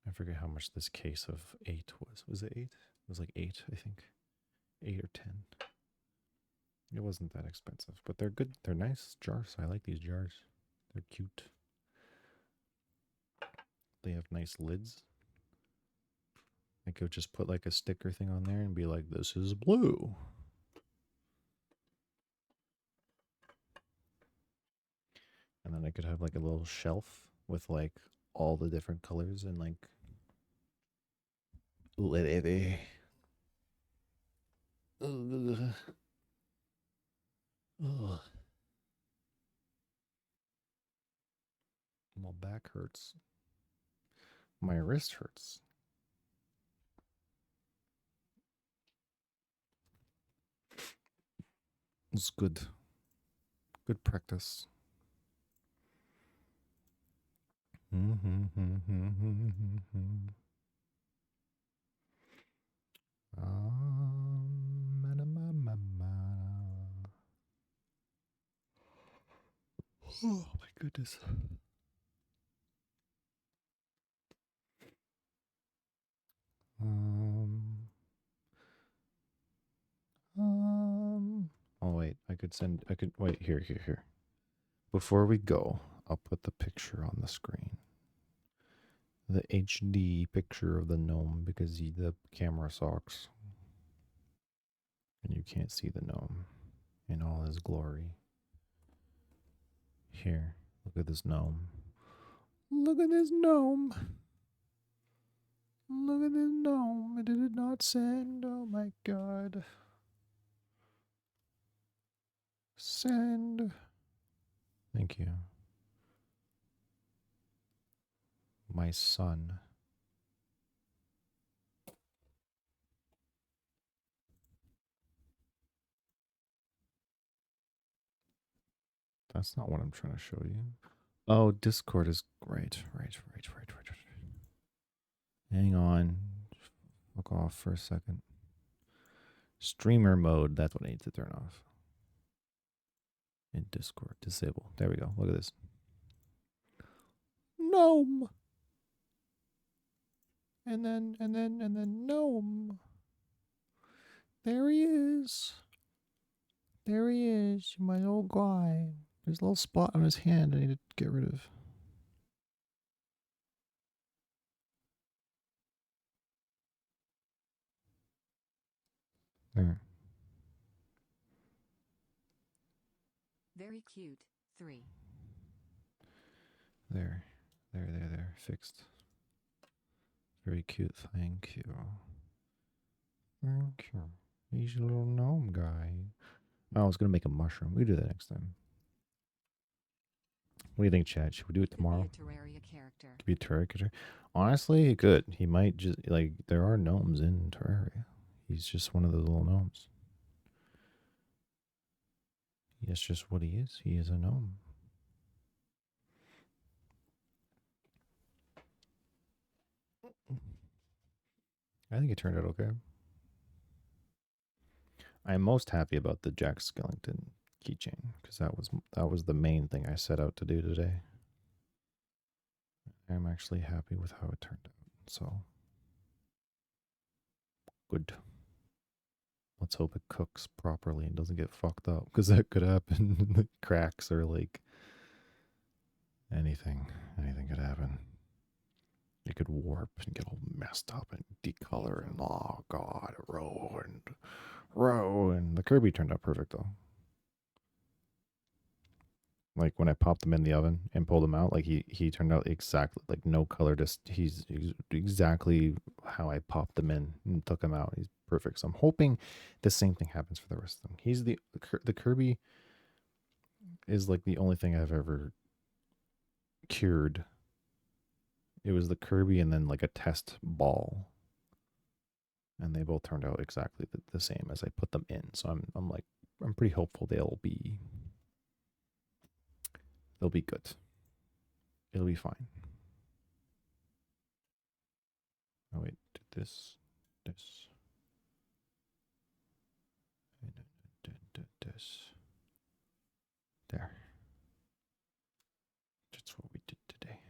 I forget how much this case of 8 was. Was it 8? It was like 8, I think. 8 or 10. It wasn't that expensive, but they're good. They're nice jars. I like these jars. They're cute. They have nice lids. I could just put like a sticker thing on there and be like, this is blue. And then I could have like a little shelf with like all the different colors and like Ugh. Ugh. My back hurts. My wrist hurts. It's good. Good practice. Oh my goodness. Oh wait, I could wait, here. Before we go, I'll put the picture on the screen. The HD picture of the gnome because the camera sucks. And you can't see the gnome in all his glory. Here, look at this gnome. Look at this gnome. Look at this gnome. It did not send. Oh my god. Send. Thank you. My son. That's not what I'm trying to show you. Oh, Discord is right. Hang on. Fuck off for a second. Streamer mode, that's what I need to turn off. In Discord, disable. There we go. Look at this. Gnome. And then gnome. There he is. There he is, my old guy. There's a little spot on his hand I need to get rid of. There. Very cute. 3. There. Fixed. Very cute. Thank you. Thank you. He's a little gnome guy. Oh, I was going to make a mushroom. We do that next time. What do you think, Chad? Should we do it tomorrow? Could be a Terraria character. Could be a Terraria character. Honestly, he could. He might just, like, there are gnomes in Terraria. He's just one of those little gnomes. That's just what he is. He is a gnome. I think it turned out okay. I am most happy about the Jack Skellington keychain because that was the main thing I set out to do today. I'm actually happy with how it turned out. So good. Let's hope it cooks properly and doesn't get fucked up because that could happen. Cracks or like anything could happen. It could warp and get all messed up and decolor and oh god, row and the Kirby turned out perfect though. Like when I popped them in the oven and pulled them out, like he turned out exactly like no color. Just he's exactly how I popped them in and took him out. He's perfect. So I'm hoping the same thing happens for the rest of them. He's the Kirby. is like the only thing I've ever cured. It was the Kirby and then like a test ball. And they both turned out exactly the same as I put them in. So I'm pretty hopeful they'll be good. It'll be fine. Oh wait, this. This. There. That's what we did today.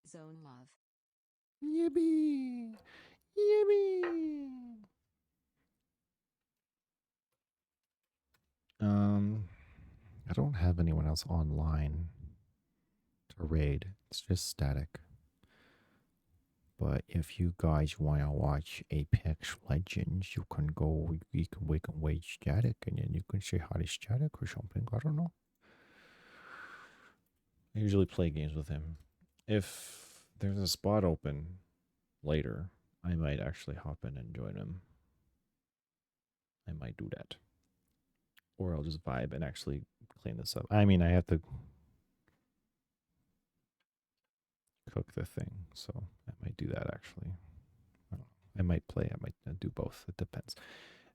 Zone love. Yippee! Yippee! I don't have anyone else online to raid. It's just static. But if you guys want to watch Apex Legends, you can go. We can wait static, and then you can say hi to static or something. I don't know. I usually play games with him. If there's a spot open later, I might actually hop in and join him. I might do that. Or I'll just vibe and actually clean this up. I mean, I have to cook the thing, so I might do that actually. I might play, I might do both. It depends.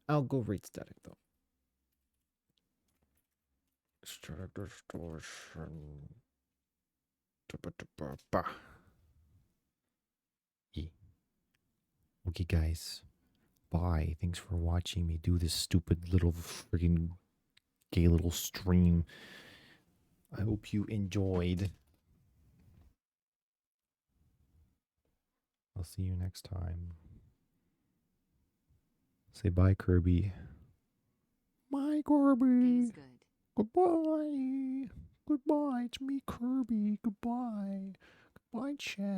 I'll go rate static though. Static distortion. Okay, guys. Bye. Thanks for watching me do this stupid little freaking gay little stream. I hope you enjoyed. I'll see you next time. Say bye, Kirby. Bye, Kirby. Game's good. Goodbye. Goodbye. It's me, Kirby. Goodbye. Goodbye, chat.